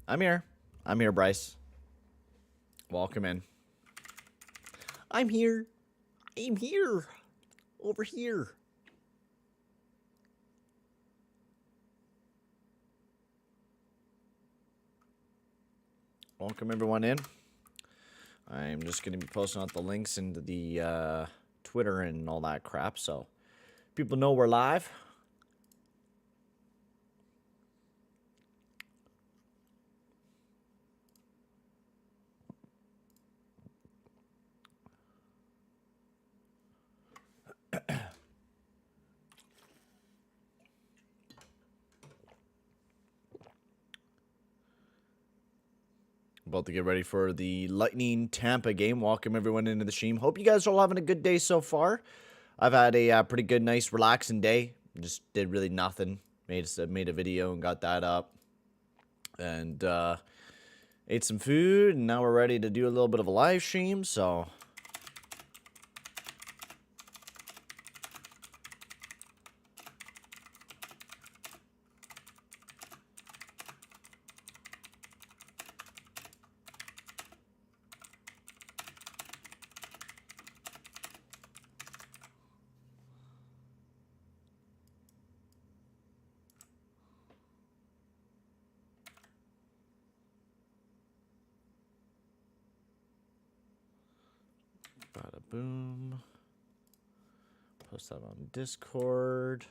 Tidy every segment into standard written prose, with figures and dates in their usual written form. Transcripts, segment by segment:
I'm here. I'm here, Bryce. Welcome in. I'm here. I'm here. Over here. Welcome everyone in. I'm just going to be posting out the links into the Twitter and all that crap, so people know we're live. About to get ready for the Lightning Tampa game. Welcome everyone into the stream. Hope you guys are all having a good day so far. I've had a pretty good, nice, relaxing day. Just did really nothing. Made a video and got that up. And ate some food. And now we're ready to do a little bit of a live stream. So bada boom. Post that on Discord.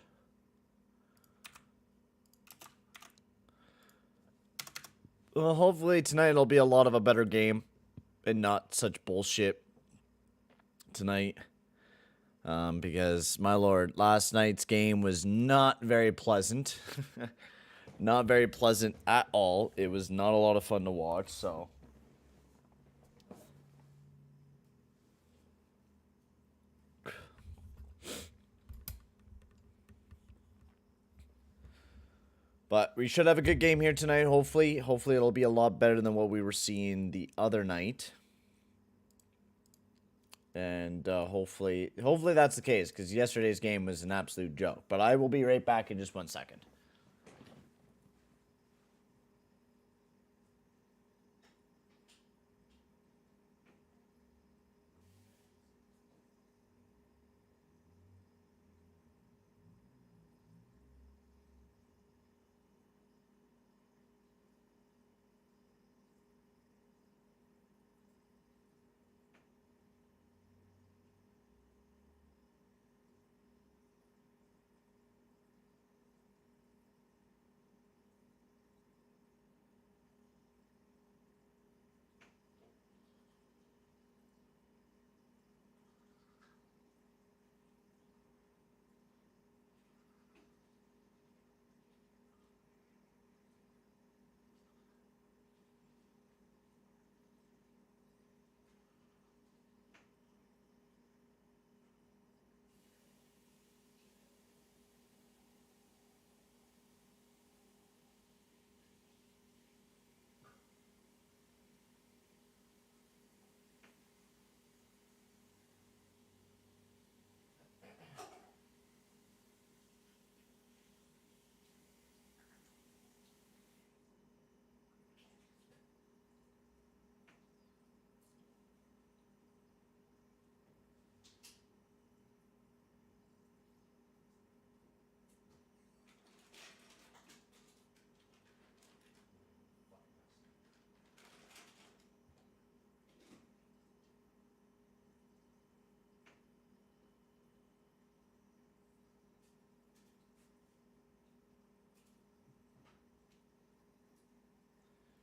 Well, hopefully tonight it'll be a lot of a better game and not such bullshit tonight. Because, my lord, last night's game was not very pleasant. Not very pleasant at all. It was not a lot of fun to watch, so... But we should have a good game here tonight, hopefully. Hopefully it'll be a lot better than what we were seeing the other night. And hopefully that's the case, because yesterday's game was an absolute joke. But I will be right back in just 1 second.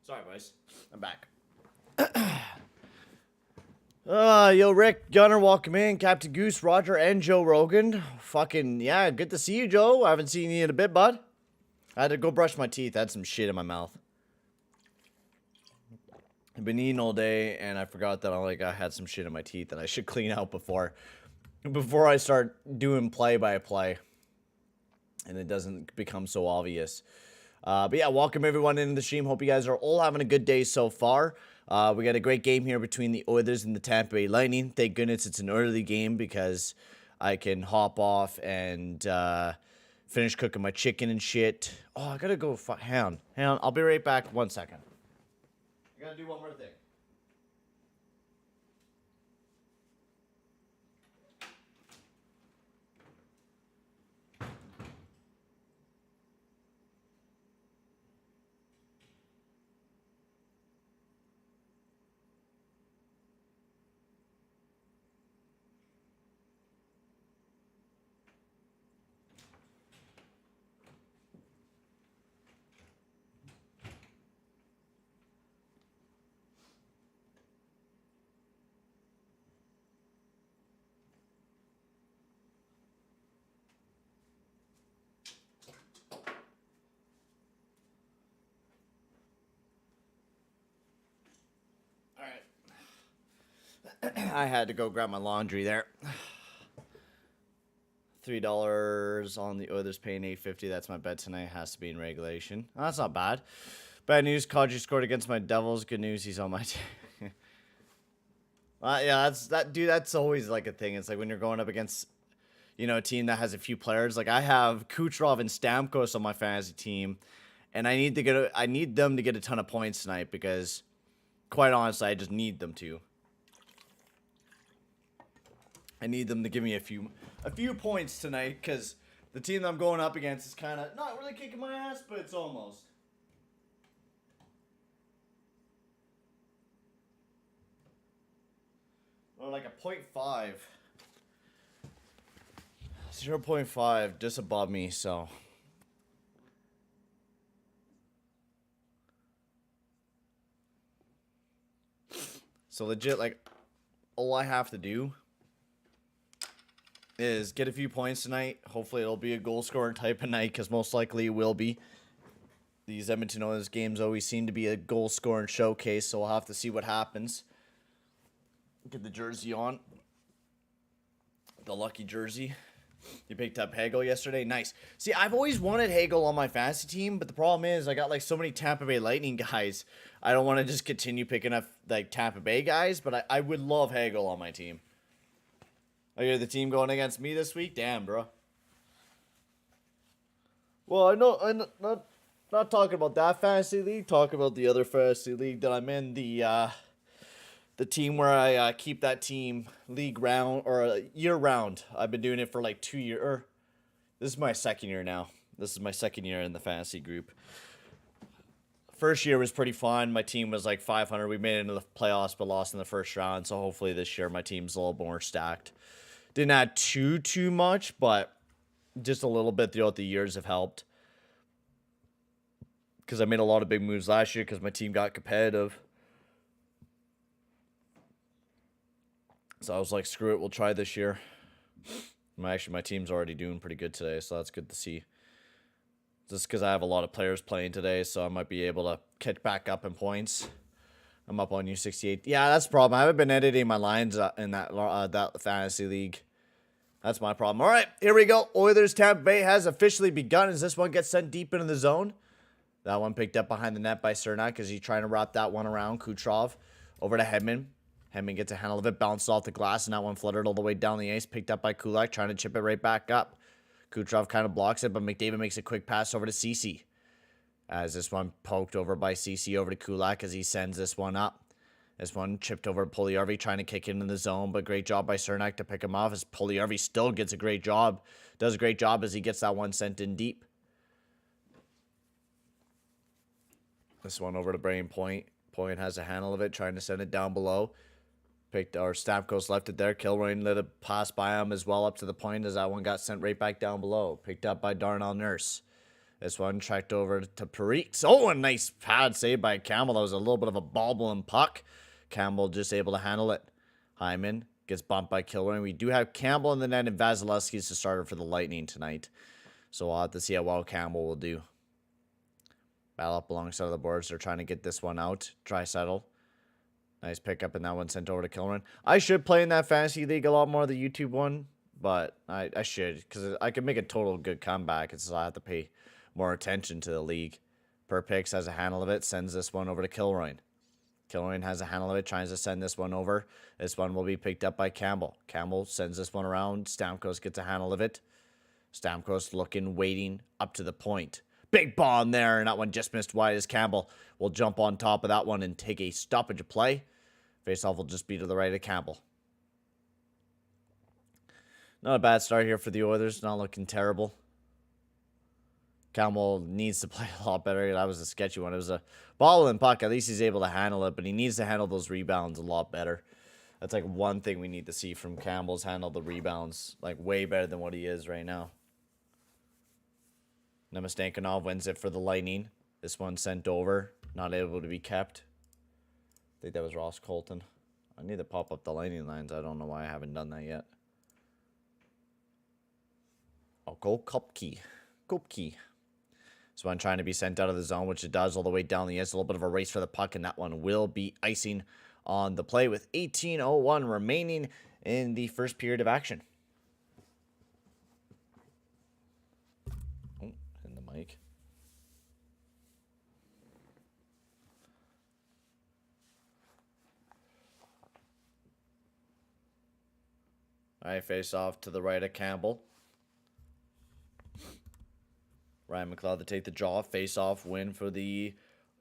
Sorry, boys. I'm back. Yo, Rick, Gunner, welcome in. Captain Goose, Roger, and Joe Rogan. Fucking, yeah, good to see you, Joe. I haven't seen you in a bit, bud. I had to go brush my teeth. I had some shit in my mouth. I've been eating all day, and I forgot that I had some shit in my teeth that I should clean out before I start doing play-by-play. And it doesn't become so obvious. But yeah, welcome everyone into the stream. Hope you guys are all having a good day so far. We got a great game here between the Oilers and the Tampa Bay Lightning. Thank goodness it's an early game because I can hop off and finish cooking my chicken and shit. Oh, I gotta go. Hang on. I'll be right back. 1 second. I gotta do one more thing. I had to go grab my laundry there. $3 on the Oilers paying $8.50. That's my bet tonight. Has to be in regulation. Oh, that's not bad. Bad news, Kadri scored against my Devils. Good news, he's on my team. Yeah, that's always like a thing. It's like when you're going up against, a team that has a few players. Like I have Kucherov and Stamkos on my fantasy team, and I need them to get a ton of points tonight because, quite honestly, I just need them to. I need them to give me a few points tonight because the team that I'm going up against is kind of not really kicking my ass, but it's almost. Or like a 0.5. 0.5 just above me, so. So legit, like, all I have to do is get a few points tonight. Hopefully it'll be a goal scoring type of night because most likely it will be. These Edmonton Oilers games always seem to be a goal scoring showcase, so we'll have to see what happens. Get the jersey on. The lucky jersey. You picked up Fogle yesterday. Nice. See, I've always wanted Fogle on my fantasy team, but the problem is I got like so many Tampa Bay Lightning guys. I don't want to just continue picking up like Tampa Bay guys, but I would love Fogle on my team. Oh, you're the team going against me this week? Damn, bro. Well, I'm not talking about that fantasy league. Talking about the other fantasy league that I'm in, the team where I keep that team league round or year round. I've been doing it for like 2 years. This is my second year now. This is my second year in the fantasy group. First year was pretty fun. My team was like 500. We made it into the playoffs, but lost in the first round. So hopefully this year my team's a little more stacked. Didn't add too much, but just a little bit throughout the years have helped. Because I made a lot of big moves last year because my team got competitive. So I was like, screw it, we'll try this year. Actually, my team's already doing pretty good today, so that's good to see. Just because I have a lot of players playing today, so I might be able to catch back up in points. I'm up on U68. Yeah, that's the problem. I haven't been editing my lines in that fantasy league. That's my problem. All right, here we go. Oilers Tampa Bay has officially begun as this one gets sent deep into the zone. That one picked up behind the net by Cernak as he's trying to wrap that one around. Kucherov over to Hedman. Hedman gets a handle of it, bounced off the glass, and that one fluttered all the way down the ice. Picked up by Kulak, trying to chip it right back up. Kucherov kind of blocks it, but McDavid makes a quick pass over to Ceci. As this one poked over by Ceci over to Kulak as he sends this one up. This one chipped over to Puljujarvi, trying to kick it into the zone, but great job by Cernak to pick him off as Puljujarvi still gets a great job. Does a great job as he gets that one sent in deep. This one over to Brain Point. Point has a handle of it, trying to send it down below. Stamkos left it there. Kilroy let it pass by him as well up to the point as that one got sent right back down below. Picked up by Darnell Nurse. This one tracked over to Paris. Oh, a nice pad save by Campbell. That was a little bit of a bobbling puck. Campbell just able to handle it. Hyman gets bumped by Kilroy. We do have Campbell in the net and Vasilevsky's the starter for the Lightning tonight. So we'll have to see how well Campbell will do. Battle up alongside of the boards. They're trying to get this one out. Draisaitl. Nice pickup, and that one sent over to Kilroy. I should play in that fantasy league a lot more, the YouTube one, but I should, because I could make a total good comeback. It's I have to pay more attention to the league. Perpix has a handle of it, sends this one over to Kilroy. Kilroy has a handle of it, tries to send this one over. This one will be picked up by Campbell. Campbell sends this one around. Stamkos gets a handle of it. Stamkos looking, waiting, up to the point. Big bomb there, and that one just missed wide as Campbell will jump on top of that one and take a stoppage of play. Faceoff will just be to the right of Campbell. Not a bad start here for the Oilers. Not looking terrible. Campbell needs to play a lot better. That was a sketchy one. It was a ball and puck. At least he's able to handle it, but he needs to handle those rebounds a lot better. That's like one thing we need to see from Campbell's handle the rebounds like way better than what he is right now. Nemastankinov wins it for the Lightning. This one sent over. Not able to be kept. I think that was Ross Colton. I need to pop up the Lightning lines. I don't know why I haven't done that yet. Oh, go Kopke. Kopke. This one trying to be sent out of the zone, which it does all the way down the ice. A little bit of a race for the puck, and that one will be icing on the play with 18:01 remaining in the first period of action. Oh, in the mic. All right, face off to the right of Campbell. Ryan McLeod to take the draw. Face off win for the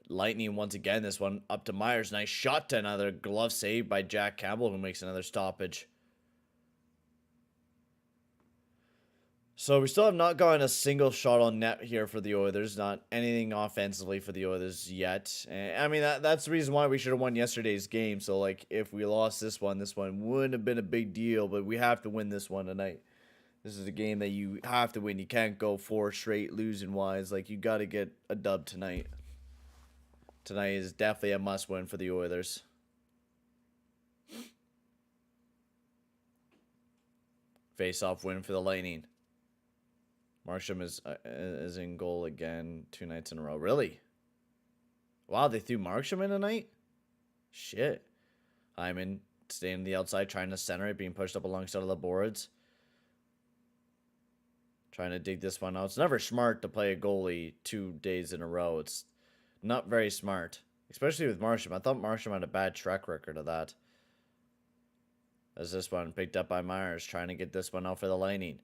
Lightning once again. This one up to Myers. Nice shot to another glove save by Jack Campbell, who makes another stoppage. So we still have not gotten a single shot on net here for the Oilers. Not anything offensively for the Oilers yet. And, I mean, that's the reason why we should have won yesterday's game. So, like, if we lost this one wouldn't have been a big deal. But we have to win this one tonight. This is a game that you have to win. You can't go 4 straight losing wise. Like, you got to get a dub tonight. Tonight is definitely a must-win for the Oilers. Face-off win for the Lightning. Markstrom is in goal again 2 nights in a row. Really? Wow, they threw Markstrom in tonight? Shit. Hyman staying on the outside, trying to center it, being pushed up alongside of the boards. Trying to dig this one out. It's never smart to play a goalie 2 days in a row. It's not very smart. Especially with Markstrom. I thought Markstrom had a bad track record of that. As this one picked up by Myers. Trying to get this one out for the Lightning.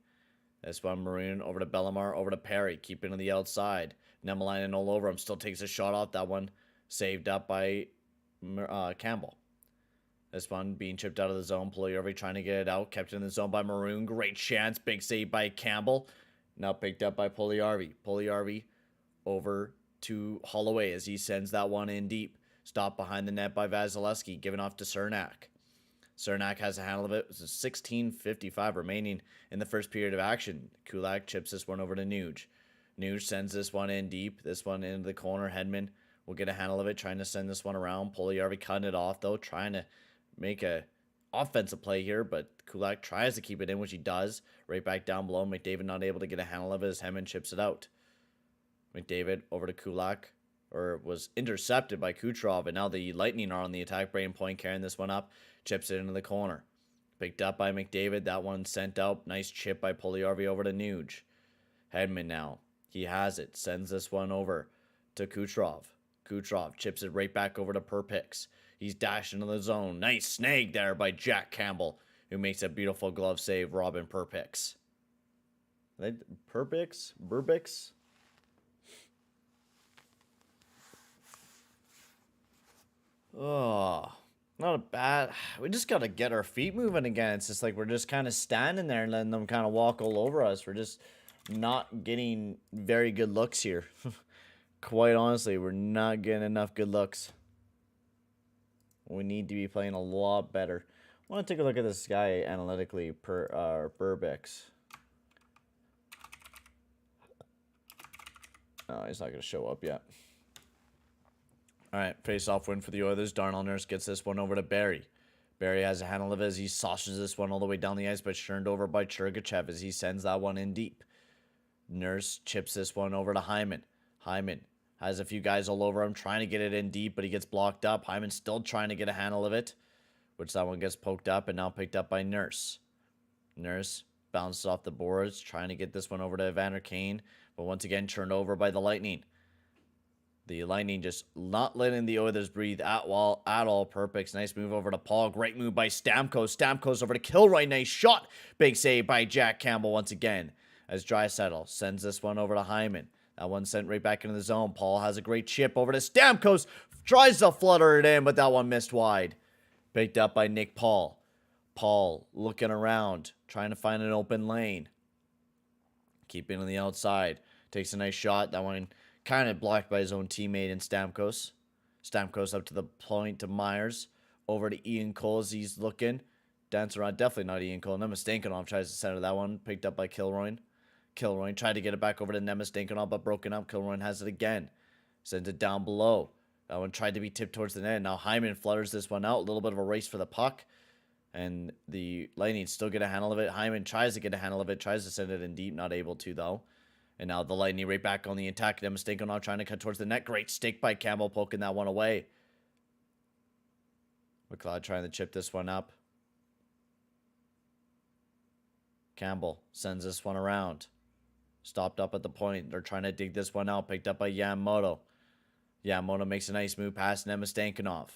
This one Maroon over to Bellemare. Over to Perry. Keeping on the outside. Nemelainen all over him. Still takes a shot off. That one saved up by Campbell. This one being chipped out of the zone. Puljujärvi trying to get it out. Kept in the zone by Maroon. Great chance. Big save by Campbell. Now picked up by Puljujärvi. Puljujärvi over to Holloway as he sends that one in deep. Stopped behind the net by Vasilevsky. Given off to Cernak. Cernak has a handle of it. It's a 16:55 remaining in the first period of action. Kulak chips this one over to Nuge. Nuge sends this one in deep. This one into the corner. Hedman will get a handle of it. Trying to send this one around. Puljujärvi cutting it off though. Trying to make a offensive play here, but Kulak tries to keep it in, which he does. Right back down below. McDavid not able to get a handle of it as Hedman chips it out. McDavid over to Kulak, or was intercepted by Kucherov, and now the Lightning are on the attack. Braden Point carrying this one up. Chips it into the corner. Picked up by McDavid. That one sent out. Nice chip by Puljujärvi over to Nuge. Hedman now. He has it. Sends this one over to Kucherov. Kucherov chips it right back over to Perpix. He's dashed into the zone. Nice snag there by Jack Campbell, who makes a beautiful glove save. Robin Perpix. Perpix? Burbix? Oh, not a bad. We just got to get our feet moving again. It's just like we're just kind of standing there and letting them kind of walk all over us. We're just not getting very good looks here. Quite honestly, we're not getting enough good looks. We need to be playing a lot better. I want to take a look at this guy analytically per Burbix. No, he's not going to show up yet. All right, face-off win for the Oilers. Darnell Nurse gets this one over to Barry. Barry has a handle of it as he sausages this one all the way down the ice, but turned over by Chergachev as he sends that one in deep. Nurse chips this one over to Hyman. Hyman has a few guys all over him trying to get it in deep, but he gets blocked up. Hyman still trying to get a handle of it, which that one gets poked up and now picked up by Nurse. Nurse bounces off the boards, trying to get this one over to Evander Kane, but once again turned over by the Lightning. The Lightning just not letting the Oilers breathe at all. Perpix. Nice move over to Paul. Great move by Stamkos. Stamkos over to Kilroy. Nice shot. Big save by Jack Campbell once again. As Draisaitl sends this one over to Hyman. That one sent right back into the zone. Paul has a great chip over to Stamkos. Tries to flutter it in, but that one missed wide. Picked up by Nick Paul. Paul looking around, trying to find an open lane. Keeping on the outside. Takes a nice shot. That one kind of blocked by his own teammate in Stamkos. Stamkos up to the point to Myers. Over to Ian Cole as he's looking. Dance around. Definitely not Ian Cole. Nemastankinov tries to center that one. Picked up by Kilroy. Kilroy tried to get it back over to Nemastankinov, but broken up. Kilroy has it again. Sends it down below. That one tried to be tipped towards the net. Now Hyman flutters this one out. A little bit of a race for the puck. And the Lightning still get a handle of it. Hyman tries to get a handle of it. Tries to send it in deep. Not able to, though. And now the Lightning right back on the attack. Nemastankinov trying to cut towards the net. Great stick by Campbell, poking that one away. McLeod trying to chip this one up. Campbell sends this one around. Stopped up at the point. They're trying to dig this one out. Picked up by Yamamoto. Yamamoto makes a nice move past Nemastankinov.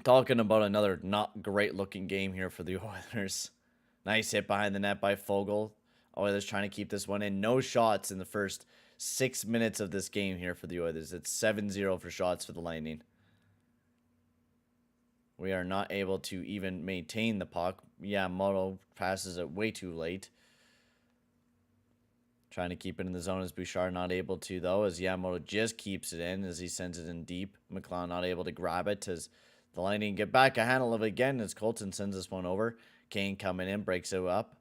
Talking about another not great looking game here for the Oilers. Nice hit behind the net by Fogle. Oilers trying to keep this one in. No shots in the first 6 minutes of this game here for the Oilers. It's 7-0 for shots for the Lightning. We are not able to even maintain the puck. Yamamoto passes it way too late. Trying to keep it in the zone as Bouchard not able to, though, as Yamamoto just keeps it in as he sends it in deep. McLeod not able to grab it as the Lightning get back a handle of it again as Colton sends this one over. Kane coming in, breaks it up.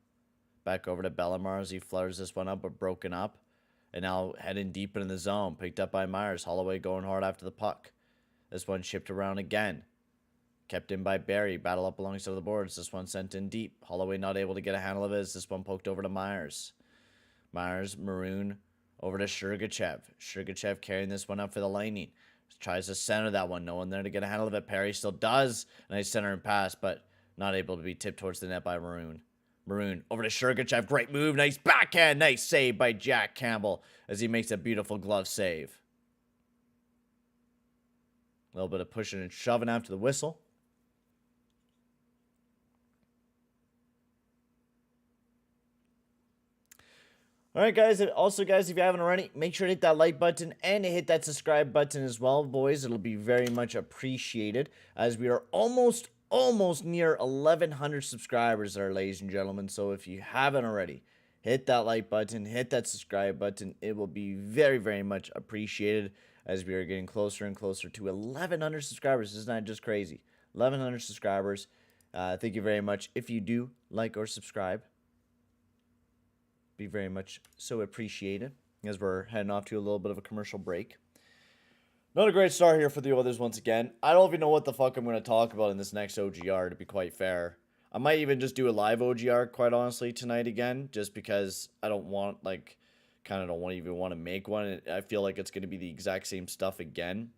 Back over to Bellemare as he flutters this one up, but broken up. And now heading deep into the zone. Picked up by Myers. Holloway going hard after the puck. This one shipped around again. Kept in by Barry. Battle up alongside the boards. This one sent in deep. Holloway not able to get a handle of it as this one poked over to Myers. Myers, Maroon, over to Sergachev. Sergachev carrying this one up for the Lightning. Tries to center that one. No one there to get a handle of it. Perry still does. Nice center and pass, but not able to be tipped towards the net by Maroon. Maroon over to Sergachev. Great move. Nice backhand. Nice save by Jack Campbell as he makes a beautiful glove save. A little bit of pushing and shoving after the whistle. All right, guys. Also, guys, if you haven't already, make sure to hit that like button and hit that subscribe button as well, boys. It'll be very much appreciated as we are almost near 1,100 subscribers there, ladies and gentlemen. So if you haven't already, hit that like button, hit that subscribe button. It will be very, very much appreciated as we are getting closer and closer to 1,100 subscribers. Isn't that just crazy? 1,100 subscribers. Thank you very much. If you do like or subscribe, be very much so appreciated as we're heading off to a little bit of a commercial break. Not a great start here for the Oilers once again. I don't even know what the fuck I'm going to talk about in this next OGR, to be quite fair. I might even just do a live OGR, quite honestly, tonight again, just because I don't want, even want to make one. I feel like it's going to be the exact same stuff again.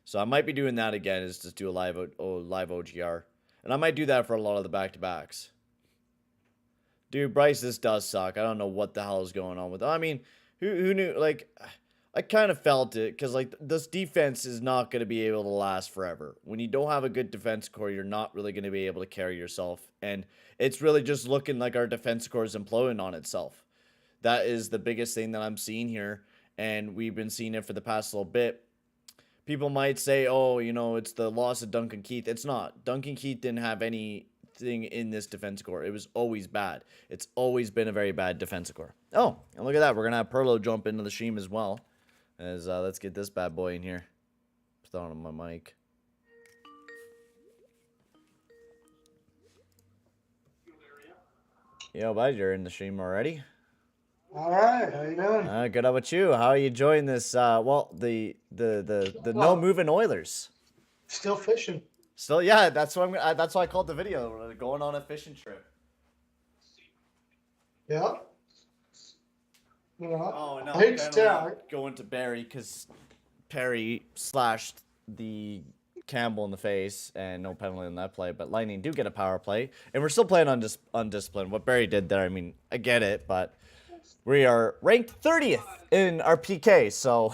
So I might be doing that again, is just do a live OGR. And I might do that for a lot of the back-to-backs. Dude, Bryce, this does suck. I don't know what the hell is going on with it. I mean, who knew? Like, I kind of felt it because, like, this defense is not going to be able to last forever. When you don't have a good defense core, you're not really going to be able to carry yourself. And it's really just looking like our defense core is imploding on itself. That is the biggest thing that I'm seeing here. And we've been seeing it for the past little bit. People might say, oh, you know, it's the loss of Duncan Keith. It's not. Duncan Keith didn't have anything in this defense core. It was always bad. It's always been a very bad defense core. Oh, and look at that. We're going to have Perlo jump into the stream as well. As let's get this bad boy in here. Put on my mic. Yo, bud, you're in the stream already? All right, how you doing? Good. How about you? How are you enjoying this? The no moving Oilers. Still fishing. Still, yeah. That's why that's why I called the video. Going on a fishing trip. Yeah. Yeah. Oh no! Penalty going to Barry because Perry slashed the Campbell in the face, and no penalty in that play. But Lightning do get a power play, and we're still playing on undisciplined. What Barry did there, I mean, I get it, but we are ranked 30th in our PK, so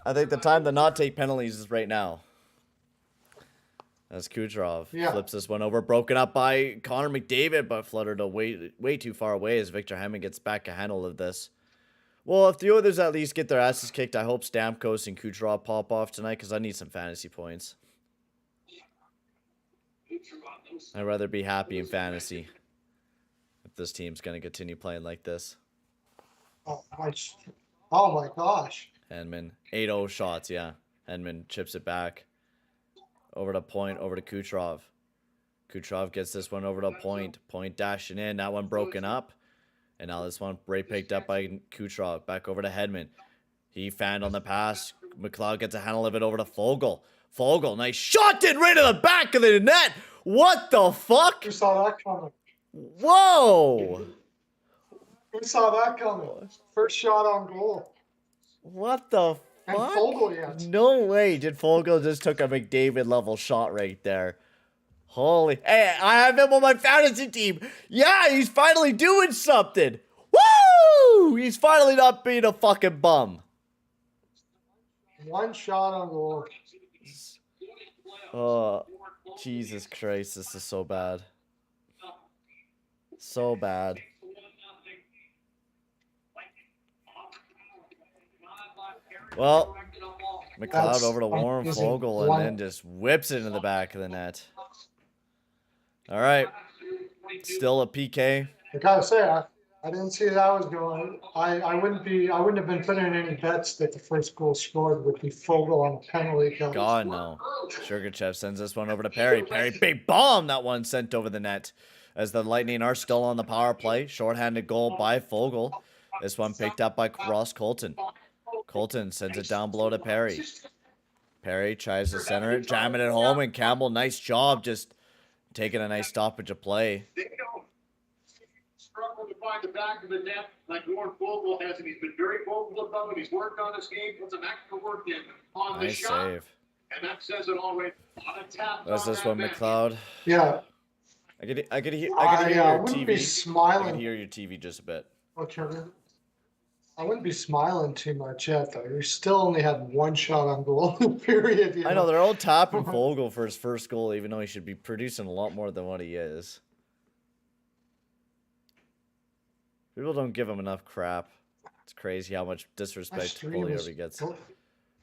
I think the time to not take penalties is right now. As Kucherov Yeah. flips this one over, broken up by Connor McDavid, but fluttered way too far away as Victor Hedman gets back a handle of this. Well, if the Oilers at least get their asses kicked, I hope Stamkos and Kucherov pop off tonight because I need some fantasy points. I'd rather be happy in fantasy if this team's going to continue playing like this. Oh my gosh. Hedman, 8-0 shots, yeah. Hedman chips it back. Over to Point, over to Kucherov. Kucherov gets this one over to Point. Point dashing in, that one broken up. And now this one right picked up by Kucherov. Back over to Hedman. He fanned on the pass. McLeod gets a handle of it over to Fogle. Fogle, nice shot in right to the back of the net. What the fuck? Who saw that coming? Whoa. Who saw that coming? First shot on goal. What the And fuck? Fogle yet. No way. Did Fogle just took a McDavid level shot right there? Holy. Hey, I have him on my fantasy team. Yeah, he's finally doing something. Woo! He's finally not being a fucking bum. One shot on goal. Oh, Jesus Christ. This is so bad. So bad. Well, McLeod over to Warren Fogle and then just whips it into the back of the net. All right. Still a PK. I gotta say, I didn't see that was going. I wouldn't have been putting in any bets that the first goal scored would be Fogle on a penalty kill. God, no. Sugarchev sends this one over to Perry. Perry, big bomb. That one sent over the net. As the Lightning are still on the power play. Shorthanded goal by Fogle. This one picked up by Ross Colton. Colton sends it down below to Perry. Perry tries to center it, jamming it home, and Campbell, nice job, just taking a nice stoppage of play. Struggle to find the back of the net like Warren Fogle has, and he's been very vocal about it. He's worked on his game, put some extra work in on the Nice shot, save. and that says it all right on a tap. That's this one, McLeod. Yeah. I could hear your wouldn't be TV. I smiling. could hear your TV just a bit. Okay. I wouldn't be smiling too much yet, though. You still only had one shot on goal, period. I know, they're all tapping Fogle for his first goal, even though he should be producing a lot more than what he is. People don't give him enough crap. It's crazy how much disrespect Polyev gets.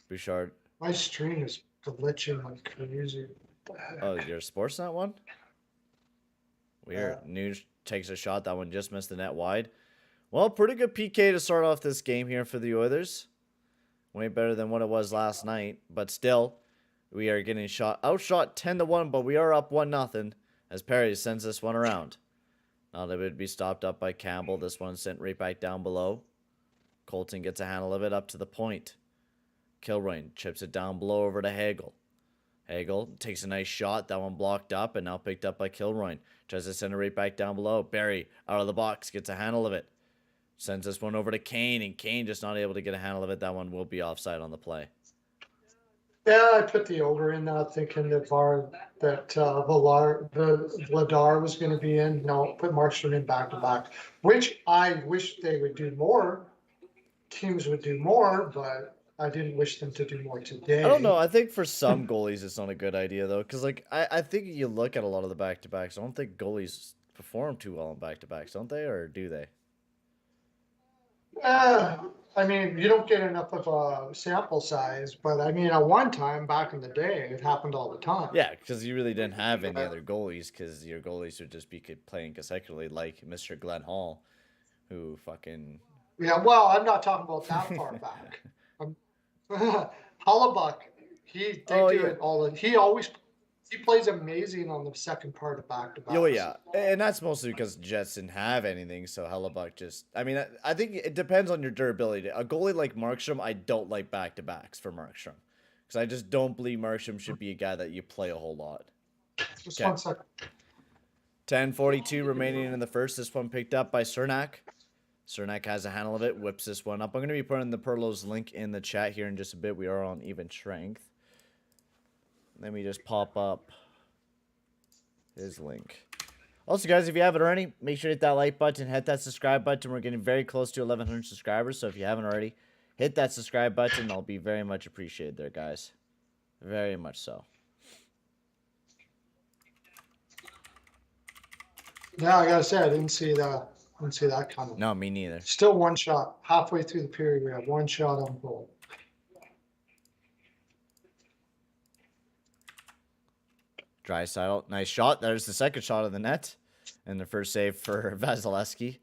Bouchard. My stream is glitching like crazy. Oh, your Sportsnet one? Weird. Nuge takes a shot. That one just missed the net wide. Well, pretty good PK to start off this game here for the Oilers. Way better than what it was last night. But still, we are getting outshot 10-1, but we are up 1-0 as Perry sends this one around. Now that would be stopped up by Campbell. This one sent right back down below. Colton gets a handle of it up to the point. Kilroy chips it down below over to Hagel. Hagel takes a nice shot. That one blocked up and now picked up by Kilroy. Tries to send it right back down below. Barry out of the box gets a handle of it. Sends this one over to Kane, and Kane just not able to get a handle of it. That one will be offside on the play. Yeah, I put the over in that, thinking that Vladar was going to be in. No, put Markstrom in back-to-back, which I wish they would do more. Teams would do more, but I didn't wish them to do more today. I don't know. I think for some goalies, it's not a good idea, though, because like I think you look at a lot of the back-to-backs. I don't think goalies perform too well in back-to-backs, don't they, or do they? I mean, you don't get enough of a sample size, but I mean, at one time back in the day, it happened all the time. Yeah, because you really didn't have any other goalies, because your goalies would just be playing consecutively, like Mr. Glenn Hall, who fucking... Yeah, well, I'm not talking about that far back. Hollebuck, he plays amazing on the second part of back-to-back. Oh, yeah. And that's mostly because Jets didn't have anything, so Hellebuck just... I mean, I think it depends on your durability. A goalie like Markstrom, I don't like back-to-backs for Markstrom. Because I just don't believe Markstrom should be a guy that you play a whole lot. Just 1 second. 10:42 remaining in the first. This one picked up by Cernak. Cernak has a handle of it, whips this one up. I'm going to be putting the Perlos link in the chat here in just a bit. We are on even strength. Let me just pop up his link. Also, guys, if you haven't already, make sure to hit that like button, hit that subscribe button. We're getting very close to 1,100 subscribers, so if you haven't already, hit that subscribe button. I'll be very much appreciated there, guys. Very much so. Yeah, I gotta say, I didn't see that. Didn't see that coming. No, me neither. Still one shot. Halfway through the period, we have one shot on goal. Draisaitl, nice shot. There's the second shot of the net. And the first save for Vasilevsky.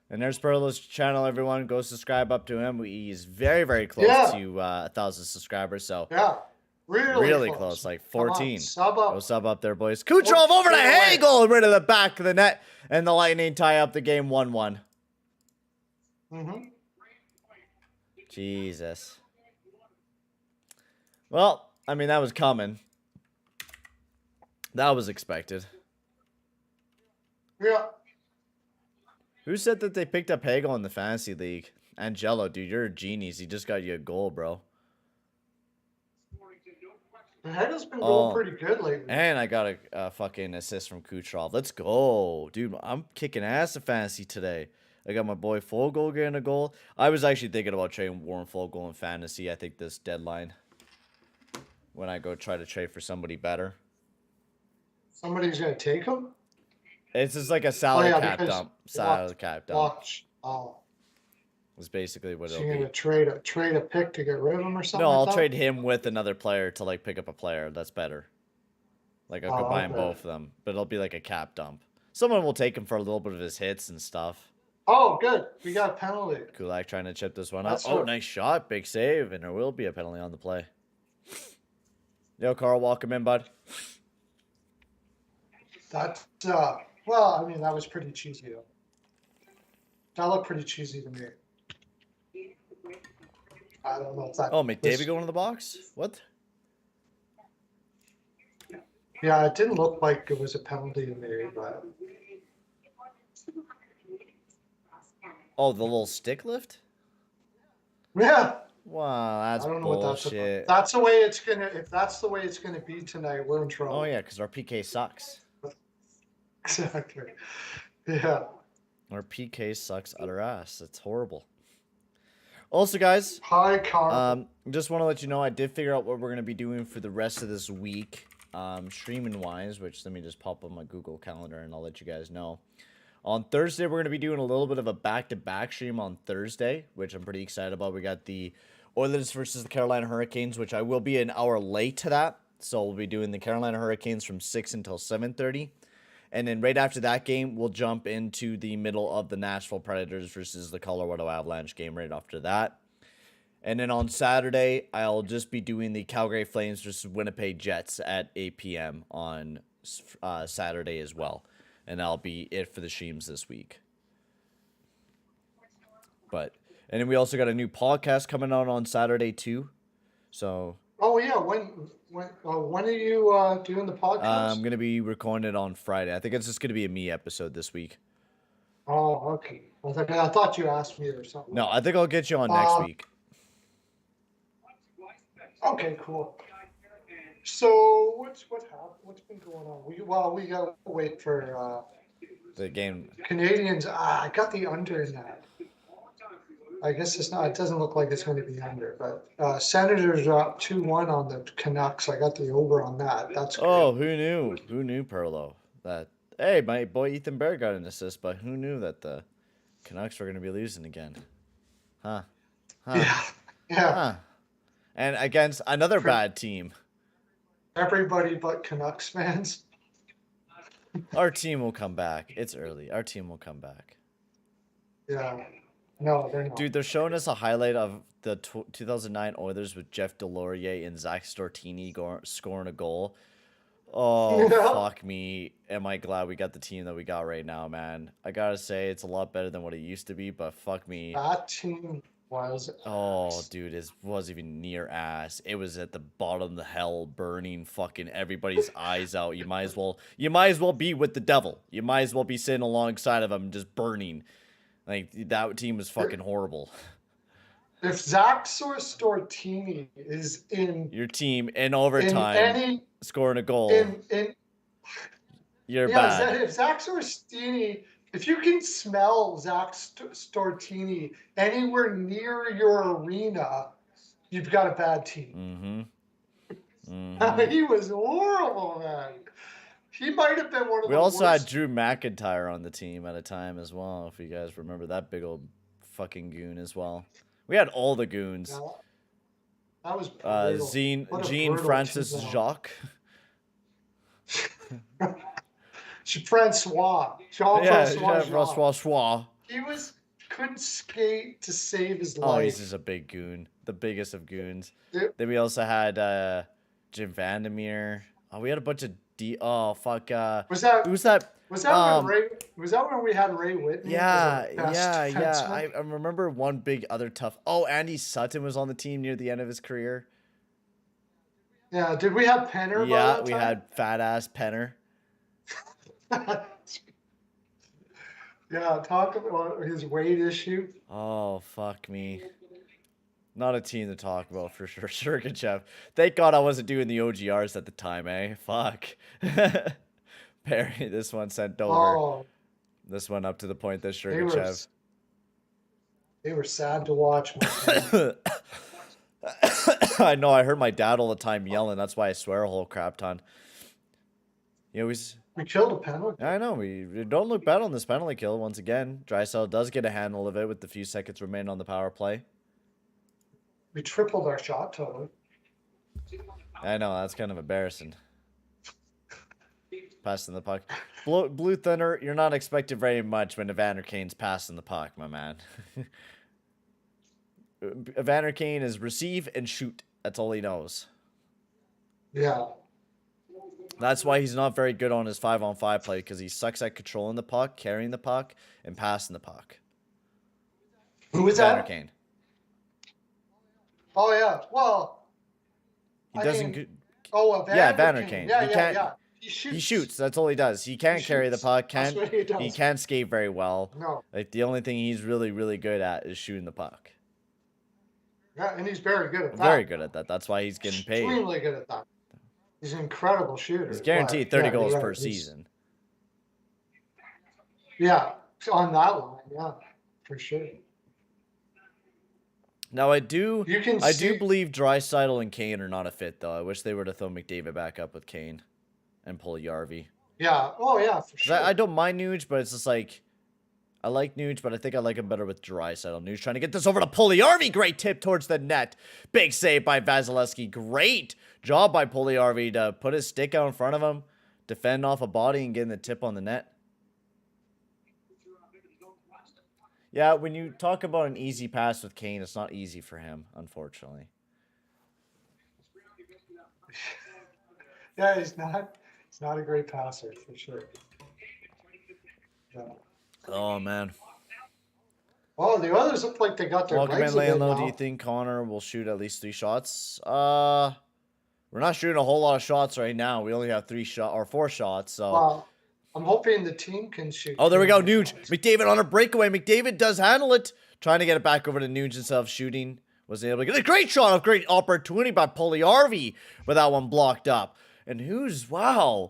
And there's Perlo's channel, everyone. Go subscribe up to him. He's very, very close to 1,000 subscribers. So Yeah, really close, like Come on, 14. sub up. Go sub up there, boys. Kucherov over to Hagel, rid of the back of the net. And the Lightning tie up the game 1-1. Mm-hmm. Jesus. Well, I mean, that was coming. That was expected. Yeah. Who said that they picked up Hagel in the fantasy league? Angelo, dude, you're a genius. He just got you a goal, bro. The head has been going pretty good lately. And I got a fucking assist from Kucherov. Let's go. Dude, I'm kicking ass at fantasy today. I got my boy Fogle getting a goal. I was actually thinking about trading Warren Fogle in fantasy, I think, this deadline. When I go try to trade for somebody better. Somebody's gonna take him? It's just like a salary cap because dump. Salary cap dump. Watch. Oh. Is basically what So it'll you're be. gonna trade a pick to get rid of him or something? No, I'll like that? trade him with another player to like pick up a player that's better. Like I'll Oh, combine okay. both of them, but it'll be like a cap dump. Someone will take him for a little bit of his hits and stuff. Oh, good. We got a penalty. Kulak trying to chip this one up. That's Oh, right. nice shot, big save, and there will be a penalty on the play. Yo, Carl, welcome in, bud. That well, I mean that was pretty cheesy though. That looked pretty cheesy to me. I don't know if that. Oh, McDavid was- going in the box? What? Yeah, it didn't look like it was a penalty to me, but Oh, the little stick lift? yeah, Wow, that's I don't know what that's bullshit. about. That's the way it's gonna. If that's the way it's gonna be tonight, we're in trouble. Oh, yeah, because our PK sucks. Exactly. Yeah. Our PK sucks utter ass. It's horrible. Also, guys, Hi, Carl. just want to let you know I did figure out what we're going to be doing for the rest of this week, streaming wise, which let me just pop on my Google Calendar and I'll let you guys know. On Thursday, we're going to be doing a little bit of a back-to-back stream on Thursday, which I'm pretty excited about. We got the Oilers versus the Carolina Hurricanes, which I will be an hour late to that. So we'll be doing the Carolina Hurricanes from 6 until 7:30. And then right after that game, we'll jump into the middle of the Nashville Predators versus the Colorado Avalanche game right after that. And then on Saturday, I'll just be doing the Calgary Flames versus Winnipeg Jets at 8 p.m. on Saturday as well. And that'll be it for the streams this week. And then we also got a new podcast coming out on Saturday too. So Oh yeah, when are you doing the podcast? I'm going to be recording it on Friday. I think it's just going to be a me episode this week. Oh, okay. I thought you asked me or something. No, I think I'll get you on next week. Okay, cool. So what's been going on? We gotta wait for The game. Canadians. I got the under in that. I guess it's not. It doesn't look like it's going to be under, but Senators are up 2-1 on the Canucks. I got the over on that. That's great. Oh, who knew? Who knew, Perlo? That hey, my boy Ethan Bear got an assist, but who knew that the Canucks were going to be losing again? Huh? Yeah. Huh? And against another bad team. Everybody but Canucks fans. Our team will come back. It's early. Our team will come back. Yeah. No, they're not. Dude, they're showing us a highlight of the 2009 Oilers with Jeff Delorier and Zach Stortini scoring a goal. Oh, Yeah. fuck me. Am I glad we got the team that we got right now, man. I gotta say, it's a lot better than what it used to be, but fuck me. That team was. Oh, dude, it wasn't even near ass. It was at the bottom of the hell, burning fucking everybody's eyes out. You might as well be with the devil. You might as well be sitting alongside of him, just burning. Like, that team was fucking horrible. If Zach Stortini is in Your team in overtime scoring a goal, you're bad. If Zach Stortini, if you can smell Zach Stortini anywhere near your arena, you've got a bad team. Mm-hmm. He was horrible, man. He might have been one of We the also worst. had Drew McIntyre on the team at a time as well, if you guys remember that big old fucking goon as well. We had all the goons. Yeah, that was brutal. What a Jean brutal Francis team that Jacques. Francois. Yeah, Jean-Francois Jacques. Francois. He couldn't skate to save his Oh, he's life. just a big goon. The biggest of goons. Dude, Then we also had Jim Vandermeer. Oh, we had a bunch of oh fuck. was that Who's that? was that when we had Ray Whitney? Yeah, as our best yeah. defenseman? I remember one big other tough. Oh, Andy Sutton was on the team near the end of his career. Yeah, did we have Penner? by Yeah, that we time? had fat ass Penner. Yeah, talk about his weight issue. Oh fuck me. Not a team to talk about for sure. Sergachev. Thank God I wasn't doing the OGRs at the time, eh? Fuck. Perry, this one sent over. Oh, This one up to the point that they were, Sergachev. they were sad to watch. My friend. I know, I heard my dad all the time yelling. That's why I swear a whole crap ton. He always. We killed a penalty. I know, we don't look bad on this penalty kill once again. Drysdale does get a handle of it with the few seconds remaining on the power play. We tripled our shot total. I know, that's kind of embarrassing. Passing the puck. Blue Thunder, you're not expected very much when Evander Kane's passing the puck, my man. Evander Kane is receive and shoot. That's all he knows. Yeah. That's why he's not very good on his 5-on-5 play, because he sucks at controlling the puck, carrying the puck, and passing the puck. Who was Evander that? Kane. Oh yeah. Well, He I doesn't. mean, Evander Yeah, Evander Kane. Yeah, He yeah, can't- yeah. He shoots. He shoots. That's all he does. He can't carry the shoots. puck. That's what he does. He can't skate very well. No. Like the only thing he's really, really good at is shooting the puck. Yeah, and he's very good at that. Very good at that. That's why he's getting paid. Extremely good at that. He's an incredible shooter. He's guaranteed but, 30 yeah, goals you're per right, he's- season. Yeah, on that line, yeah, for sure. Now I do See, believe Draisaitl and Kane are not a fit though. I wish they were to throw McDavid back up with Kane and pull Yarvi. Yeah. Oh yeah, for 'Cause sure. I don't mind Nuge, but it's just like I like Nuge, but I think I like him better with Draisaitl. Nuge trying to get this over to Puljujärvi. Great tip towards the net. Big save by Vasilevsky. Great job by Puljujärvi to put his stick out in front of him, defend off a body, and getting the tip on the net. Yeah, when you talk about an easy pass with Kane, it's not easy for him, unfortunately. Yeah, he's not a great passer for sure. Yeah. Oh, man. Oh, the others look like they got their Welcome legs in, a bit Laylo. now. Do you think Connor will shoot at least 3 shots? We're not shooting a whole lot of shots right now. We only have 4 shots, so... Well, I'm hoping the team can shoot. Oh, there we go. 2 Nuge. McDavid on a breakaway. McDavid does handle it. Trying to get it back over to Nuge instead of shooting. Wasn't able to get a great shot. A great opportunity by Puljujärvi. But that one blocked up. And wow.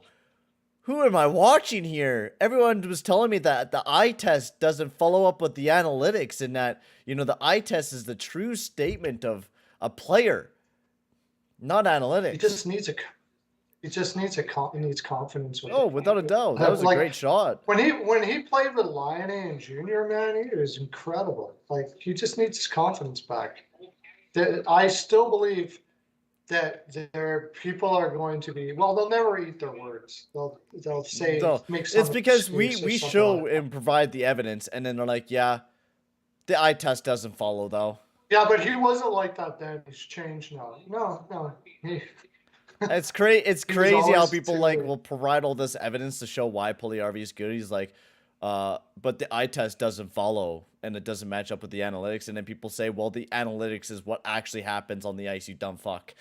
Who am I watching here? Everyone was telling me that the eye test doesn't follow up with the analytics, and that, the eye test is the true statement of a player, not analytics. He just needs he needs confidence with Oh, it. without a doubt. That was a Like, great shot. When he played with Lion and Junior, man, he was incredible. Like, he just needs his confidence back. I still believe that people are going to be, well, they'll never eat their words. They'll say It's because we excuse or something show like that. and provide the evidence, and then they're like, yeah, the eye test doesn't follow though. Yeah, but he wasn't like that then. He's changed now. No. It's crazy how always people too like good. will provide all this evidence to show why Puljujärvi is good. He's like, but the eye test doesn't follow and it doesn't match up with the analytics. And then people say, well, the analytics is what actually happens on the ice, you dumb fuck.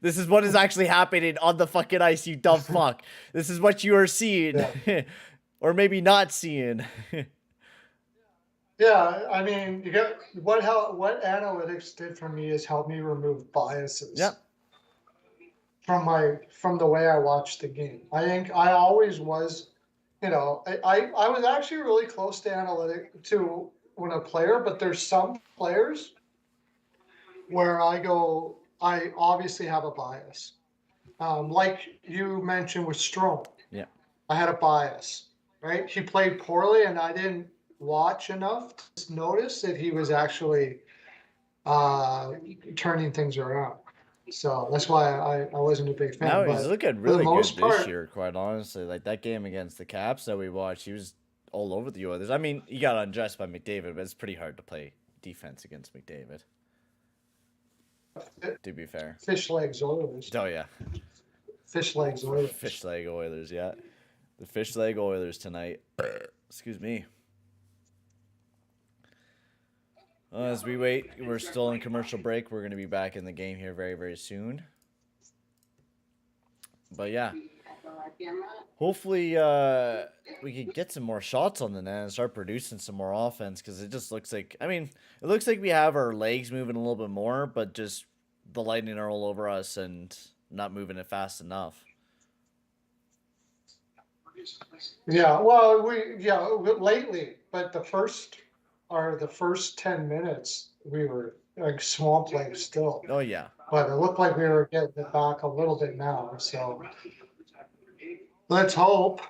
This is what is actually happening on the fucking ice, you dumb fuck. This is what you are seeing. Yeah. Or maybe not seeing. Yeah, I mean, you got what analytics did for me is help me remove biases. Yep. From the way I watched the game. I think I always was, I was actually really close to analytic to when a player, but there's some players where I obviously have a bias. Like you mentioned with Strome. Yeah. I had a bias, right? He played poorly, and I didn't watch enough to notice that he was actually turning things around. So that's why I wasn't a big fan. Now but he's looking for the really good most this part, year, quite honestly. Like that game against the Caps that we watched, he was all over the Oilers. I mean, he got undressed by McDavid, but it's pretty hard to play defense against McDavid. To be fair. Fish legs Oilers. Oh yeah. Fish legs Oilers. Fish leg Oilers, yeah. The fish leg Oilers tonight. Excuse me. Well, as we wait, we're still in commercial break. We're going to be back in the game here very, very soon. But yeah. Hopefully we can get some more shots on the net and start producing some more offense, because it just looks like, I mean, it looks like we have our legs moving a little bit more, but just the Lightning are all over us and not moving it fast enough. Yeah, well, lately, but the first 10 minutes, we were like swamp like still. Oh, yeah. But it looked like we were getting it back a little bit now. So let's hope.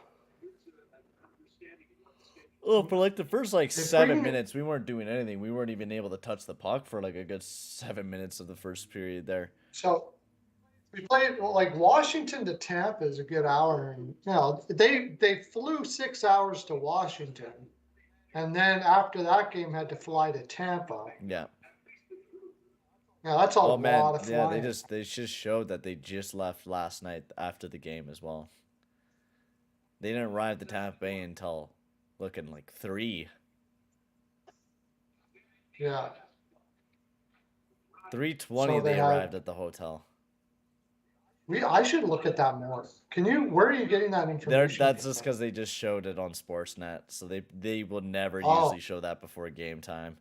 Oh, for like the first like If 7 we- minutes, we weren't doing anything. We weren't even able to touch the puck for like a good 7 minutes of the first period there. So we played like Washington to Tampa is a good hour, and they flew 6 hours to Washington, and then after that game had to fly to Tampa. Yeah. Yeah, that's a Oh lot man, of yeah, flying. they just showed that they just left last night after the game as well. They didn't arrive at Tampa Bay until looking like 3. Yeah. 3:20 So they they had- arrived at the hotel. I should look at that more. Where are you getting that information? That's just because they just showed it on Sportsnet, so they will never Oh. usually show that before game time.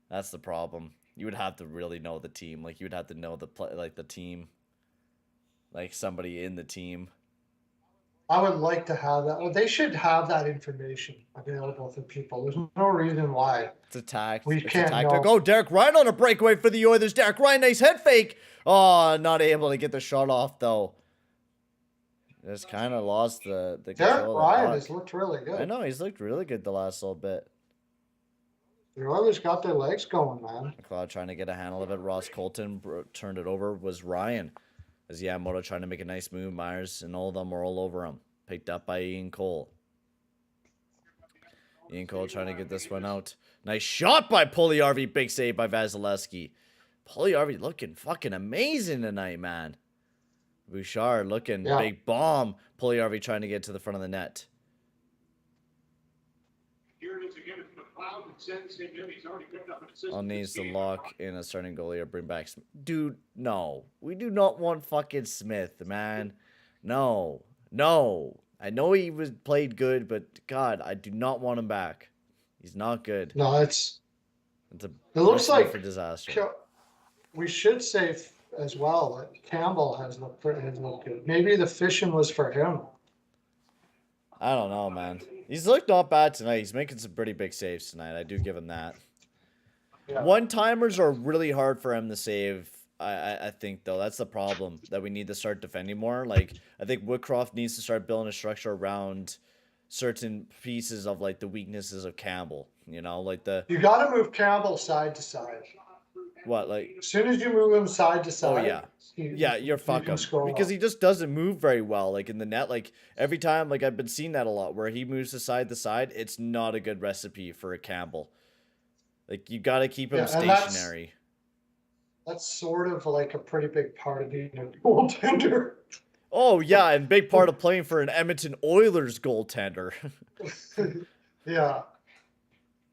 That's the problem. You would have to really know the team. Like you would have to know the team, like somebody in the team. I would like to have that. Well, they should have that information available for people. There's no reason why. It's attacked. We It's can't attacked. know. Oh, Derek Ryan on a breakaway for the Oilers. Derek Ryan, nice head fake. Oh, not able to get the shot off though. Just kind of lost the Derek control of the Ryan puck. has looked really good. I know he's looked really good the last little bit. The Oilers got their legs going, man. McLeod trying to get a handle of it. Ross Colton turned it over. Was Ryan. As Yamamoto trying to make a nice move. Myers and all of them were all over him. Picked up by Ian Cole. Ian Cole trying to get this one out. Nice shot by Puljujärvi. Big save by Vasilevsky. Puljujärvi looking fucking amazing tonight, man. Bouchard looking big bomb. Puljujärvi trying to get to the front of the net. Here it is again. It's McLeod and sends him in. He's already picked up an assist. All needs to lock in a starting goalie or bring back Smith. Dude, no. We do not want fucking Smith, man. No. No. I know he played good, but God, I do not want him back. He's not good. No, It's a it looks recipe like for disaster. we should say as well that Campbell has looked good. Maybe the fishing was for him. I don't know, man. He's looked not bad tonight. He's making some pretty big saves tonight. I do give him that. Yeah. One-timers are really hard for him to save. I think, though. That's the problem, that we need to start defending more. Like, I think Woodcroft needs to start building a structure around certain pieces of, like, the weaknesses of Campbell. You know, like You got to move Campbell side to side. what, like... As soon as you move him side to side. yeah. Yeah, you're fuck can him. score Because well. he just doesn't move very well, like, in the net. Like, every time, like, I've been seeing that a lot, where he moves to side, it's not a good recipe for a Campbell. Like, you got to keep him and stationary. That's sort of like a pretty big part of being a goaltender. Oh, yeah, and big part of playing for an Edmonton Oilers goaltender. Yeah.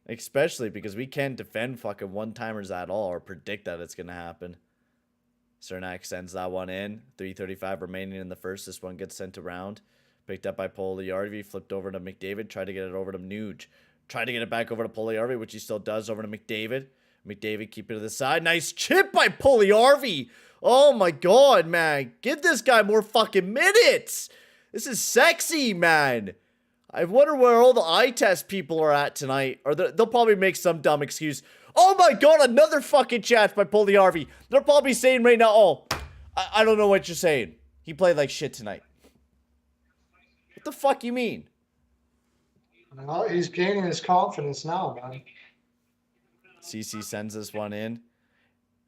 Especially because we can't defend fucking one-timers at all or predict that it's going to happen. Cernak sends that one in. 3:35 remaining in the first. This one gets sent around. Picked up by Puljujärvi. Flipped over to McDavid. Tried to get it over to Nuge. Tried to get it back over to Puljujärvi, which he still does, over to McDavid. McDavid keep it to the side. Nice chip by Puljujärvi. Oh my God, man. Give this guy more fucking minutes. This is sexy, man. I wonder where all the eye test people are at tonight. Or they'll probably make some dumb excuse. Oh my God, another fucking chance by Puljujärvi. They're probably saying right now, oh, I don't know what you're saying. He played like shit tonight. What the fuck you mean? Well, he's gaining his confidence now, man. CC sends this one in.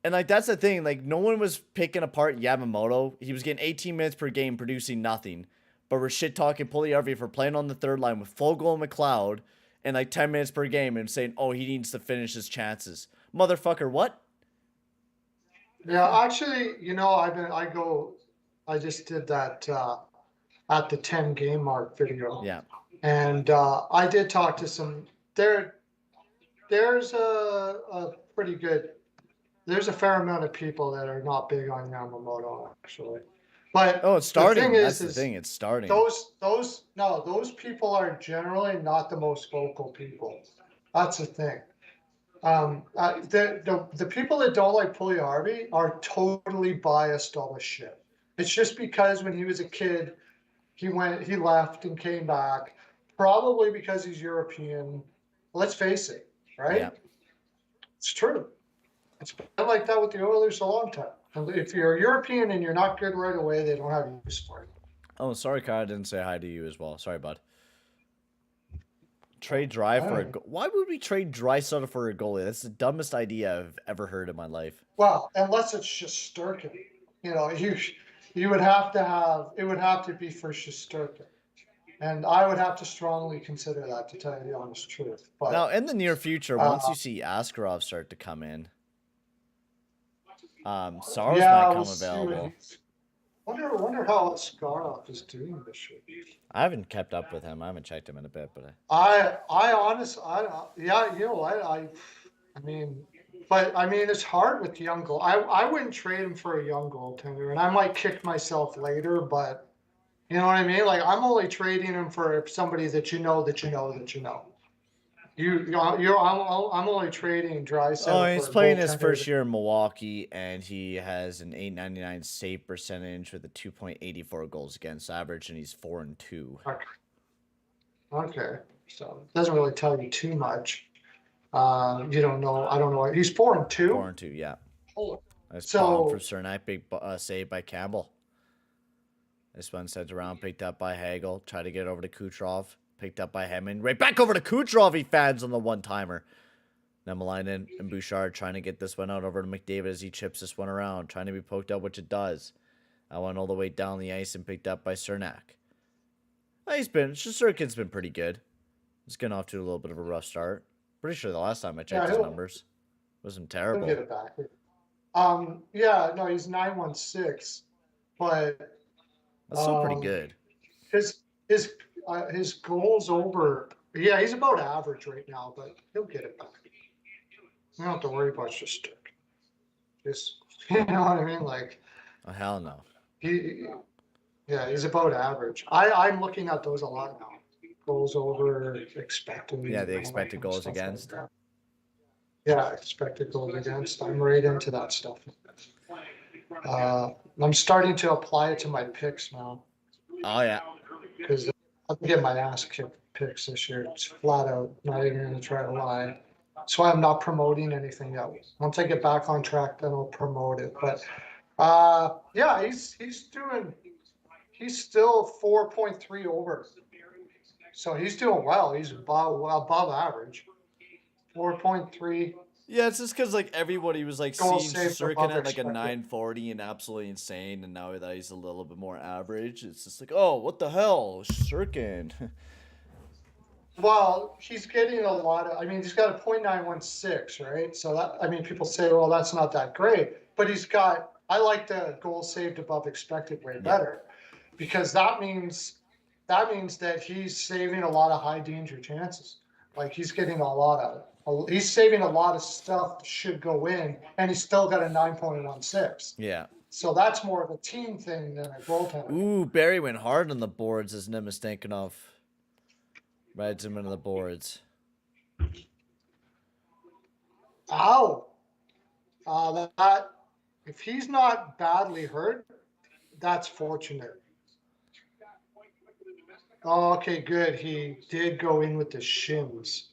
And, like, that's the thing. Like, no one was picking apart Yamamoto. He was getting 18 minutes per game, producing nothing. But we're shit-talking Puljujärvi for playing on the third line with Fogle and McLeod and, like, 10 minutes per game and saying, oh, he needs to finish his chances. Motherfucker, what? Yeah, actually, I just did that at the 10 game mark video. Yeah. And I did talk to some, there's a fair amount of people that are not big on Yamamoto, actually. But Oh, it's starting. That's the thing. It's starting. Those people are generally not the most vocal people. That's the thing. The people that don't like Puljujärvi are totally biased all this shit. It's just because when he was a kid, he left and came back, probably because he's European. Let's face it, right? Yeah. It's true. It's been like that with the Oilers a long time. And if you're a European and you're not good right away, they don't have use for it. Oh, sorry, Kyle. I didn't say hi to you as well. Sorry, bud. Trade Dry for a goal. Why would we trade Draisaitl for a goalie? That's the dumbest idea I've ever heard in my life. Well, unless it's Shesterkin. You would have to be for Shesterkin. And I would have to strongly consider that, to tell you the honest truth. But Now, in the near future, once you see Askarov start to come in, Saros might come available. Wonder how Askarov is doing this year. I haven't kept up with him. I haven't checked him in a bit, but it's hard with young goal. I wouldn't trade him for a young goaltender, and I might kick myself later, but you know what I mean? Like, I'm only trading him for somebody that you know. I'm only trading Draisaitl. Oh, he's playing his first year in Milwaukee, and he has an .899 save percentage with a 2.84 goals against average, and he's 4-2. Okay, so it doesn't really tell you too much. You don't know. I don't know. He's 4-2. 4-2, yeah. Nice bomb for Cernak. Big save by Campbell. This one sent around, picked up by Hagel. Tried to get over to Kucherov. Picked up by Hemming. Right back over to Kucherov. He fans on the one-timer. Nemelainen and Bouchard trying to get this one out over to McDavid as he chips this one around. Trying to be poked up, which it does. I went all the way down the ice and picked up by Cernak. Shesterkin's been pretty good. He's getting off to a little bit of a rough start. Pretty sure the last time I checked his numbers wasn't terrible. He'll get it back. He's 916, but that's still pretty good. His goals over. Yeah, he's about average right now, but he'll get it back. You don't have to worry about Shesterkin. Just, you know what I mean? Like, oh, hell no. He's about average. I'm looking at those a lot now. Goals over, expected. Yeah, the expected goals against. Like yeah, expected goals against. I'm right into that stuff. I'm starting to apply it to my picks now. Oh, yeah. Because I'm getting my ass kicked picks this year. It's flat out. Not even going to try to lie. That's why I'm not promoting anything yet. Once I get back on track, then I'll promote it. But he's still 4.3 over. So he's doing well. He's above average. 4.3. Yeah, it's just because, like, everybody was, like, seeing Shesterkin at, like, a expected. 940 and absolutely insane, and now that he's a little bit more average, it's just like, oh, what the hell, Shesterkin. Well, he's getting a lot of, he's got a .916, right? So that, people say, well, that's not that great, but I like the goal saved above expected way better, because that means that he's saving a lot of high danger chances. Like, he's getting he's saving a lot of stuff that should go in, and he's still got a 9.16. Yeah. So that's more of a team thing than a goaltender. Ooh, Barry went hard on the boards as Nim Stankinov rides him into the boards. Ow. If he's not badly hurt, that's fortunate. Oh, okay, good. He did go in with the shins.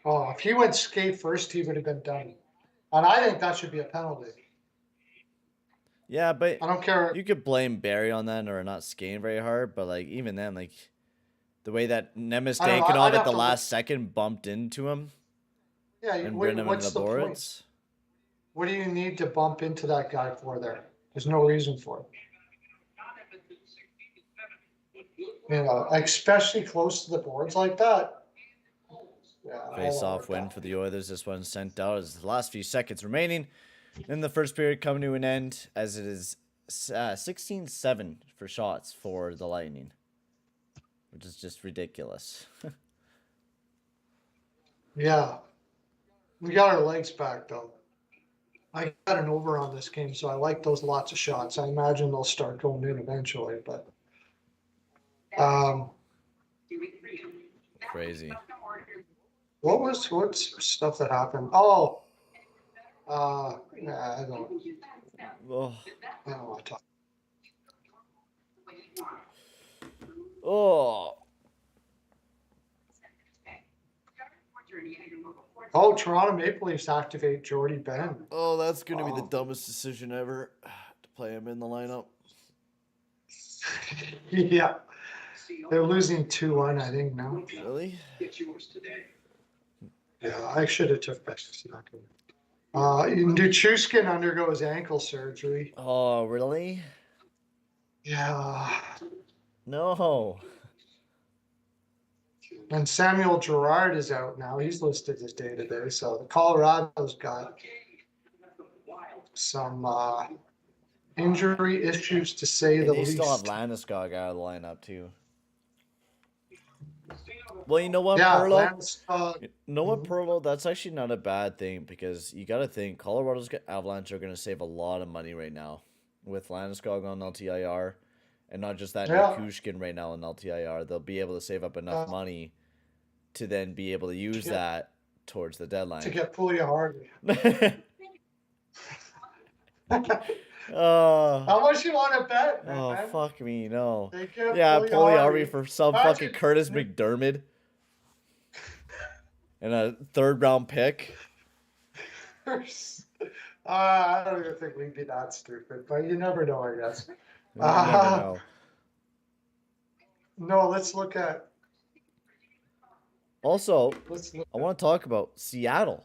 Oh, if he went skate first, he would have been done. And I think that should be a penalty. Yeah, but I don't care. you could blame Barry on that or not skating very hard, but like even then, like the way that I don't know. Nemistankinov I'd at have the to last second bumped into him Yeah, and ran him into what's the the point? boards. What do you need to bump into that guy for there? There's no reason for it. You know, especially close to the boards like that. Yeah, I Face don't off like win that. for the Oilers. This one sent out as the last few seconds remaining. Then the first period coming to an end as it is 16-7 for shots for the Lightning, which is just ridiculous. Yeah, we got our legs back though. I got an over on this game, so I like those lots of shots. I imagine they'll start going in eventually, but um, Crazy. what's stuff that happened? Oh, nah, Oh, I don't want to talk. oh. Oh, Toronto Maple Leafs activate Jordy Ben. Oh, that's going to be the dumbest decision ever to play him in the lineup. Yeah, they're losing 2-1, I think now. Really? Yeah, I should have took that. Nichushkin undergoes ankle surgery. Oh, really? Yeah. No. And Samuel Girard is out now. He's listed as day-to-day. So the Colorado's got some injury issues to say And the they least. still have Landeskog out of the lineup, too. Well, you know what, Yeah, Perlo? Landeskog. You know what, Perlo? That's actually not a bad thing because you got to think Colorado's Avalanche are going to save a lot of money right now with Landeskog on LTIR, and not just that, Yeah. Nikushkin right now on LTIR. They'll be able to save up enough money to then be able to use that towards the deadline. To get Pugliarvi. How much you want to bet, man? Oh, fuck me, no. They give Yeah, Pugliarvi Pugliarvi for some Imagine- fucking Curtis McDermott and a third-round pick. I don't even think we'd be that stupid, but you never know, I guess. You never know. No, let's look at. Also, Let's look. I want to talk about Seattle.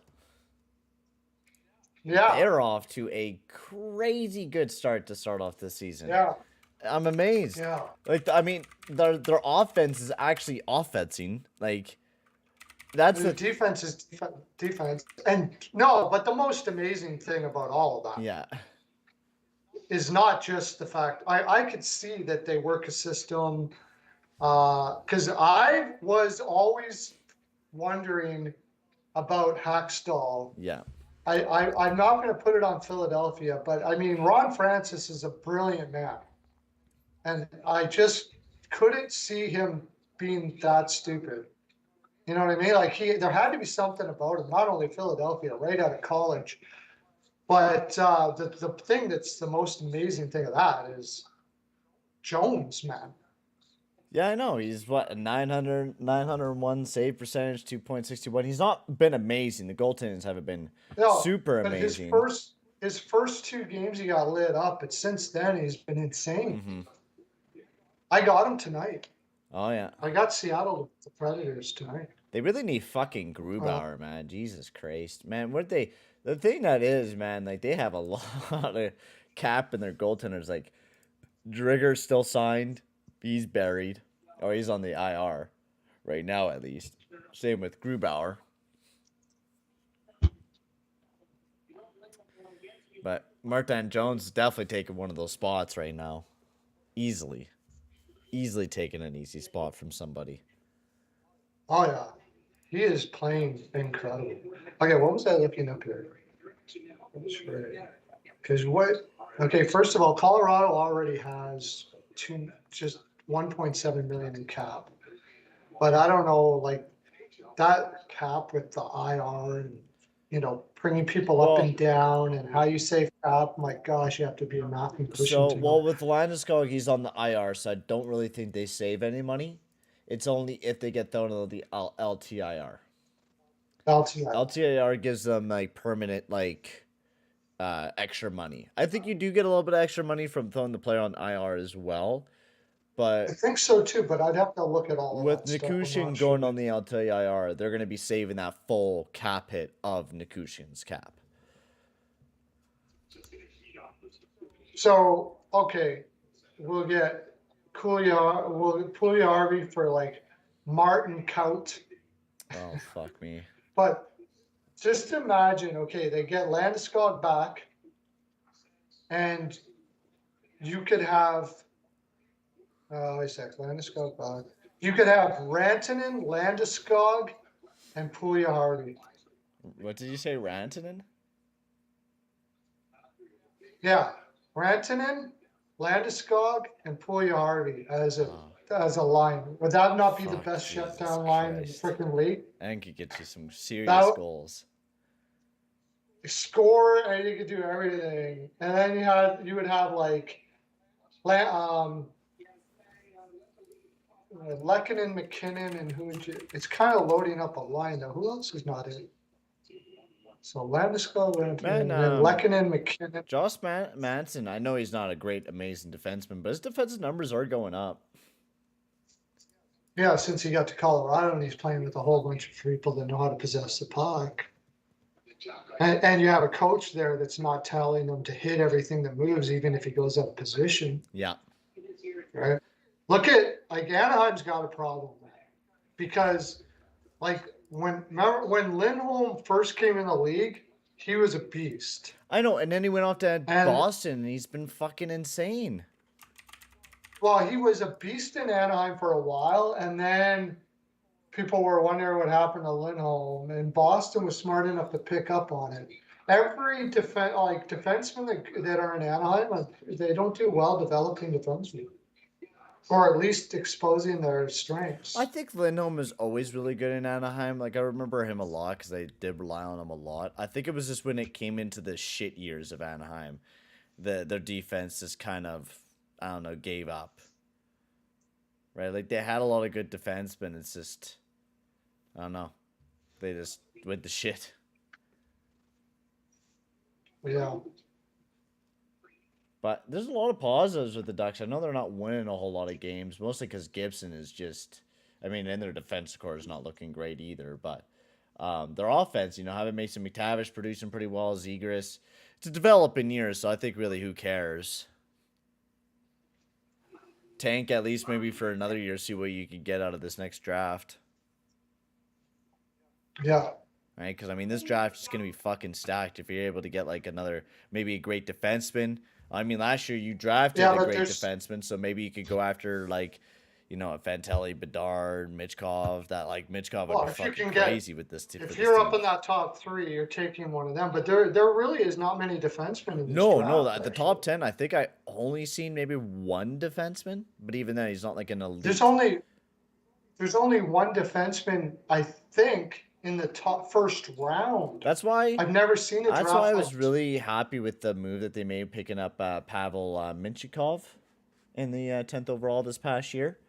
Yeah, They're off to a crazy good start to start off this season. yeah, I'm amazed. yeah. Like, I mean, their offense is actually offensing. Like, that's The the defense is defense, and no, but the most amazing thing about all of that yeah. is not just the fact I could see that they work a system, because I was always wondering about Hackstall. Yeah. I'm not going to put it on Philadelphia, but I mean, Ron Francis is a brilliant man. And I just couldn't see him being that stupid. You know what I mean? Like there had to be something about him, not only Philadelphia, right out of college. But the thing that's the most amazing thing of that is Jones, man. Yeah, I know. He's what, a 901 save percentage, 2.61. He's not been amazing. The goaltenders haven't been super but amazing. His first 2 games he got lit up, but since then he's been insane. Mm-hmm. I got him tonight. Oh yeah. I got Seattle the Predators tonight. They really need fucking Grubauer, man. Jesus Christ. Man, the thing that is, man, like they have a lot of cap in their goaltenders. Like Drigger's still signed. He's buried. Oh, he's on the IR right now, at least. Same with Grubauer. But Martin Jones is definitely taking one of those spots right now. Easily taking an easy spot from somebody. Oh yeah, he is playing incredible. Okay, what was I looking up here? Because Okay, first of all, Colorado already has just 1.7 million in cap, but I don't know, like that cap with the IR and bringing people up and down and how you save cap. My gosh, you have to be a mathematician. So, with Landeskog, he's on the IR, so I don't really think they save any money. It's only if they get thrown into the LTIR. LTIR. LTIR gives them like permanent extra money. I think you do get a little bit of extra money from throwing the player on IR as well. But I think so too, but I'd have to look at all with of that stuff. I'm Nikushin not going sure. on the LTIR, they're going to be saving that full cap hit of Nikushin's cap. So, okay, we'll get Pugliarvi for like Martin Kaut. Oh, fuck me. But just imagine, okay, they get Landeskog back, and you could have, wait a sec, Landeskog back. You could have Rantanen, Landeskog, and Pugliarvi. What did you say, Rantanen? Yeah, Rantanen, Landeskog, and Pugliarvi as a line. Would that not be the Fuck, best Jesus shutdown line in the Christ. freaking league? I think it gets you some serious That- goals. Score, and you could do everything. And then you would have like Lehkonen, McKinnon, and who would you? It's kind of loading up a line though. Who else is not in? So Landeskog, Man, Lehkonen, McKinnon. Josh Manson, I know he's not a great, amazing defenseman, but his defensive numbers are going up. Yeah, since he got to Colorado and he's playing with a whole bunch of people that know how to possess the puck. And you have a coach there that's not telling him to hit everything that moves, even if he goes out of position. Yeah. Right? Look at, like, Anaheim's got a problem because, like, when Lindholm first came in the league, he was a beast. I know, and then he went off to And- Boston, and he's been fucking insane. Well, he was a beast in Anaheim for a while, and then people were wondering what happened to Lindholm, and Boston was smart enough to pick up on it. Every defensemen that are in Anaheim, they don't do well developing defensemen, or at least exposing their strengths. I think Lindholm is always really good in Anaheim. Like, I remember him a lot because they did rely on him a lot. I think it was just when it came into the shit years of Anaheim, their defense just kind of, I don't know, gave up. Right? Like, they had a lot of good defensemen. It's just, I don't know. They just went to shit. Yeah. But there's a lot of positives with the Ducks. I know they're not winning a whole lot of games, mostly because Gibson is just, I mean, and their defense core is not looking great either. But their offense, you know, having Mason McTavish producing pretty well, Zegras, it's a developing year, so I think really who cares? Tank at least maybe for another year, see what you can get out of this next draft. Yeah. Right? Because, I mean, this draft is going to be fucking stacked if you're able to get, like, another, maybe a great defenseman. I mean, last year you drafted a great defenseman, so maybe you could go after, like, you know, Fantelli, Bedard, Mitchkov. That, like, Mitchkov would be fucking crazy with this team. If you're up in that top three, you're taking one of them. But there really is not many defensemen in this draft. No, the top 10, I think I only seen maybe one defenseman, but even then, he's not like an elite. There's only one defenseman, I think, in the top first round. That's why I've never seen a draft. That's why I was really happy with the move that they made picking up Pavel Minchikov in the 10th overall this past year.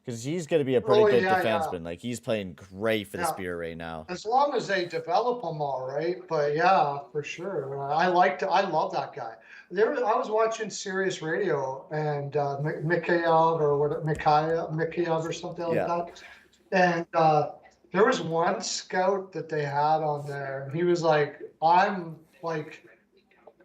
Because he's going to be a pretty good defenseman. Yeah. Like, he's playing great for the Spirit right now. As long as they develop him all right. But, yeah, for sure. I love that guy. I was watching Sirius Radio, and Mikhail or something like that. And there was one scout that they had on there. And he was like, I'm, like,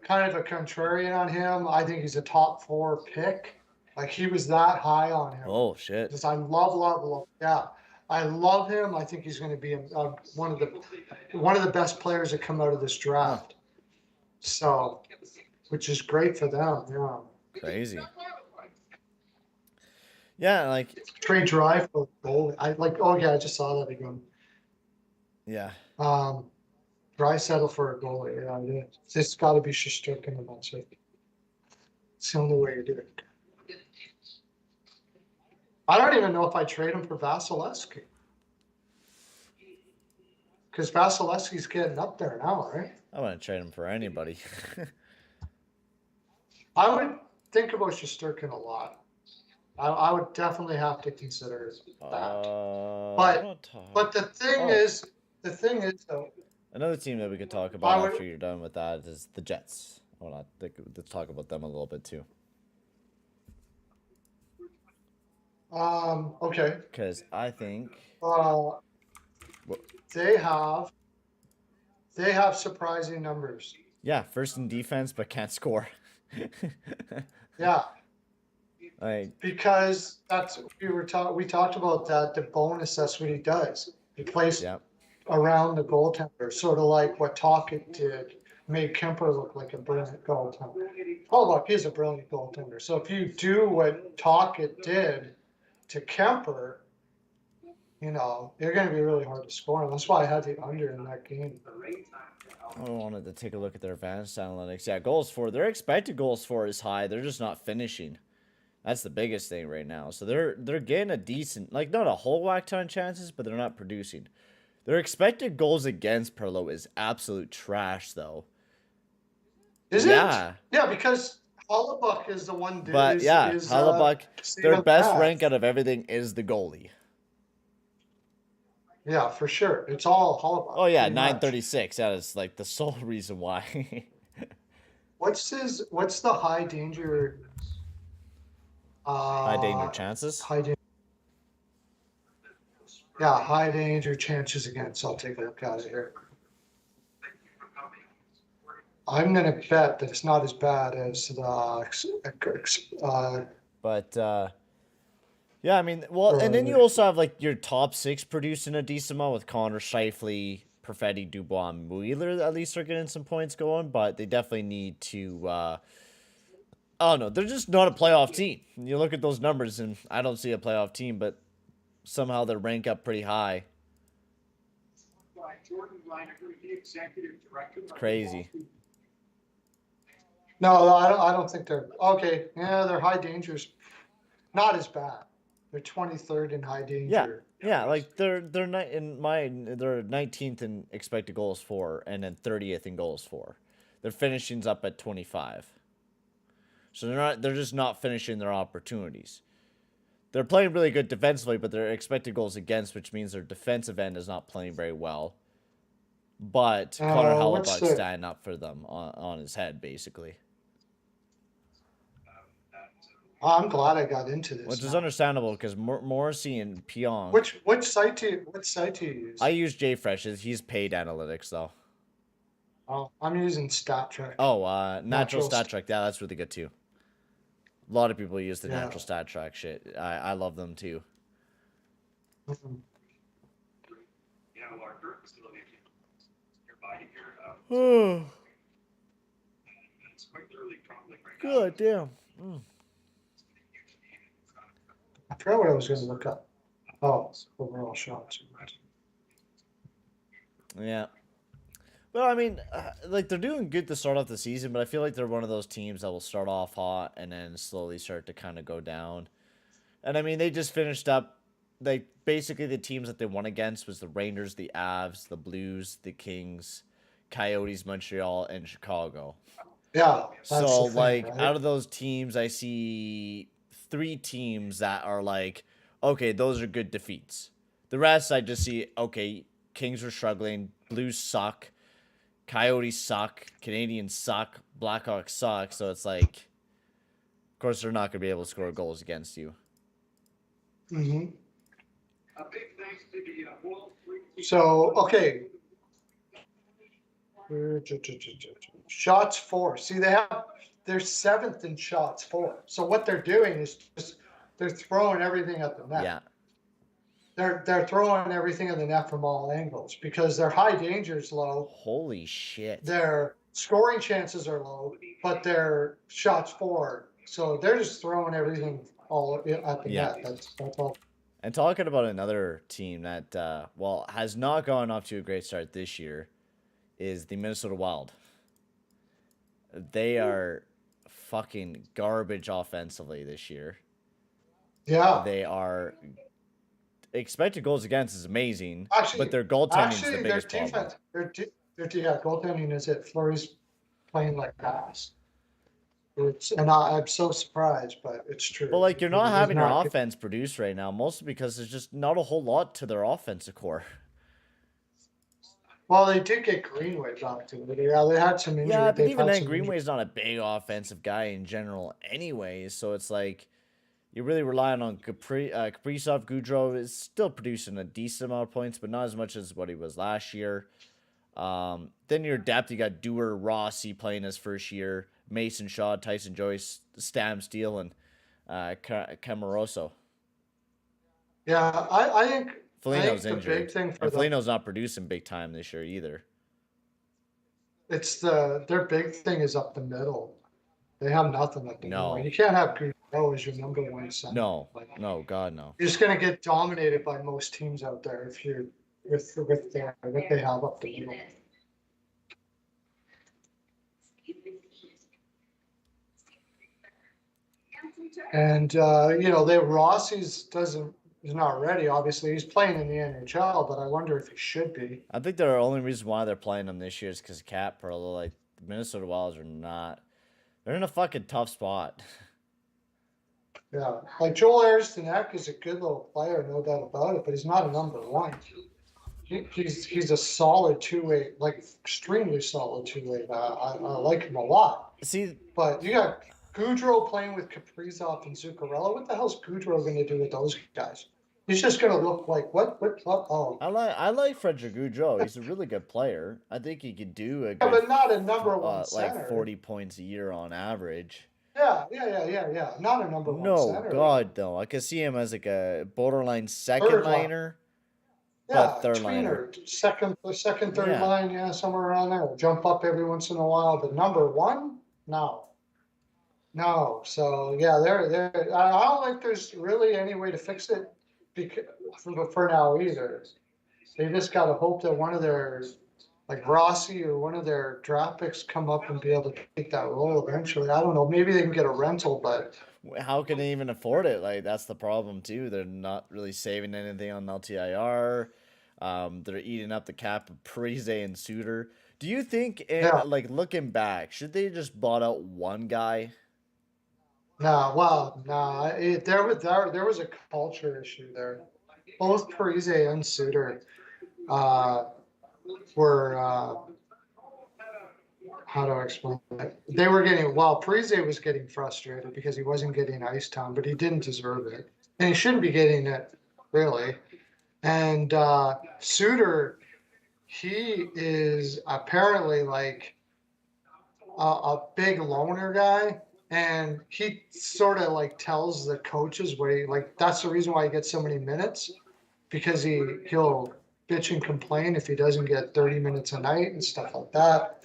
kind of a contrarian on him. I think he's a top 4 pick. Like, he was that high on him. Oh, shit. Because I love. Yeah. I love him. I think he's going to be one of the best players that come out of this draft. So, which is great for them. Yeah. Crazy. Yeah, like. Trade drive for goal. I just saw that again. Yeah. Dry settle for a goalie. Yeah. It's got to be Shesterkin eventually. It's the only way you do it. I don't even know if I trade him for Vasilevsky. Because Vasilevsky's getting up there now, right? I want to trade him for anybody. I would think about Shesterkin a lot. I would definitely have to consider that. But the thing is though, Another team that we could talk I about would- after you're done with that is the Jets. Hold on, let's talk about them a little bit too. Okay. Because I think Uh, they have surprising numbers. yeah, first in defense but can't score. Yeah, Like because we talked about that. The bonus, that's what he does. He plays yeah, around the goaltender, sort of like what Tocchet did, made Kemper look like a brilliant goaltender. Oh, look, he's a brilliant goaltender. So if you do what Tocchet did to Kemper, you're going to be really hard to score. And that's why I had the under in that game. I wanted to take a look at their advanced analytics. Yeah, goals for their expected goals for is high. They're just not finishing. That's the biggest thing right now. So they're getting a decent, like not a whole whack ton of chances, but they're not producing. Their expected goals against per low is absolute trash, though. Is Yeah. it? Yeah, because Hollebuck is the one. But yeah, Hellebuck, their Stephen best Path. rank out of everything is the goalie. Yeah, for sure. It's all Hollebuck. Oh yeah, pretty much. 936. That is like the sole reason why. What's the high danger? High danger chances. High danger. Yeah, high danger chances against. I'll take a look at it here. I'm gonna bet that it's not as bad as the. But yeah, I mean, well, and then you also have like your top six producing a decent amount with Connor, Scheifele, Perfetti, Dubois, and Wheeler. At least are getting some points going, but they definitely need to. I don't know. They're just not a playoff team. You look at those numbers, and I don't see a playoff team, but somehow they rank up pretty high. It's crazy. No, I don't think they're okay. Yeah, their high danger's not as bad. They're 23rd in high danger. Yeah, like they're not in they're 19th in expected goals for, and then 30th in goals for. Their finishing's up at 25. So they're just not finishing their opportunities. They're playing really good defensively, but their expected goals against, which means their defensive end is not playing very well. But Connor Hellebuck's standing up for them on his head, basically. I'm glad I got into this. Which is understandable because Morrissey and Pionk. Which site do you use? I use JFresh. He's paid analytics though. Oh, I'm using StatTrack. Oh, natural StatTrack. Yeah, that's really good too. A lot of people use the natural StatTrack shit. I love them too. Mhm. Yeah, well, our current facility nearby here, Oh, it's quite literally crumbling right now. god damn. I forgot what I was going to look up. Oh, overall shots. Yeah. Well, I mean, like they're doing good to start off the season, but I feel like they're one of those teams that will start off hot and then slowly start to kind of go down. And I mean, they just finished up, like basically the teams that they won against was the Rangers, the Avs, the Blues, the Kings, Coyotes, Montreal, and Chicago. Yeah. That's So the thing, like right? out of those teams, I see 3 teams that are like, okay, those are good defeats. The rest I just see, okay, Kings are struggling, Blues suck, Coyotes suck, Canadians suck, Blackhawks suck. So it's like, of course, they're not going to be able to score goals against you. Mm-hmm. A big thanks to the Wall Street. So, okay. Shots for. See, they're 7th in shots for. So what they're doing is just they're throwing everything at the net. Yeah. They're throwing everything at the net from all angles because their high danger is low. Holy shit. Their scoring chances are low, but their shots for. So they're just throwing everything all at the net. That's all. And talking about another team that, has not gone off to a great start this year is the Minnesota Wild. They are fucking garbage offensively this year. Yeah. They are expected goals against is amazing, Actually, but their goaltending is the biggest their problem. defense, goaltending is it. Fleury's playing like ass. I'm so surprised, but it's true. But like you're not He's having your not- offense produce right now, mostly because there's just not a whole lot to their offensive core. Well, they did get Greenway back to it. Yeah, they had some injury. Yeah, but they've even had then, some Greenway's not a big offensive guy in general, anyways. So it's like you're really relying on Kaprizov. Goudreau is still producing a decent amount of points, but not as much as what he was last year. Then your depth, you got Dewar, Rossi playing his first year, Mason Shaw, Tyson Joyce, Stam Steele, and Camoroso. Yeah, I think Foligno's the injured, big thing for and them, Foligno's not producing big time this year either. it's their big thing is up the middle. They have nothing up the No. middle. You can't have Goudreau as your number one center. No, Like, no, God, no. you're just gonna get dominated by most teams out there if you're with what they have up the middle. And Rossi's is not ready. Obviously, he's playing in the NHL, but I wonder if he should be. I think the only reason why they're playing him this year is because Cat Pearl. Like the Minnesota Wild are not. They're in a fucking tough spot. Yeah, like Joel Eriksson-Ek is a good little player, no doubt about it, but he's not a number one. He's a solid two-way, like extremely solid two-way. I like him a lot. See, But you got Goudreau playing with Kaprizov and Zuccarello. What the hell's Goudreau going to do with those guys? He's just going to look like what? Oh, I like Frederick Goudreau. He's a really good player. I think he could do a yeah, good, but not a number one center. like 40 points a year on average. Yeah. Not a number one No, center. God, no. I could see him as like a borderline second Third line. liner. Yeah, third liner. second, third Yeah. line, yeah, somewhere around there. Jump up every once in a while, but number one, no. So yeah, I don't think there's really any way to fix it for now either. They just got to hope that one of their, like Rossi or one of their draft picks come up and be able to take that role eventually. I don't know. Maybe they can get a rental, but How can they even afford it? Like that's the problem too. They're not really saving anything on LTIR. They're eating up the cap of Parise and Suter. Do you think, like looking back, should they just bought out one guy? there was a culture issue there. Both Parise and Suter were how do I explain it? They were Parise was getting frustrated because he wasn't getting ice time, but he didn't deserve it, and he shouldn't be getting it really. And Suter, he is apparently like a big loner guy. And he sort of like tells the coaches that's the reason why he gets so many minutes, because he'll bitch and complain if he doesn't get 30 minutes a night and stuff like that.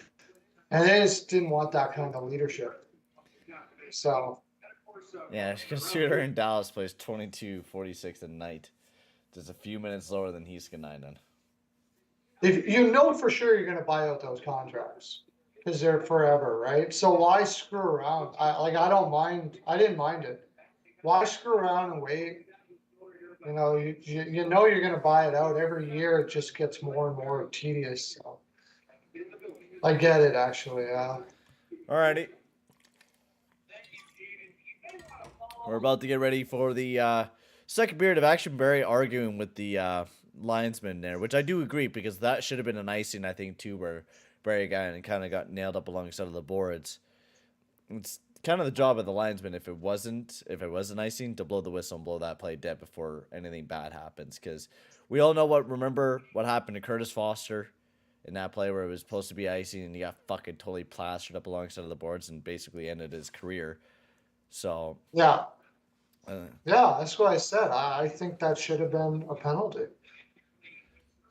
And they just didn't want that kind of leadership. So Yeah, because Shooter in Dallas plays 22:46 a night, just a few minutes lower than Heiskanen. if you know for sure you're going to buy out those contracts because they're forever, right? So why screw around? I don't mind. I didn't mind it. Why screw around and wait? You know you're going to buy it out every year. It just gets more and more tedious. So I get it, actually. Yeah. Alrighty. We're about to get ready for the second period of action. Barry arguing with the linesman there, which I do agree, because that should have been an icing, I think, too, where Barry kind of got nailed up alongside of the boards. It's kind of the job of the linesman, if it was an icing, to blow the whistle and blow that play dead before anything bad happens, because we all remember what happened to Curtis Foster in that play where it was supposed to be icing and he got fucking totally plastered up alongside of the boards and basically ended his career. So yeah, that's what I said. I think that should have been a penalty.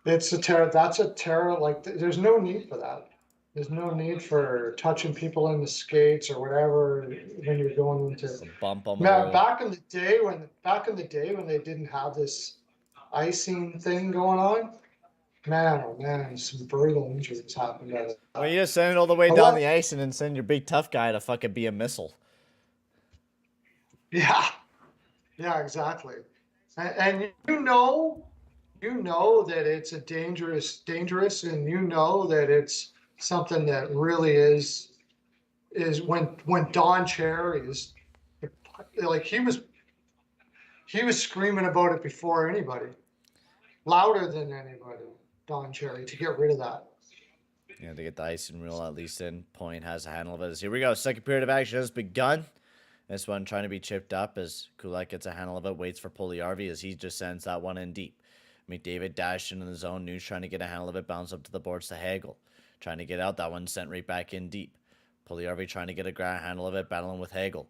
It's a terror. That's a terror. Like, there's no need for that. There's no need for touching people in the skates or whatever when you're going into bump on back in the day when they didn't have this icing thing going on. Man, oh man, some brutal injuries happened. Well, you just send it all the way down the ice and then send your big tough guy to fucking be a missile. Yeah, exactly. And you know that it's a dangerous, and you know that it's something that really is when Don Cherry is like he was screaming about it before anybody, louder than anybody. Don Cherry to get rid of that. Yeah, to get the icing rule at least in. Point has a handle of it. Here we go. Second period of action has begun. This one trying to be chipped up as Kulak gets a handle of it. Waits for Puljujärvi as he just sends that one in deep. McDavid dashed into the zone. Nuge trying to get a handle of it. Bounce up to the boards to Hagel. Trying to get out. That one sent right back in deep. Puljujärvi trying to get a handle of it. Battling with Hagel.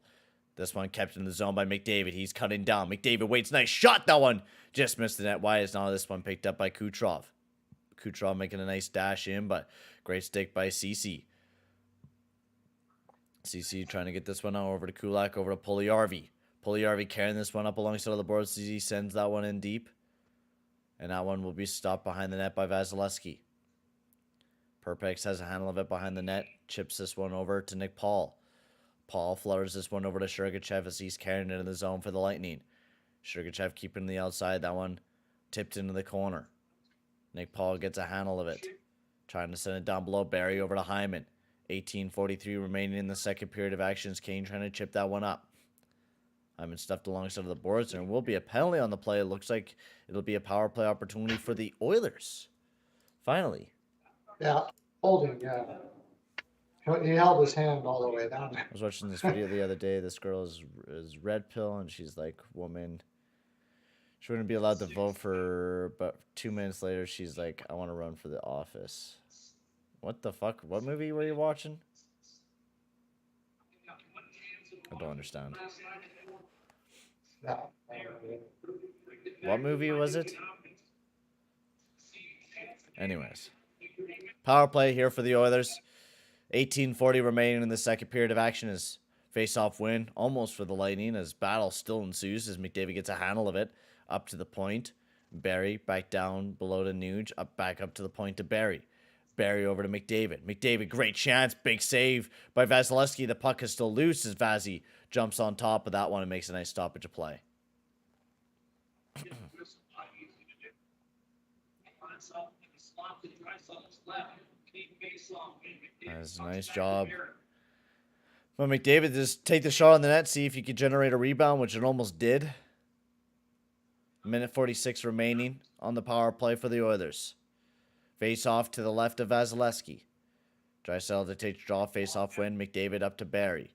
This one kept in the zone by McDavid. He's cutting down. McDavid waits. Nice shot. That one just missed the net. Why is not this one picked up by Kucherov? Kucherov making a nice dash in, but great stick by CC. CC trying to get this one out over to Kulak, over to Puljujärvi. Puljujärvi carrying this one up alongside the board. CC sends that one in deep. And that one will be stopped behind the net by Vasilevsky. Perpex has a handle of it behind the net. Chips this one over to Nick Paul. Paul flutters this one over to Sergachev as he's carrying it in the zone for the Lightning. Sergachev keeping the outside. That one tipped into the corner. Nick Paul gets a handle of it. Trying to send it down below. Barry over to Hyman. 18:43 remaining in the second period of actions. Kane trying to chip that one up. Hyman stuffed alongside of the boards. There will be a penalty on the play. It looks like it'll be a power play opportunity for the Oilers. Finally. Yeah, holding, yeah. He held his hand all the way down. I was watching this video the other day. This girl is red pill, and she's like, woman. She wouldn't be allowed to vote for, but 2 minutes later, she's like, I want to run for the office. What the fuck? What movie were you watching? I don't understand. Yeah. What movie was it? Anyways. Power play here for the Oilers. 18:40 remaining in the second period of action as face-off win almost for the Lightning as battle still ensues as McDavid gets a handle of it up to the point. Barry back down below to Nuge, back up to the point to Barry. Barry over to McDavid. McDavid, great chance, big save by Vasilevsky. The puck is still loose as Vazzy jumps on top of that one and makes a nice stoppage of play. That's a nice job. But McDavid just take the shot on the net, see if he could generate a rebound, which it almost did. Minute 46 remaining on the power play for the Oilers. Face off to the left of Vasilevsky. Draisaitl to take the draw, face off win. McDavid up to Barry.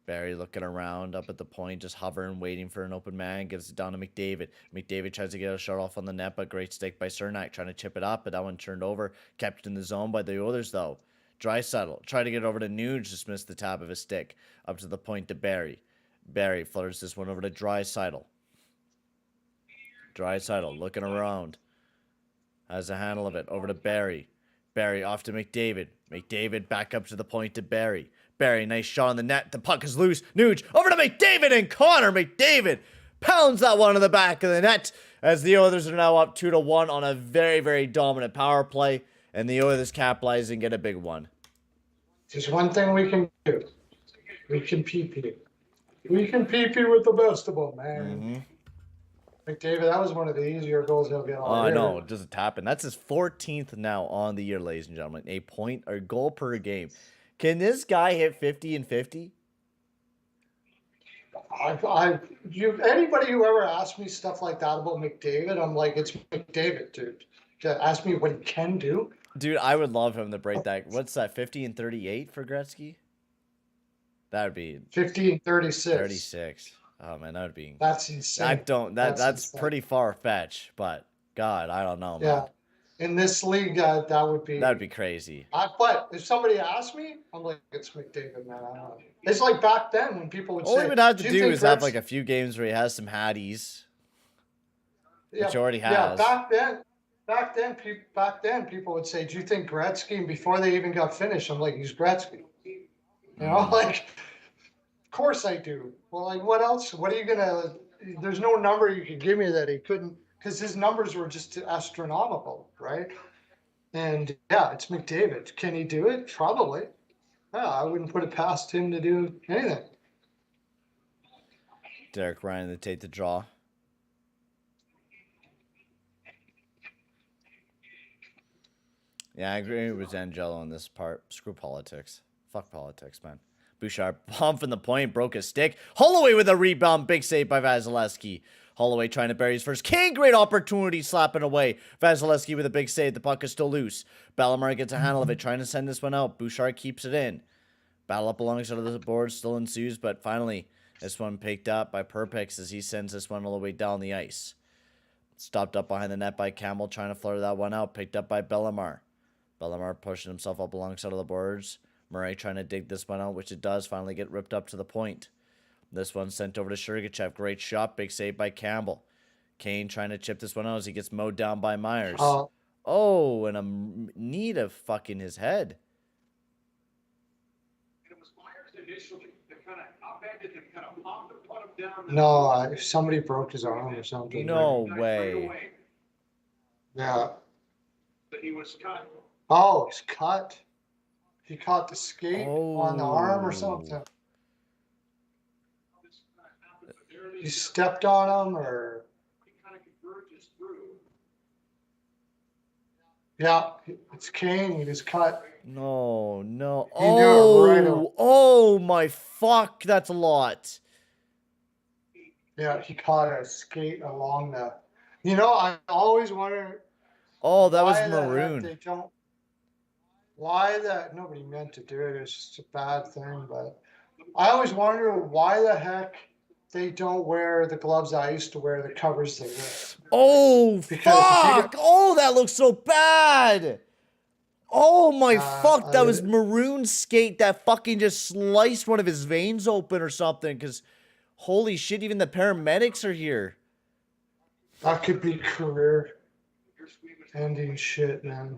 Barry looking around up at the point, just hovering, waiting for an open man. Gives it down to McDavid. McDavid tries to get a shot off on the net, but great stick by Cernak. Trying to chip it up, but that one turned over. Kept in the zone by the Oilers, though. Draisaitl tried to get over to Nuge, just missed the tap of his stick. Up to the point to Barry. Barry flutters this one over to Draisaitl. Draisaitl looking around. Has a handle of it. Over to Barry. Barry off to McDavid. McDavid back up to the point to Barry. Barry, nice shot on the net. The puck is loose. Nuge over to McDavid, and Connor McDavid pounds that one in the back of the net as the Oilers are now up 2-1 on a very, very dominant power play. And the Oilers capitalize and get a big one. There's one thing we can do. We can PP. We can PP with the best of them, man. Mm-hmm. McDavid, that was one of the easier goals he'll get all Oh, I year. know. It doesn't happen. That's his 14th now on the year, ladies and gentlemen. A point or goal per game. Can this guy hit 50 and 50? Anybody who ever asks me stuff like that about McDavid, I'm like, it's McDavid, dude. To ask me what he can do. Dude, I would love him to break that. What's that, 50 and 38 for Gretzky? That would be 50 and 36. 36. Oh, man, that would be... That's insane. That's insane. pretty far-fetched, but God, I don't know, man. Yeah. In this league, that would be... That'd be crazy. But if somebody asked me, I'm like, it's McDavid, man. I don't know. It's like back then when people would All say... he would have to "Do you do think is have Gretzky-" like a few games where he has some hatties, Yeah, which he already Yeah, has. back then, people would say, "Do you think Gretzky?" And before they even got finished, I'm like, "He's Gretzky." You know, like, of course I do. Well, like, what else? What are you gonna? There's no number you could give me that he couldn't, because his numbers were just astronomical, right? And yeah, it's McDavid. Can he do it? Probably. Yeah, I wouldn't put it past him to do anything. Derek Ryan to take the draw. Yeah, I agree with Angelo on this part. Screw politics. Fuck politics, man. Bouchard bomb from the point, broke his stick. Holloway with a rebound, big save by Vasilevsky. Holloway trying to bury his first. Kane, great opportunity, slapping away. Vasilevsky with a big save. The puck is still loose. Bellemare gets a handle of it, trying to send this one out. Bouchard keeps it in. Battle up alongside of the board still ensues, but finally, this one picked up by Perpix as he sends this one all the way down the ice. Stopped up behind the net by Campbell, trying to flutter that one out. Picked up by Bellemare. Bellemare pushing himself up alongside of the boards. Murray trying to dig this one out, which it does finally get ripped up to the point. This one sent over to Sergachev. Great shot. Big save by Campbell. Kane trying to chip this one out as he gets mowed down by Myers. Oh, and a knee to fucking his head. It was Myers initially that kind of upended him, kind of popped and put him down. No, somebody broke his arm or something. No Right way. away. Yeah. But he was cut. Oh, he's cut. He caught the skate on the arm or something. He stepped on him, or He kind of converges through. yeah, it's Kane. He was cut. No. He knew it right away. Oh my fuck. That's a lot. Yeah, he caught a skate along the. You know, I always wonder. Oh, that was why the heck maroon. They don't. Why that? Nobody meant to do it. It's just a bad thing. But I always wonder why the heck they don't wear the gloves I used to wear that covers the wrist. Oh, Because if you fuck. Oh, that looks so bad. Oh, my fuck. That I- was maroon skate that fucking just sliced one of his veins open or something. Because, holy shit, even the paramedics are here. That could be career-ending shit, man.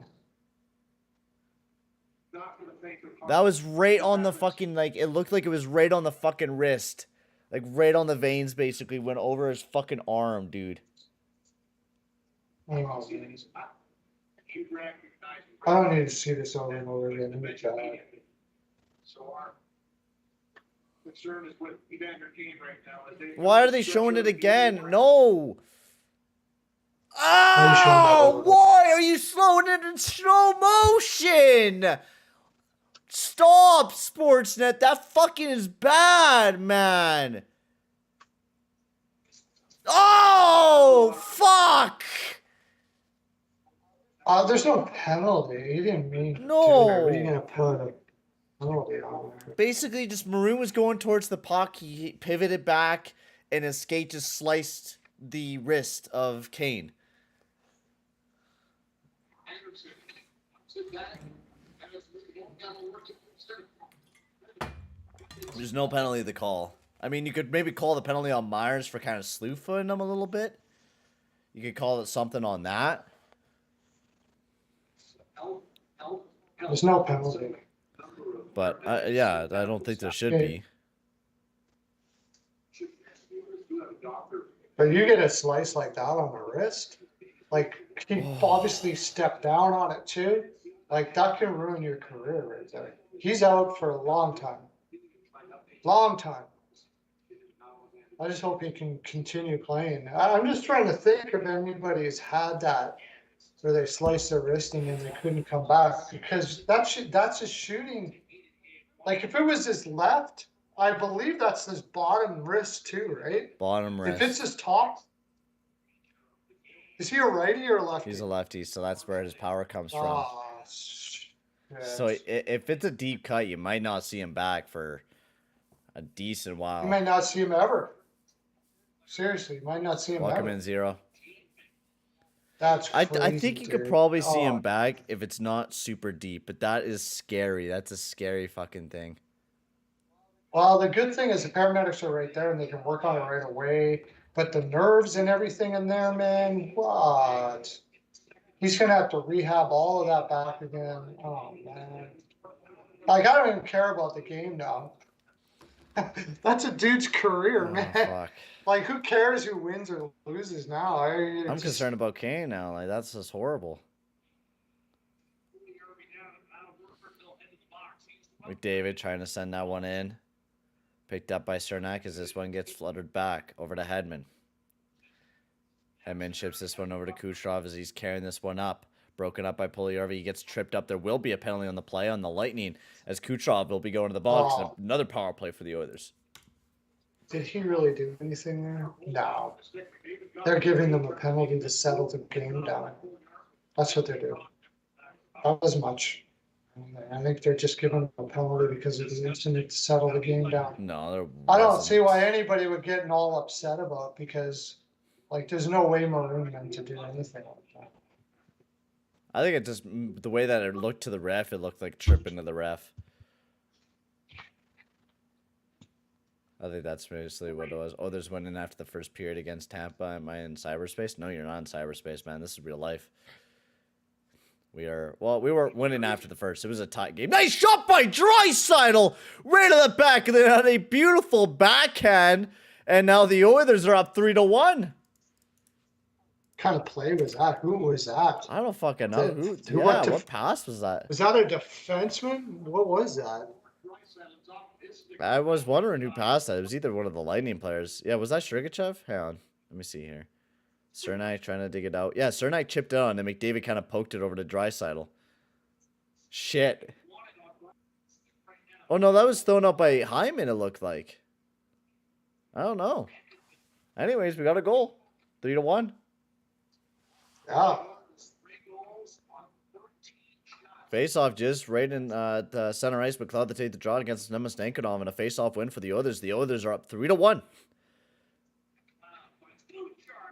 Not for the faint of heart. That was right on the fucking, like, it looked like it was right on the fucking wrist. Like, right on the veins, basically. Went over his fucking arm, dude. Oh, man. You recognize I don't need to see this over and over again. It's bad. So our concern is with Evander Kane right now. As they Why are they showing it again? No. are you showing that Oh, over? why are you slowing it in slow motion? Stop, Sportsnet. That fucking is bad, man. Oh, fuck. There's no penalty. He didn't mean to do No. that. What are you gonna put a penalty on there? Basically, just Maroon was going towards the puck. He pivoted back, and his skate just sliced the wrist of Kane. There's no penalty to call. I mean, you could maybe call the penalty on Myers for kind of slew-footing him a little bit. You could call it something on that. There's no penalty. But, yeah, I don't think there should be. But you get a slice like that on the wrist, like he obviously stepped down on it too. Like that can ruin your career right there. He's out for a long time. Long time. I just hope he can continue playing. I'm just trying to think if anybody's had that where they sliced their wristing and they couldn't come back, because that's a shooting. Like if it was his left, I believe that's his bottom wrist too, right? Bottom wrist. If it's his top, is he a righty or a lefty? He's a lefty, so that's where his power comes from. Ah, So if it's a deep cut, you might not see him back for a decent you while. might not see him ever. Seriously, you might not see him Welcome ever. in, Zero. That's I crazy, think you could dude. probably see Oh, him back if it's not super deep, but that is scary. That's a scary fucking thing. Well, the good thing is the paramedics are right there and they can work on it right away. But the nerves and everything in there, man, what? He's gonna have to rehab all of that back again. Oh man. Like I don't even care about the game now. That's a dude's career, Oh, man. fuck. Like who cares who wins or loses now? I'm concerned about Kane now. Like that's just horrible. McDavid trying to send that one in. Picked up by Cernak as this one gets fluttered back over to Hedman. Hedman ships this one over to Kucherov as he's carrying this one up. Broken up by Puljujärvi. He gets tripped up. There will be a penalty on the play on the Lightning as Kucherov will be going to the box. Oh. And another power play for the Oilers. Did he really do anything there? No. They're giving them a penalty to settle the game down. That's what they're doing. Not as much. I think they're just giving them a penalty because it was instant to settle the game down. No, there I don't wasn't. see why anybody would get all upset about because, like, there's no way Maroon meant to do anything like that. I think it just the way that it looked to the ref, it looked like tripping to the ref. I think that's basically what it was. Oh, there's one in after the first period against Tampa. Am I in cyberspace? No, you're not in cyberspace, man. This is real life. We were winning after the first. It was a tight game. Nice shot by Draisaitl! Right to the back, and they had a beautiful backhand. And now the Oilers are up 3-1. What kind of play was that? Who was that? I don't fucking know. What pass was that? Was that a defenseman? What was that? I was wondering who passed that. It was either one of the Lightning players. Yeah, was that Shrikachev? Hang on. Let me see here. Cernak trying to dig it out. Yeah, Cernak chipped it on, and McDavid kind of poked it over to Draisaitl. Shit. Oh, no, that was thrown up by Hyman, it looked like. I don't know. Anyways, we got a goal. 3-1. Yeah. Face-off just right in the center ice. McLeod to take the draw against Nemastankinov, and a face-off win for the Oilers. The Oilers are up 3-1.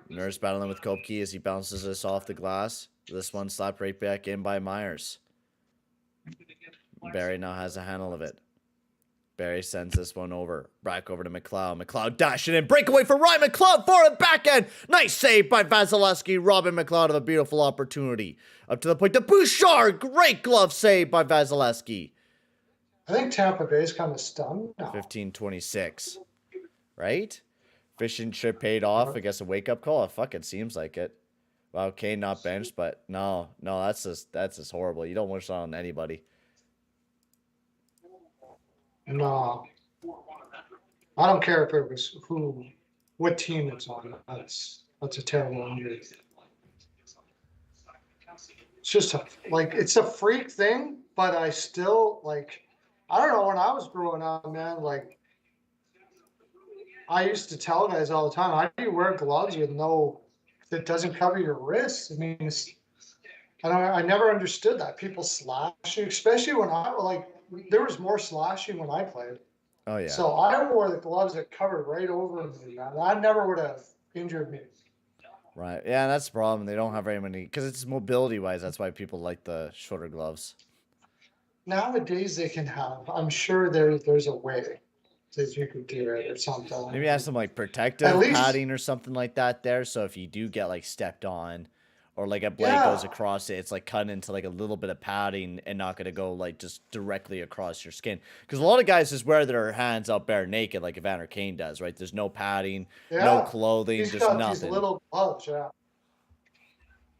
Nurse battling with Kopke as he bounces this off the glass. This one slapped right back in by Myers. Barry now has a handle of it. Barry sends this one over. Back over to McLeod. McLeod dashing in. Breakaway for Ryan McLeod for the backhand. Nice save by Vasilevsky. Robbing McLeod of a beautiful opportunity. Up to the point to Bouchard. Great glove save by Vasilevsky. I think Tampa Bay's kind of stunned now. 15-26. Right? Fishing trip paid off. I guess a wake-up call. It fucking seems like it. Wow, Kane not benched, but no, that's just horrible. You don't wish that on anybody. No. I don't care if it was what team it's on. That's a terrible injury. It's just it's a freak thing, but I still I don't know, when I was growing up, man, I used to tell guys all the time, how do you wear gloves with that doesn't cover your wrists? I mean, I never understood that. People slash you, especially when there was more slashing when I played. Oh, yeah. So I wore the gloves that covered right over me, man. That never would have injured me. Right. Yeah, that's the problem. They don't have very many, because it's mobility-wise. That's why people like the shorter gloves. Nowadays they can have. I'm sure there's a way that you could do it or something. Maybe have some protective padding or something like that there. So if you do get stepped on, or a blade goes across it, it's cut into a little bit of padding and not gonna go just directly across your skin. Because a lot of guys just wear their hands out bare naked, like Evander Kane does, right? There's no padding, no clothing, He's just got nothing. These little gloves, yeah.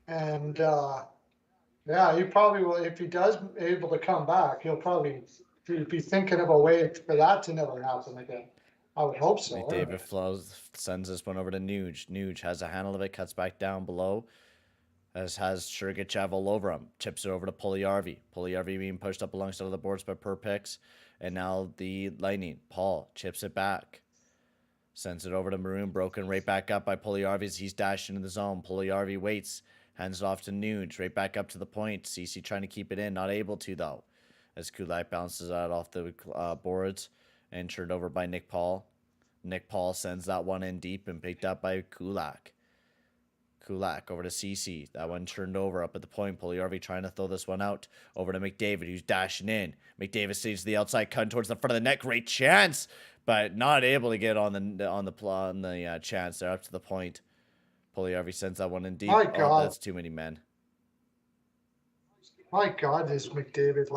And yeah, he probably will. If he does able to come back, he'll probably be thinking of a way for that to never happen again. I would hope so. McDavid flows, sends this one over to Nuge. Nuge has a handle of it, cuts back down below. As has Sergachev all over him. Chips it over to Puljujärvi. Puljujärvi being pushed up alongside of the boards by Perpix. And now the Lightning. Paul chips it back. Sends it over to Maroon. Broken right back up by Puljujärvi as he's dashed into the zone. Puljujärvi waits. Hands it off to Nuge. Right back up to the point. CC trying to keep it in. Not able to, though. As Kulak bounces out off the boards. And turned over by Nick Paul. Nick Paul sends that one in deep and picked up by Kulak. Kulak over to CC. That one turned over up at the point. Puljujärvi trying to throw this one out over to McDavid, who's dashing in. McDavid saves the outside, cut towards the front of the net. Great chance, but not able to get on the chance. They're up to the point. Puljujärvi sends that one in deep. My God. Oh, that's too many men. My God, this McDavid,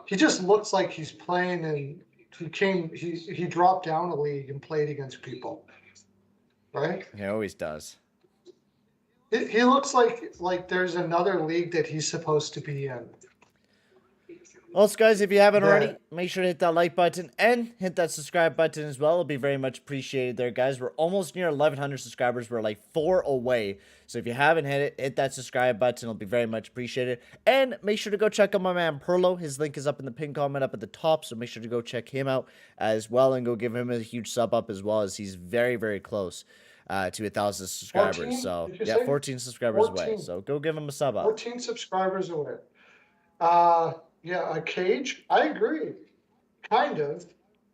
he just looks like he's playing, and he dropped down a league and played against people, right? He always does. He looks like there's another league that he's supposed to be in. Also, guys, if you haven't Yeah. already, make sure to hit that like button and hit that subscribe button as well. It'll be very much appreciated there, guys. We're almost near 1,100 subscribers. We're like 4 away. So if you haven't hit it, hit that subscribe button. It'll be very much appreciated. And make sure to go check out my man Perlo. His link is up in the pinned comment up at the top. So make sure to go check him out as well and go give him a huge sub up as well, as he's very, very close to 1,000 subscribers. 14? So Did you yeah, say? 14 subscribers 14. away. So go give him a sub up. 14 subscribers away. Yeah, a cage. I agree. Kind of.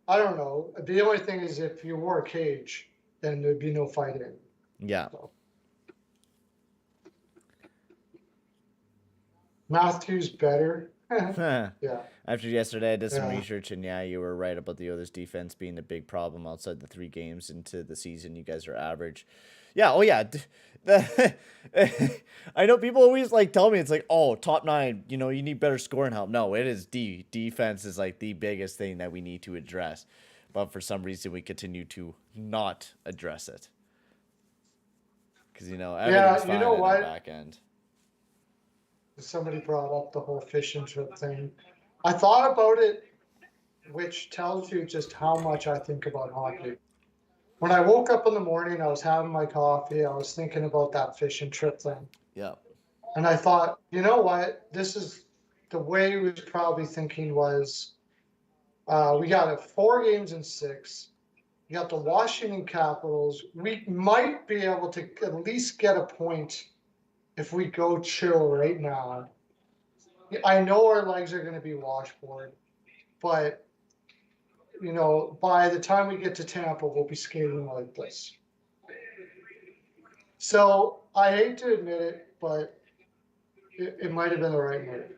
I don't know. The only thing is, if you wore a cage, then there'd be no fighting. Yeah. So. Matthews better. Yeah. After yesterday, I did some Yeah. research, and yeah, you were right about the Oilers' defense being a big problem outside the 3 games into the season. You guys are average. Yeah, oh yeah. I know people always like tell me it's like, oh, top 9, you need better scoring help. No, it is defense is like the biggest thing that we need to address. But for some reason, we continue to not address it. Because, everything's fine on the back end. Somebody brought up the whole fish and chip thing. I thought about it, which tells you just how much I think about hockey. When I woke up in the morning, I was having my coffee. I was thinking about that fish and chip thing. Yeah. And I thought, you know what? This is the way he was probably thinking was, we got 4 games in 6. You got the Washington Capitals. We might be able to at least get a point if we go chill right now. I know our legs are going to be washboard, but by the time we get to Tampa, we'll be skating like this. So I hate to admit it, but it might have been the right move.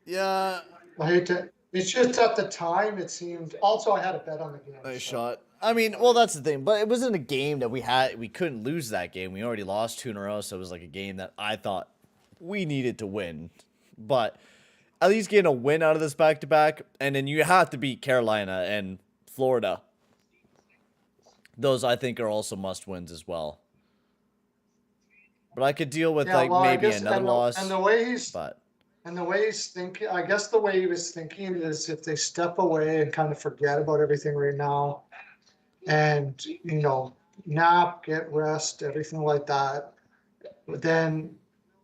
Yeah. I hate to. It's just at the time it seemed. Also, I had a bet on the game. Nice shot. I mean, well, that's the thing. But it wasn't a game that we couldn't lose that game. We already lost 2 in a row, so it was like a game that I thought we needed to win. But at least getting a win out of this back-to-back, and then you have to beat Carolina and Florida. Those, I think, are also must-wins as well. But I could deal with, maybe another loss. And the way he's... But... And the way he's thinking, I guess the way he was thinking is if they step away and kind of forget about everything right now and, nap, get rest, everything like that, then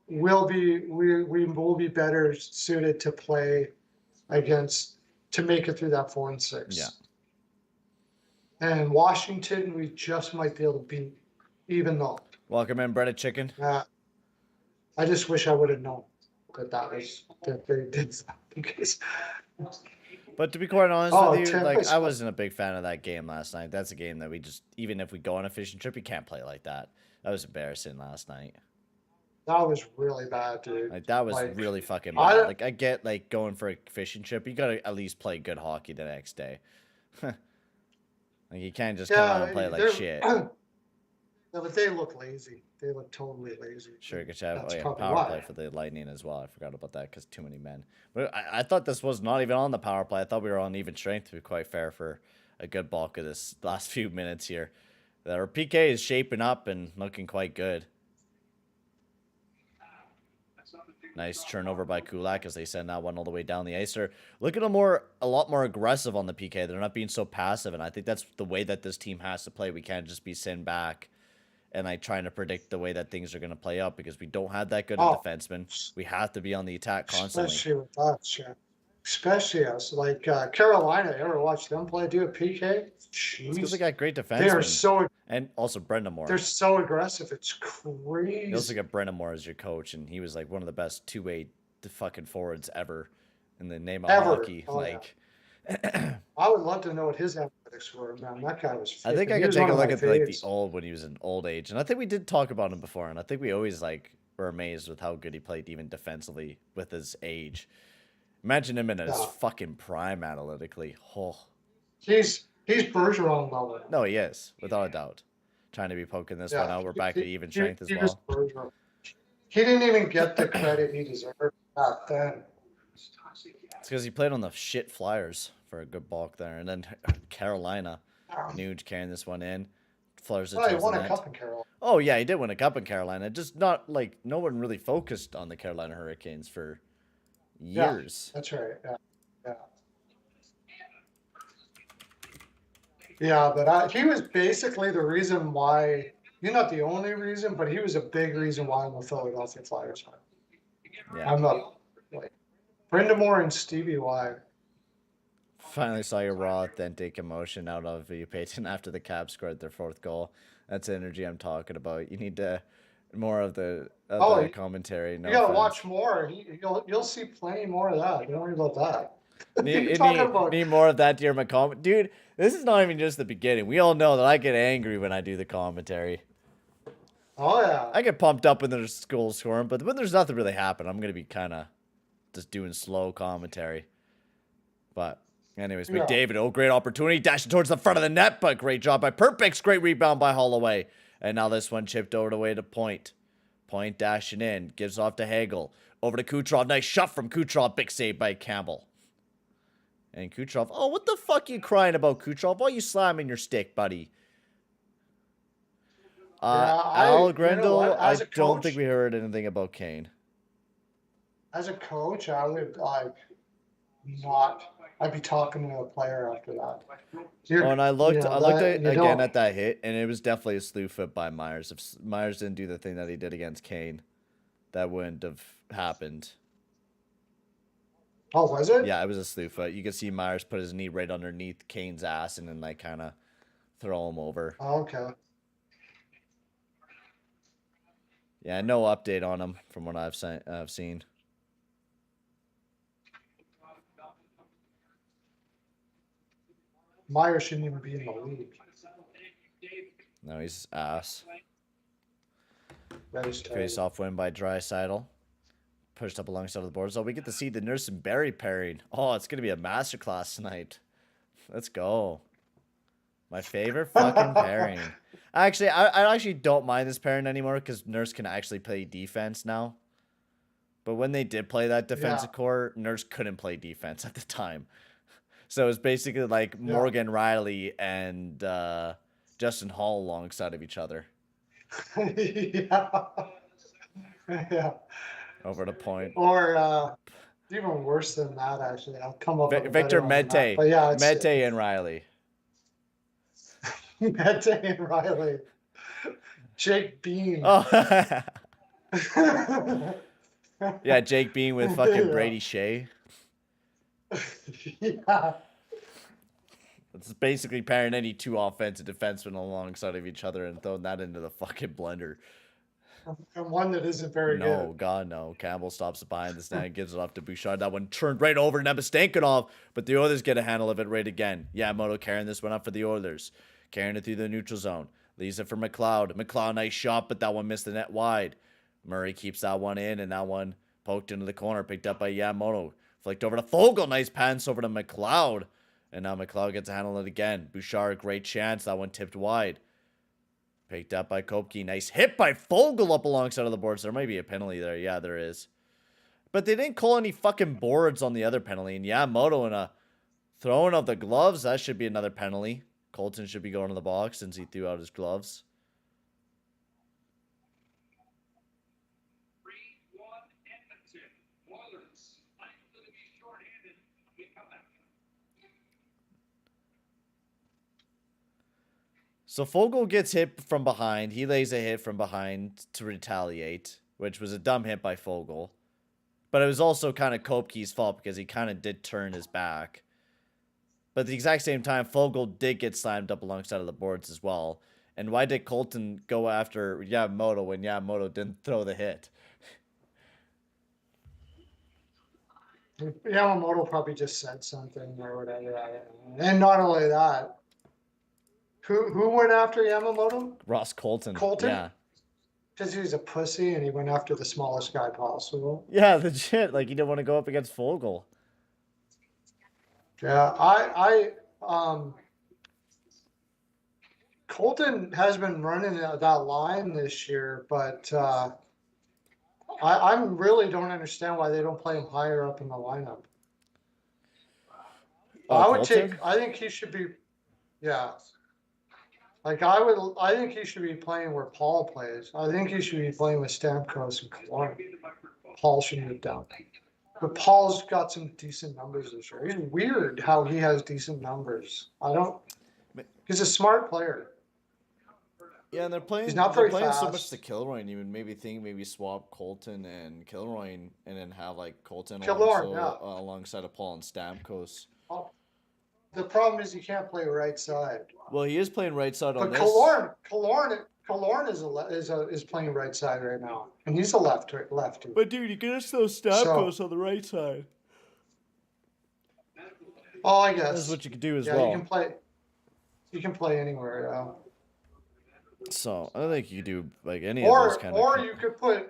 we will be better suited to play to make it through that 4 and 6. Yeah. And Washington, we just might be able to beat, even though. Welcome in, breaded chicken. I just wish I would have known that they did that because. But to be quite honest with you, I wasn't a big fan of that game last night. That's a game that we just, even if we go on a fishing trip, we can't play like that. That was embarrassing last night. That was really bad, dude. That was really fucking bad. I get going for a fishing trip. You gotta at least play good hockey the next day. You can't just come out and play like shit. No, but they look lazy. They look totally lazy. Sure, power play for the Lightning as well. I forgot about that because too many men. But I thought this was not even on the power play. I thought we were on even strength, to be quite fair, for a good bulk of this last few minutes here. Our PK is shaping up and looking quite good. Nice turnover by Kulak as they send that one all the way down the ice. They're looking a lot more aggressive on the PK. They're not being so passive, and I think that's the way that this team has to play. We can't just be sitting back and trying to predict the way that things are going to play out because we don't have that good a defenseman. We have to be on the attack constantly. Especially with us, yeah. Especially us. Like Carolina, ever watch them play do a PK? Jeez. It's because they got great defensemen. They are so... And also Brendan Moore. They're so aggressive. It's crazy. You also got Brendan Moore as your coach, and he was one of the best two-way fucking forwards ever in the name of hockey. Oh, yeah. I would love to know what his analytics were, man. That guy was. I think I could take a look at the old when he was in old age, and I think we did talk about him before, and I think we always were amazed with how good he played, even defensively with his age. Imagine him in his fucking prime analytically. Oh. He's Bergeron level. No, he is, without a doubt. Trying to be poking this one out. We're back to even strength as well. He didn't even get the credit he deserved back then. It's because he played on the shit Flyers for a good bulk there. And then Carolina, Nuge carrying this one in. Flyers. He won a cup in Carolina. Oh, yeah, he did win a cup in Carolina. Just not no one really focused on the Carolina Hurricanes for years. That's right. Yeah. Yeah. Yeah, but he was basically the reason why. You're not the only reason, but he was a big reason why I'm a Philadelphia Flyers fan. Yeah. I'm a like Brenda Moore and Stevie Y. Finally saw your raw, authentic emotion out of you, Peyton, after the Caps scored their 4th goal. That's the energy I'm talking about. You need to more of the commentary. No You gotta offense. watch more. You'll see plenty more of that. Don't worry about that. Need more of that during my comment. Dude, this is not even just the beginning. We all know that I get angry when I do the commentary. Oh, yeah. I get pumped up when there's goals scoring, but when there's nothing really happening, I'm going to be kind of just doing slow commentary. But anyways, Yeah. McDavid, great opportunity. Dashing towards the front of the net, but great job by Perpix. Great rebound by Holloway. And now this one chipped over the way to Point. Point dashing in. Gives off to Hagel. Over to Kucherov. Nice shot from Kucherov. Big save by Campbell. And Kucherov. Oh, what the fuck you crying about, Kucherov? Why are you slamming your stick, buddy? Al Grendel, I don't think we heard anything about Kane. As a coach, I would I'd be talking to a player after that. And I looked again at that hit, and it was definitely a slew foot by Myers. If Myers didn't do the thing that he did against Kane, that wouldn't have happened. Oh, was it? Yeah, it was a slew foot. You could see Myers put his knee right underneath Kane's ass and then kind of throw him over. Oh, okay. Yeah, no update on him from what I've seen. Myers shouldn't even be in the league. No, he's ass. That is Face off win by Draisaitl. Pushed up alongside of the boards. Oh, we get to see the Nurse and Barry pairing. Oh, it's going to be a masterclass tonight. Let's go. My favorite fucking pairing. Actually, I actually don't mind this pairing anymore because Nurse can actually play defense now. But when they did play that defensive core, Nurse couldn't play defense at the time. So it was basically like Morgan Riley and Justin Hall alongside of each other. Yeah. Over to Point. Or even worse than that, actually. I'll come up with Victor Mete. But yeah, Mete and Riley. Mete and Riley. Jake Bean. Oh. Yeah, Jake Bean with fucking Brady Shea. Yeah. It's basically pairing any two offensive defensemen alongside of each other and throwing that into the fucking blender. And one that isn't very good. No, God, no. Campbell stops it behind the stand, gives it off to Bouchard. That one turned right over to Nemestankinov, but the Oilers get a handle of it right again. Yamamoto carrying this one up for the Oilers. Carrying it through the neutral zone. Leaves it for McLeod. McLeod, nice shot, but that one missed the net wide. Murray keeps that one in, and that one poked into the corner, picked up by Yamamoto. Flicked over to Fogle. Nice pants over to McLeod. And now McLeod gets a handle of it again. Bouchard, great chance. That one tipped wide. Picked up by Kopke. Nice hit by Fogle up alongside of the boards. There might be a penalty there. Yeah, there is. But they didn't call any fucking boards on the other penalty. And Yamamoto in a throwing of the gloves. That should be another penalty. Colton should be going to the box since he threw out his gloves. So Fogle gets hit from behind. He lays a hit from behind to retaliate, which was a dumb hit by Fogle. But it was also kind of Kopke's fault because he kind of did turn his back. But at the exact same time, Fogle did get slammed up alongside of the boards as well. And why did Colton go after Yamamoto when Yamamoto didn't throw the hit? Yamamoto probably just said something or whatever. And not only that, who went after Yamamoto? Ross Colton. Colton? Yeah. Because he was a pussy and he went after the smallest guy possible. Yeah, legit. Like, he didn't want to go up against Fogle. Yeah, Colton has been running that line this year, but I really don't understand why they don't play him higher up in the lineup. I think he should be, yeah. Like I think he should be playing where Paul plays. I think he should be playing with Stamkos and Kalorn. Paul should move down. But Paul's got some decent numbers this year. It's weird how he has decent numbers. He's a smart player. Yeah, and they're playing. He's not they're very playing so fast. much to Kilroy, and even maybe swap Colton and Kilroy, and then have like Colton Killorn, alongside of Paul and Stamkos. The problem is he can't play right side. Well, he is playing right side on But this. Killorn is playing right side right now, and he's a lefty. But dude, you can just throw Stamkos on the right side. Oh, I guess That's what you could do as yeah, well. You can play anywhere. Yeah. So I don't think you could do like any Or of those kind of.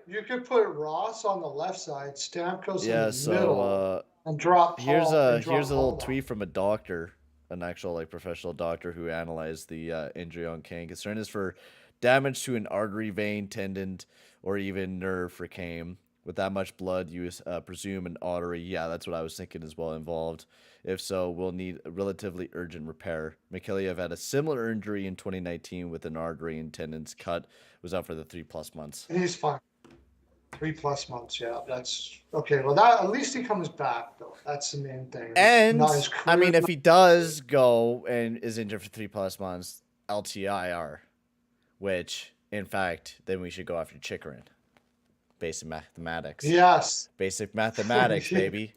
you could put Ross on the left side, Stamkos Yeah. in the middle, and drop Paul. Here's a little Paul tweet from a doctor, an actual like professional doctor who analyzed the injury on Kane. Concern is for damage to an artery, vein, tendon, or even nerve for Kane. With that much blood, you presume an artery. Yeah, that's what I was thinking as well involved. If so, we'll need a relatively urgent repair. McKilliev had a similar injury in 2019 with an artery and tendons cut. Was out for the 3+ months. And he's fine. 3+ months, yeah. That's okay. Well, that at least he comes back though. That's the main thing. And I mean, if he does go and is injured for 3+ months, LTIR, which in fact, then we should go after Chikrin. Basic mathematics. Yes. Basic mathematics, baby.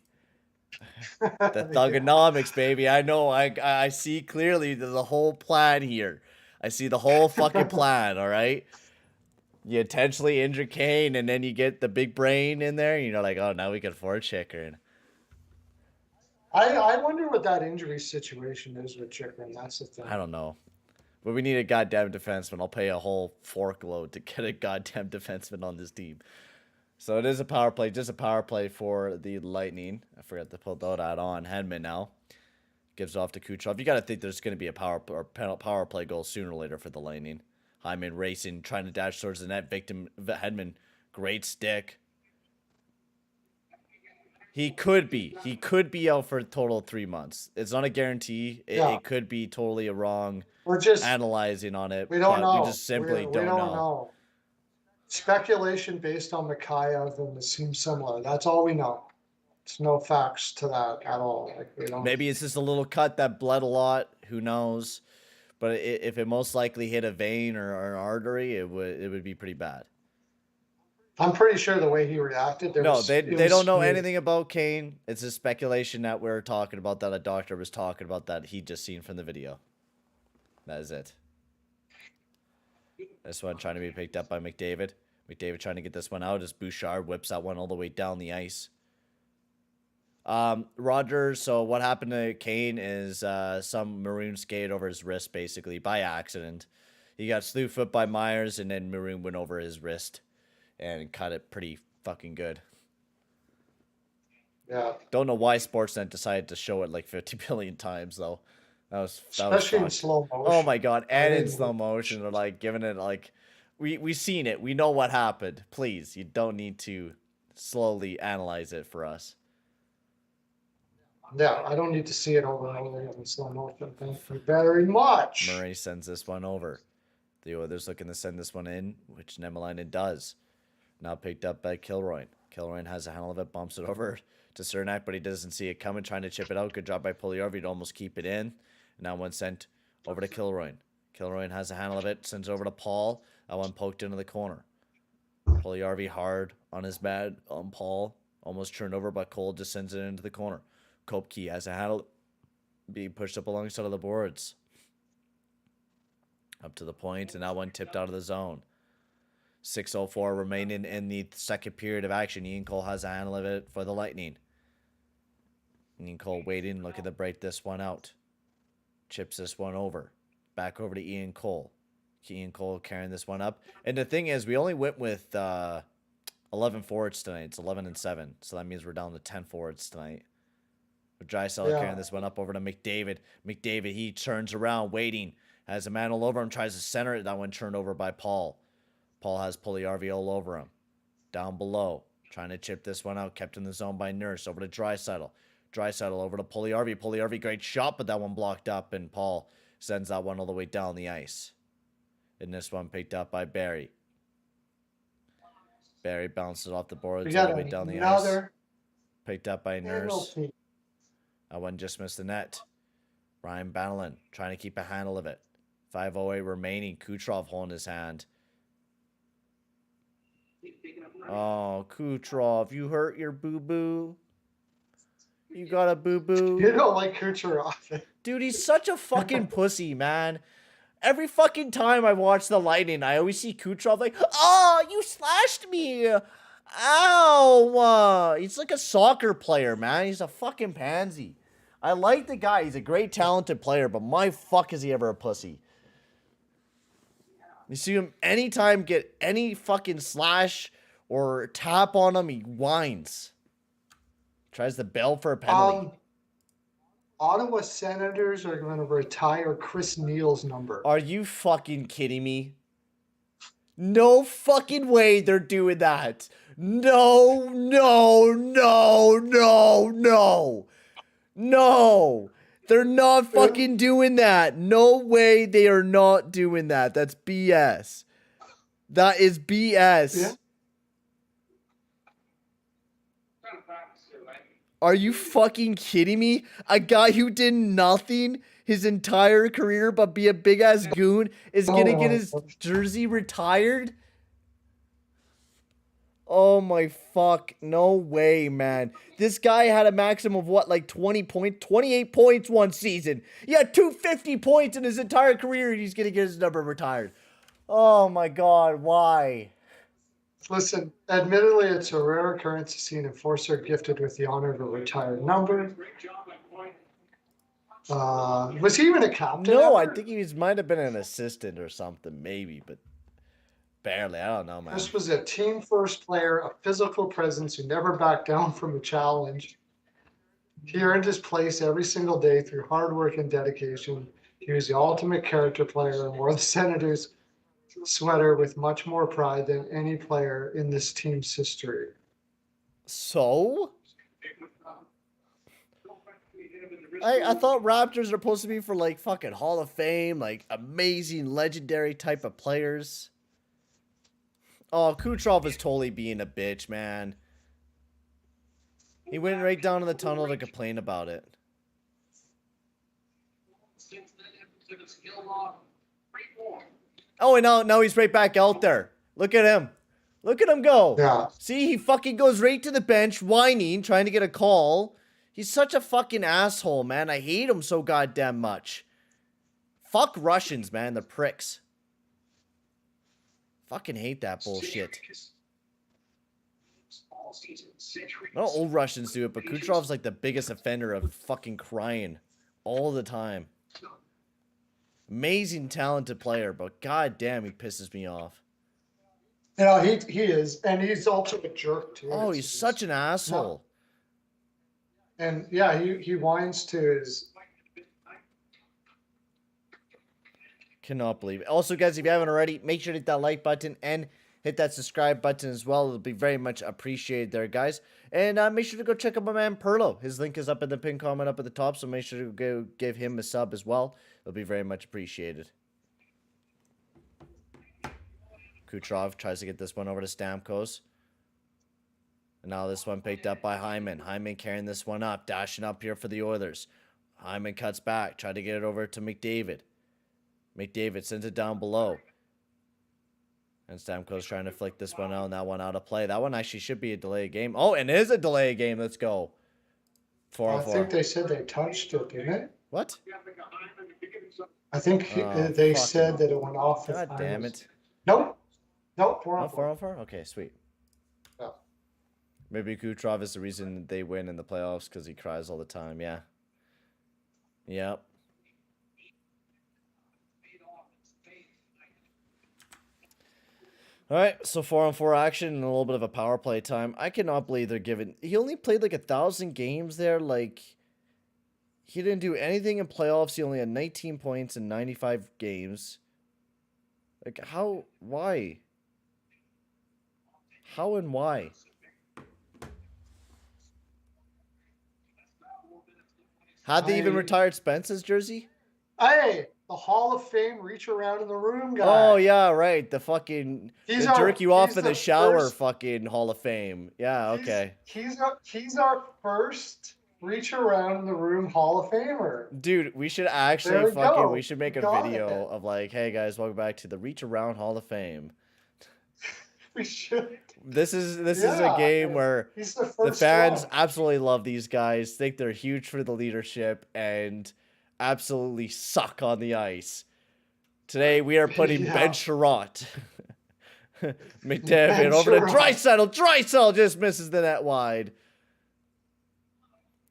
The thugonomics, baby. I know. I see clearly the whole plan here. I see the whole fucking plan. All right. You intentionally injure Kane, and then you get the big brain in there. And you're like, oh, now we can afford Chikrin. I wonder what that injury situation is with Chikrin. That's the thing. I don't know. But we need a goddamn defenseman. I'll pay a whole forkload to get a goddamn defenseman on this team. So it is a power play, just a power play for the Lightning. I forgot to put that on. Hedman now gives off to Kucherov. You got to think there's going to be a power play goal sooner or later for the Lightning. Hyman racing, trying to dash towards the net. Hedman, great stick. He could be out for a total of 3 months. It's not a guarantee. It could be totally a wrong. We're just analyzing on it. We don't know. We just simply don't know. Speculation based on Mikhail and it seems similar. That's all we know. There's no facts to that at all. Like we don't. Maybe it's just a little cut that bled a lot. Who knows? But if it most likely hit a vein or an artery, it would be pretty bad. I'm pretty sure the way he reacted. They don't know anything about Kane. It's a speculation that we're talking about, that a doctor was talking about, that he just seen from the video. That is it. This one trying to be picked up by McDavid. McDavid trying to get this one out as Bouchard whips that one all the way down the ice. Roger, so what happened to Kane is some Maroon skated over his wrist, basically, by accident. He got slew foot by Myers, and then Maroon went over his wrist and cut it pretty fucking good. Yeah. Don't know why Sportsnet decided to show it like 50 billion times, though. Especially in slow motion. Oh my god, and in slow motion. They're like giving it like we seen it. We know what happened. Please, you don't need to slowly analyze it for us. Yeah, I don't need to see it over and over again in slow motion. Thank you very much. Murray sends this one over. The Oilers looking to send this one in, which Nemelainen does. Now picked up by Kilroy. Kilroy has a handle of it, bumps it over to Cernak, but he doesn't see it coming, trying to chip it out. Good job by Puljujärvi to almost keep it in. Now one sent over to Kilroy. Kilroy has a handle of it, sends over to Paul. That one poked into the corner. Puljujärvi hard on his bad on Paul. Almost turned over, but Cole just sends it into the corner. Kopke has a handle being pushed up alongside of the boards. Up to the point, and that one tipped out of the zone. 6:04 remaining in the second period of action. Ian Cole has a handle of it for the Lightning. Ian Cole waiting, looking to break this one out. Chips this one over. Back over to Ian Cole. Ian Cole carrying this one up. And the thing is, we only went with 11 forwards tonight. It's 11-7. So that means we're down to 10 forwards tonight. With Draisaitl carrying this one up over to McDavid. McDavid, he turns around, waiting. Has a man all over him, tries to center it. That one turned over by Paul. Paul has Puljujärvi all over him. Down below. Trying to chip this one out. Kept in the zone by Nurse. Over to Draisaitl. Draisaitl over to Puljujärvi. Puljujärvi, great shot, but that one blocked up. And Paul sends that one all the way down the ice. And this one picked up by Barry. Barry bounces off the boards all the way down the ice. Picked up by Nurse. Penalty. That one just missed the net. Ryan Bannerlin trying to keep a handle of it. 5:08 remaining. Kucherov holding his hand. Oh, Kucherov, you hurt your boo-boo. You got a boo-boo. You don't like Kucherov. Dude, he's such a fucking pussy, man. Every fucking time I watch the Lightning, I always see Kucherov like, oh, you slashed me. Ow. He's like a soccer player, man. He's a fucking pansy. I like the guy. He's a great, talented player, but my fuck is he ever a pussy. You see him anytime get any fucking slash or tap on him, he whines. Tries to bail for a penalty. Ottawa Senators are going to retire Chris Neal's number. Are you fucking kidding me? No fucking way they're doing that. No, no, no, no, no. No. They're not fucking doing that. No way they are not doing that. That's BS. That is BS. Yeah. Are you fucking kidding me? A guy who did nothing his entire career but be a big ass goon is gonna get his jersey retired? Oh my fuck. No way, man. This guy had a maximum of what, like 28 points one season. He had 250 points in his entire career and he's gonna get his number retired. Oh my god, why? Listen, admittedly, it's a rare occurrence to see an enforcer gifted with the honor of a retired number. Was he even a captain? No, ever? I think he might have been an assistant or something, maybe, but barely. I don't know, man. This was a team first player, a physical presence who never backed down from a challenge. He earned his place every single day through hard work and dedication. He was the ultimate character player and wore the Senators sweater with much more pride than any player in this team's history. So? I thought Raptors are supposed to be for like fucking Hall of Fame, like amazing, legendary type of players. Oh, Kucherov is totally being a bitch, man. He went right down in the tunnel to complain about it. Oh, and now he's right back out there. Look at him. Look at him go. Yeah. See, he fucking goes right to the bench, whining, trying to get a call. He's such a fucking asshole, man. I hate him so goddamn much. Fuck Russians, man. They're pricks. Fucking hate that bullshit. No, old Russians do it, but Kucherov's like the biggest offender of fucking crying all the time. Amazing, talented player, but goddamn, he pisses me off. You know, he is, and he's also a jerk too. Oh, he's such an asshole. And yeah, he whines to his. Cannot believe it. Also, guys, if you haven't already, make sure to hit that like button and hit that subscribe button as well. It'll be very much appreciated there, guys. And make sure to go check out my man Perlo. His link is up in the pinned comment up at the top, so make sure to go give him a sub as well. It'll be very much appreciated. Kucherov tries to get this one over to Stamkos. And now this one picked up by Hyman. Hyman carrying this one up, dashing up here for the Oilers. Hyman cuts back, try to get it over to McDavid. McDavid sends it down below. And Stamkos trying to flick this one out and that one out of play. That one actually should be a delay game. Oh, and it is a delay game. Let's go. 4-on-4. I think they said they touched it, didn't it? What? I think they said that it went off. God damn it. Nope. Nope. 4-on-4. Oh, 4-on-4? Okay, sweet. Yeah. Maybe Kucherov is the reason they win in the playoffs because he cries all the time. Yeah. Yep. All right, so 4-on-4 action and a little bit of a power play time. I cannot believe they're giving... He only played like 1,000 games there. Like, he didn't do anything in playoffs. He only had 19 points in 95 games. Like, how? Why? How and why? Had they even retired Spence's jersey? Hey, the Hall of Fame reach around in the room guy. Oh yeah, right. The fucking He's jerk you off he's in the the shower first- fucking Hall of Fame. Yeah, okay. He's our first reach around in the room Hall of Famer. Dude, we should actually There we go. we should make a Got video it. of like, hey guys, welcome back to the Reach Around Hall of Fame. We should. This is a Yeah, game where He's the the first fans one. absolutely love these guys, think they're huge for the leadership, and absolutely suck on the ice. Today we are putting Yeah. Ben Sherratt. McDavid Ben over to Sherratt. Draisaitl just misses the net wide.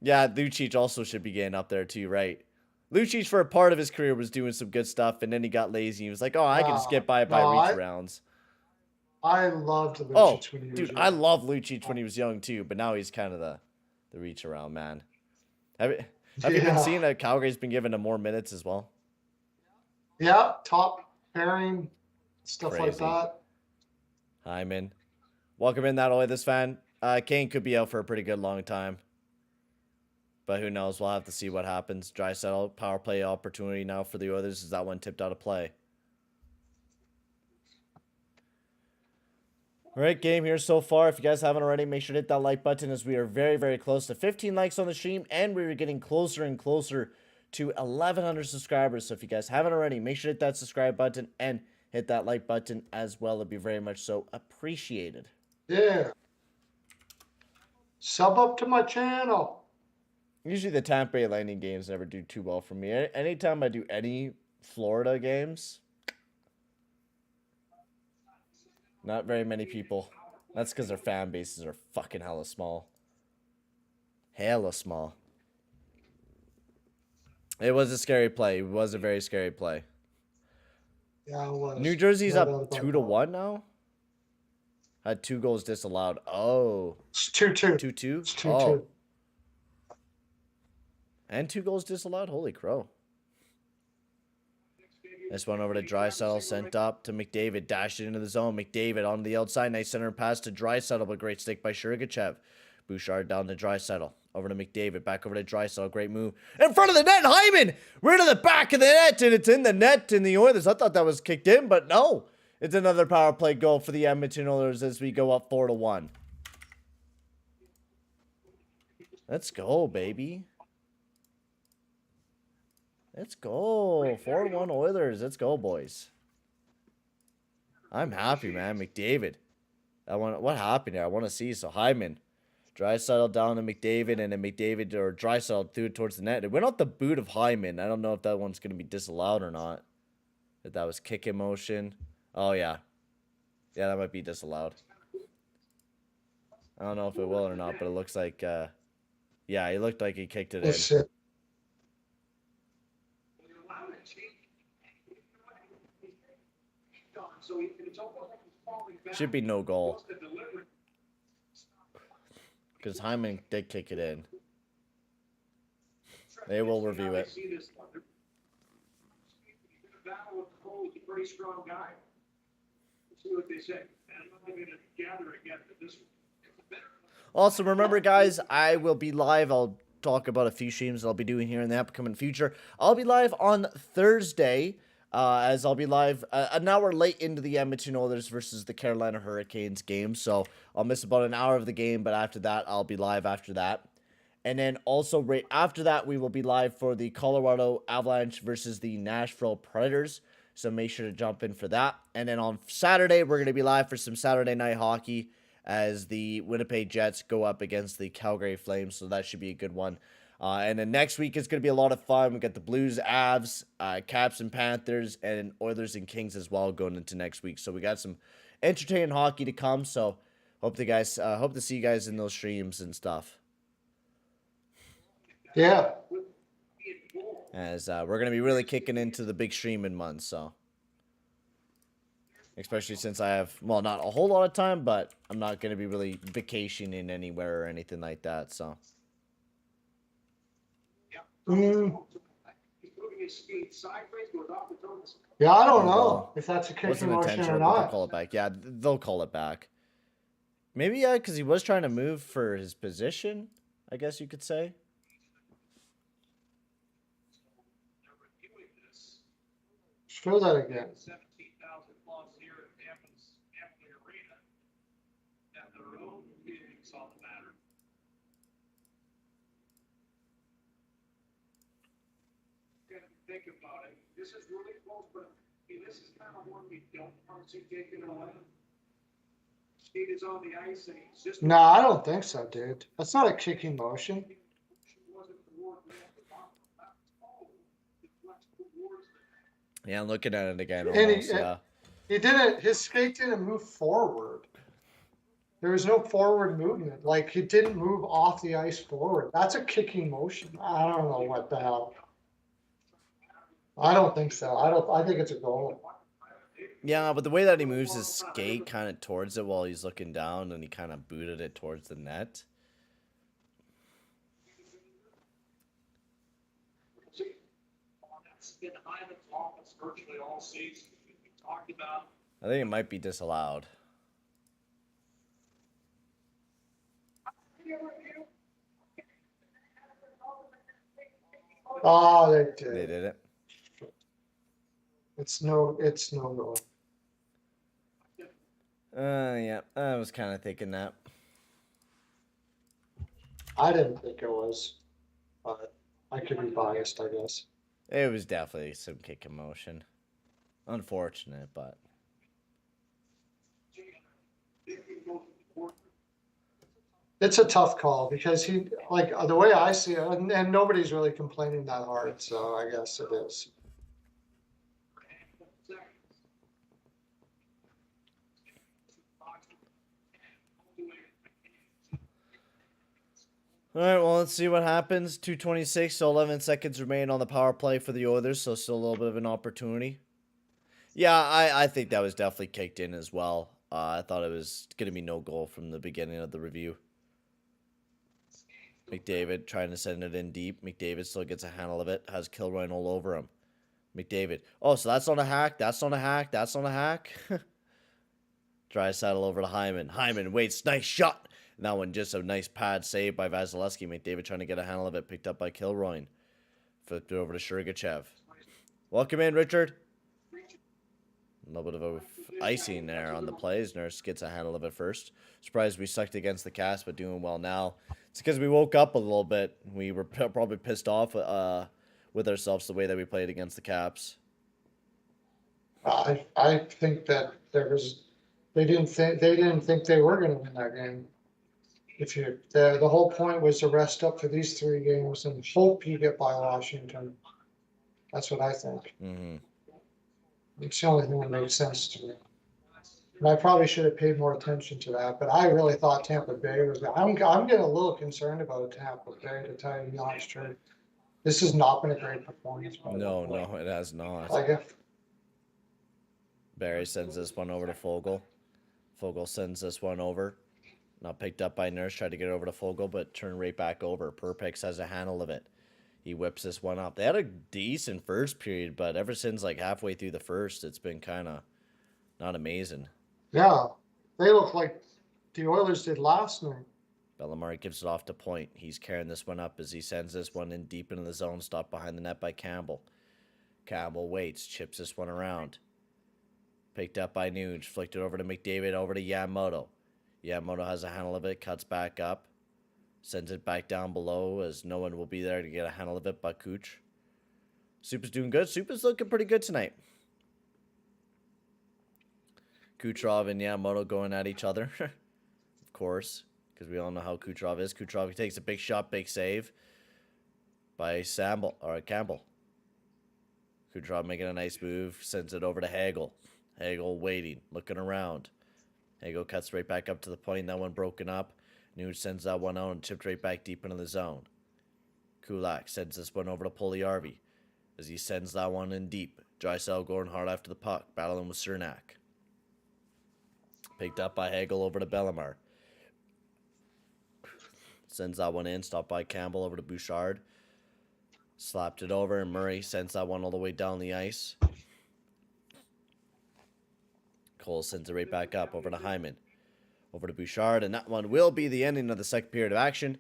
Yeah, Lucic also should be getting up there too, right? Lucic for a part of his career was doing some good stuff, and then he got lazy. He was like, oh, I can just get by reach rounds. I loved Lucic Oh, when he was dude, young. I love Lucic when he was young too, but now he's kind of the reach around man. Have you been Yeah. seeing that Calgary's been given him more minutes as well? Yeah, top pairing, stuff like Crazy. that. Hyman. Welcome in that Oilers fan. Kane could be out for a pretty good long time. But who knows? We'll have to see what happens. Draisaitl, power play opportunity now for the Oilers. Is that one tipped out of play? All right, game here so far. If you guys haven't already, make sure to hit that like button as we are very, very close to 15 likes on the stream. And we're getting closer and closer to 1,100 subscribers. So if you guys haven't already, make sure to hit that subscribe button and hit that like button as well. It'd be very much so appreciated. Yeah. Sub up to my channel. Usually the Tampa Bay Lightning games never do too well for me. Anytime I do any Florida games, not very many people. That's because their fan bases are fucking hella small. Hella small. It was a scary play. It was a very scary play. Yeah, it was. New Jersey's No doubt up about 2-1 now. Had 2 goals disallowed. Oh, It's 2-2. 2-2. It's 2-2. Oh, and 2 goals disallowed. Holy crow! This one over to Draisaitl, sent up to McDavid, dashed it into the zone. McDavid on the outside, nice center pass to Draisaitl, but great stick by Sergachev. Bouchard down to Draisaitl, over to McDavid, back over to Draisaitl, great move. In front of the net, Hyman! Rid of the back of the net, and it's in the net in the Oilers. I thought that was kicked in, but no. It's another power play goal for the Edmonton Oilers as we go up 4-1. Let's go, baby. Let's go. 4-1 Oilers. Let's go, boys. I'm happy, man. McDavid. What happened here? I want to see. So Hyman. Draisaitl down to McDavid, and then McDavid or Draisaitl threw it towards the net. It went off the boot of Hyman. I don't know if that one's going to be disallowed or not. If that was kick in motion. Oh, yeah. Yeah, that might be disallowed. I don't know if it will or not, but it looks like, yeah, it looked like he kicked it in. That's it. Should be no goal. Because Hyman did kick it in. They will review it. Pretty strong guy. Let's see what they say. I'm not going to gather again for this one. Also, remember, guys, I will be live. I'll talk about a few streams that I'll be doing here in the upcoming future. I'll be live on Thursday, as I'll be live an hour late into the Edmonton Oilers versus the Carolina Hurricanes game. So I'll miss about an hour of the game, but after that, I'll be live after that. And then also right after that, we will be live for the Colorado Avalanche versus the Nashville Predators. So make sure to jump in for that. And then on Saturday, we're going to be live for some Saturday night hockey as the Winnipeg Jets go up against the Calgary Flames. So that should be a good one. And then next week is going to be a lot of fun. We got the Blues, Avs, Caps and Panthers, and Oilers and Kings as well going into next week. So we got some entertaining hockey to come. So hope to see you guys in those streams and stuff. Yeah. As we're going to be really kicking into the big streaming months, so. Especially since I have, well, not a whole lot of time, but I'm not going to be really vacationing anywhere or anything like that, so. Yeah, I don't know if that's a Wasn't kicking motion intentional, or but they'll not. call it back. Yeah, they'll call it back. Maybe, yeah, because he was trying to move for his position, I guess you could say. Show that again. 17,000 plus here at Tampa's Arena, and their own meetings on the matter. Think about it. This is really close, but I mean, this is kind of one we don't want to take it away. Skate is on the ice, and he's just. No, I don't think so, dude. That's not a kicking motion. Yeah, I'm looking at it again. And Almost, yeah. he didn't. His skate didn't move forward. There was no forward movement. Like he didn't move off the ice forward. That's a kicking motion. I don't know what the hell. I don't think so. I think it's a goal. Yeah, but the way that he moves his skate kind of towards it while he's looking down, and he kind of booted it towards the net. Virtually all season we talked about. I think it might be disallowed. Oh, they did. They did it. It's no goal. Yeah, I was kind of thinking that. I didn't think it was, but I could be biased, I guess. It was definitely some kick emotion. Unfortunate, but. It's a tough call because he, like, the way I see it, and nobody's really complaining that hard, so I guess it is. All right, well, let's see what happens. 2:26, so 11 seconds remain on the power play for the Oilers, so still a little bit of an opportunity. Yeah, I think that was definitely kicked in as well. I thought it was going to be no goal from the beginning of the review. McDavid trying to send it in deep. McDavid still gets a handle of it. Has Kilroy all over him. McDavid. Oh, so that's not a hack. That's not a hack. That's not a hack. Draisaitl over to Hyman. Hyman waits. Nice shot. And that one just a nice pad save by Vasilevsky. McDavid trying to get a handle of it. Picked up by Kilroy. Flipped it over to Sergachev. Welcome in, Richard. A little bit of a icing there on the plays. Nurse gets a handle of it first. Surprised we sucked against the Cast, but doing well now. It's because we woke up a little bit. We were probably pissed off with ourselves the way that we played against the Caps. I think that they didn't think they were going to win that game. The whole point was to rest up for these 3 games and hope you get by Washington. That's what I think. Mm-hmm. It's the only thing that makes sense to me. And I probably should have paid more attention to that, but I really thought Tampa Bay was. I'm getting a little concerned about Tampa Bay, to tell you the honest truth. This has not been a great performance. No, it has not. Barry sends this one over to Fogle. Fogle sends this one over. Not picked up by Nurse. Tried to get it over to Fogle, but turned right back over. Perpex has a handle of it. He whips this one up. They had a decent first period, but ever since like halfway through the first, it's been kind of not amazing. Yeah, they look like the Oilers did last night. Bellemare gives it off to Point. He's carrying this one up as he sends this one in deep into the zone, stopped behind the net by Campbell. Campbell waits, chips this one around. Picked up by Nuge, flicked it over to McDavid, over to Yamamoto. Yamamoto has a handle of it, cuts back up, sends it back down below as no one will be there to get a handle of it but Cooch. Soup is doing good. Soup is looking pretty good tonight. Kucherov and Yamamoto going at each other, of course, because we all know how Kucherov is. Kucherov takes a big shot, big save by Campbell. Kucherov making a nice move, sends it over to Hagel. Hagel waiting, looking around. Hagel cuts right back up to the point. That one broken up. Nuge sends that one out and chipped right back deep into the zone. Kulak sends this one over to Puljujärvi as he sends that one in deep. Draisaitl going hard after the puck, battling with Cernak. Picked up by Hagel over to Bellemare. Sends that one in, stopped by Campbell over to Bouchard. Slapped it over, and Murray sends that one all the way down the ice. Cole sends it right back up over to Hyman. Over to Bouchard, and that one will be the ending of the second period of action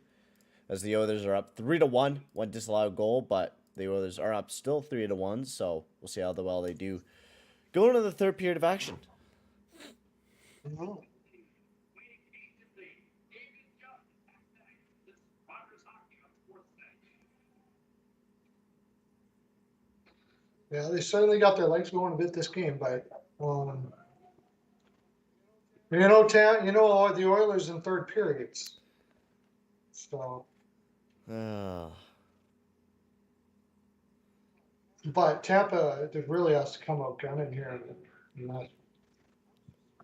as the Oilers are up 3-1. One disallowed goal, but The Oilers are up still 3-1, so we'll see how well they do. Going into the third period of action. Mhm. Yeah, they certainly got their legs going a bit this game, but you know, the Oilers in third periods. So, but Tampa really has to come out gunning here.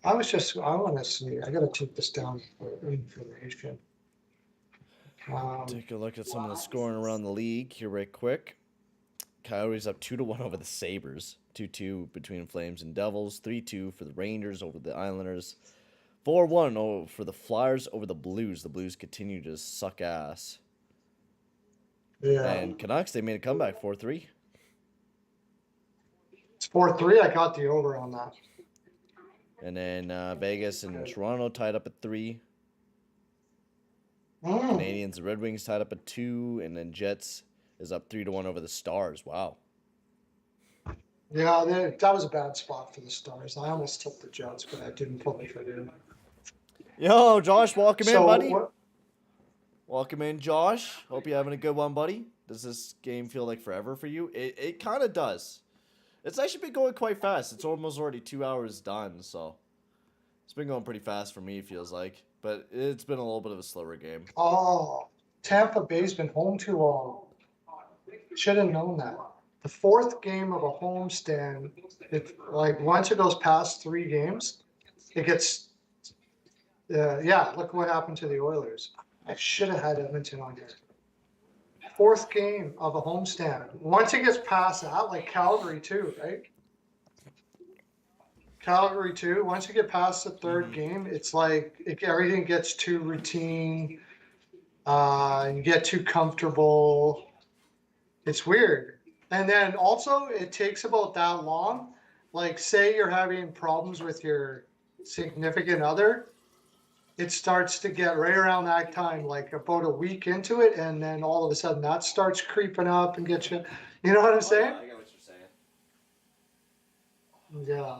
I want to see. I got to take this down for information. Take a look at some of the scoring around the league here right quick. Coyotes up 2-1 over the Sabres. 2-2 between Flames and Devils. 3-2 for the Rangers over the Islanders. 4-1 for the Flyers over the Blues. The Blues continue to suck ass. Yeah, And Canucks, they made a comeback 4-3. it's 4-3. I got the over on that. And then Vegas and Toronto tied up at 3. Canadians and Red Wings tied up at 2. And then Jets is up 3-1 over the Stars. Wow. Yeah, that was a bad spot for the Stars. I almost took the Jets, but I didn't fully fit in. Yo, Josh, welcome in, buddy. What, Welcome in, Josh. Hope you're having a good one, buddy. Does this game feel like forever for you? It kind of does. It's actually been going quite fast. It's almost already 2 hours done, so it's been going pretty fast for me, it feels like. But it's been a little bit of a slower game. oh, Tampa Bay's been home too long. Should have known that. The fourth game of a homestand, once it goes past 3 games, it gets. Look what happened to the Oilers. I should have had Edmonton on here. Fourth game of a homestand. Once it gets past that, like Calgary too, right? Calgary too. Once you get past the third game, it's like everything gets too routine. You get too comfortable. It's weird. And then also, it takes about that long. Like, say you're having problems with your significant other, it starts to get right around that time, like about a week into it, and then all of a sudden that starts creeping up and get you. You know what I'm saying? I get what you're saying. Yeah.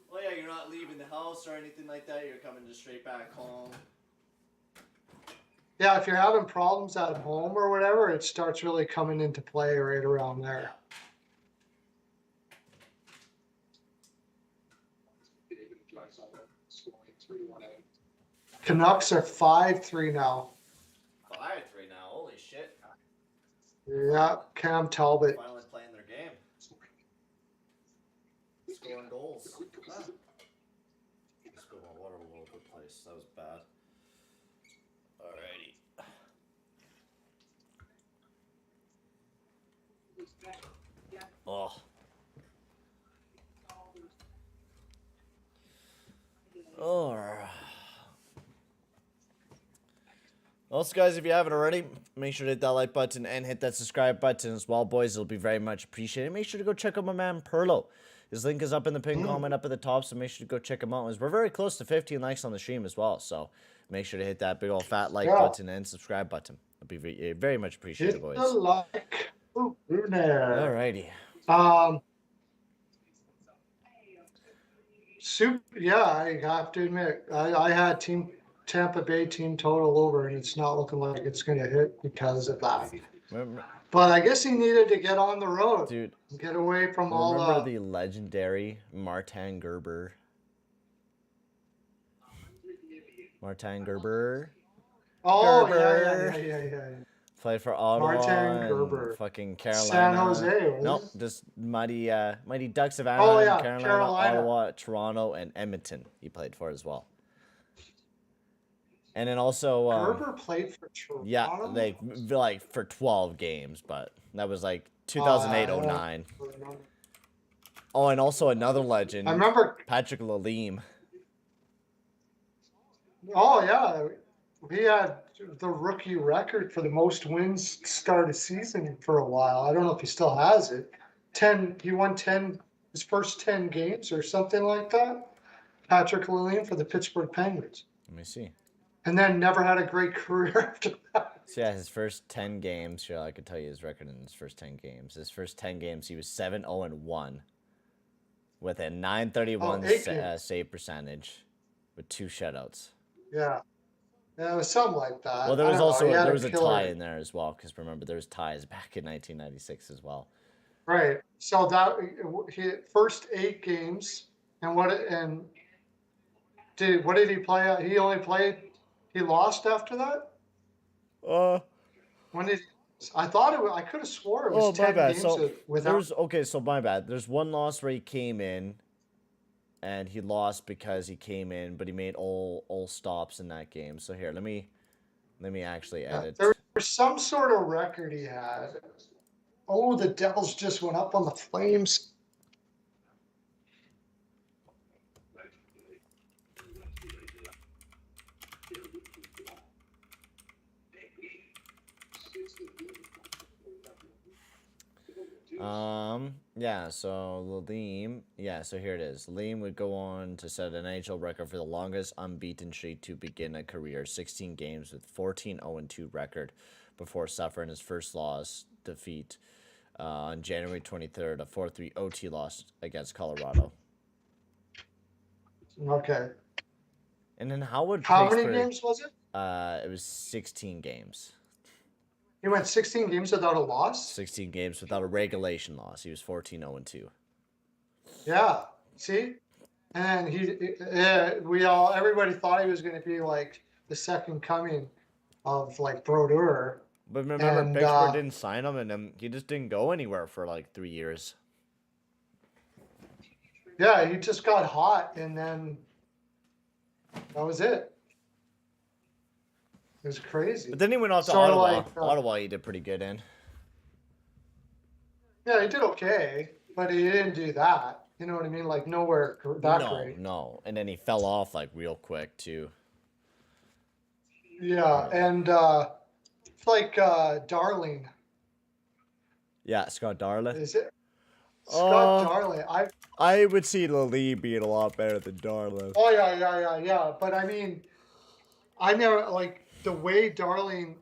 Well, yeah, you're not leaving the house or anything like that. You're coming just straight back home. Yeah, if you're having problems at home or whatever, it starts really coming into play right around there. Canucks are 5-3 now. 5-3 now. Holy shit. Yeah, Cam Talbot. Finally playing their game. Scoring goals. Ah. Spilled my water all over the place. That was bad. Alrighty. Oh. Alright. Also, guys, if you haven't already, make sure to hit that like button and hit that subscribe button as well, boys. It'll be very much appreciated. Make sure to go check out my man Perlo. His link is up in the pinned comment up at the top, so make sure to go check him out. We're very close to 15 likes on the stream as well, so make sure to hit that big old fat like button and subscribe button. It'll be very much appreciated, Hit boys. the like. Ooh, there. Alrighty. I have to admit, I had Tampa Bay team total over, and it's not looking like it's going to hit because of that. But I guess he needed to get on the road, Dude, get away from remember the legendary Martin Gerber? Martin Gerber. Oh, Gerber. yeah. Played for Ottawa Martin Gerber. and fucking Carolina. San Jose. Nope, just Mighty Ducks of Oh, Anaheim, yeah, Carolina, Ottawa, Toronto, and Edmonton. He played for as well. And then also Gerber played for Toronto. yeah, like for 12 games, but that was like 2008-09. Oh, and also another legend. I remember. Patrick Lalime. Oh yeah, he had the rookie record for the most wins to start a season for a while. I don't know if he still has it. 10. He won 10 his first 10 games or something like that. Patrick Lalime for the Pittsburgh Penguins. Let me see. And then never had a great career after that. So yeah, his first 10 games. Sure, I could tell you his record in his first 10 games. His first 10 games, he was 7-0-1 with a 931 8 games. save percentage, with 2 shutouts. Yeah. Yeah, it was something like that. Well, there I was don't know, also he had there was a killer- tie in there as well, because remember there was ties back in 1996 as well. Right. So that he first 8 games, and what did he play? He only played. He lost after that. When did? I thought it was. I could have swore it was Oh, my 10 bad. games So without. so my bad. There's one loss where he came in, and he lost because he came in, but he made all stops in that game. So here, let me actually edit. There was some sort of record he had. Oh, the Devils just went up on the Flames. Yeah, so Liam, so here it is. Liam would go on to set an NHL record for the longest unbeaten streak to begin a career, 16 games with 14-0-2 record before suffering his first defeat on January 23rd, a 4-3 OT loss against Colorado. Okay. And then how many games was it? It was 16 games. He went 16 games without a loss. 16 games without a regulation loss. He was 14-0-2. Yeah. See, and everybody thought he was going to be like the second coming of like Brodeur. But remember, Pittsburgh didn't sign him, and he just didn't go anywhere for like 3 years. Yeah, he just got hot, and then that was it. It was crazy. But then he went off to Sort of Ottawa. like, Ottawa, he did pretty good in. Yeah, he did okay, but he didn't do that. You know what I mean? Like nowhere that great. No. And then he fell off like real quick too. Yeah, and like Darling. Yeah, Scott Darling. Is it Scott Darling? I would see Lee being a lot better than Darling. Oh yeah. But I mean, I never like the way Darling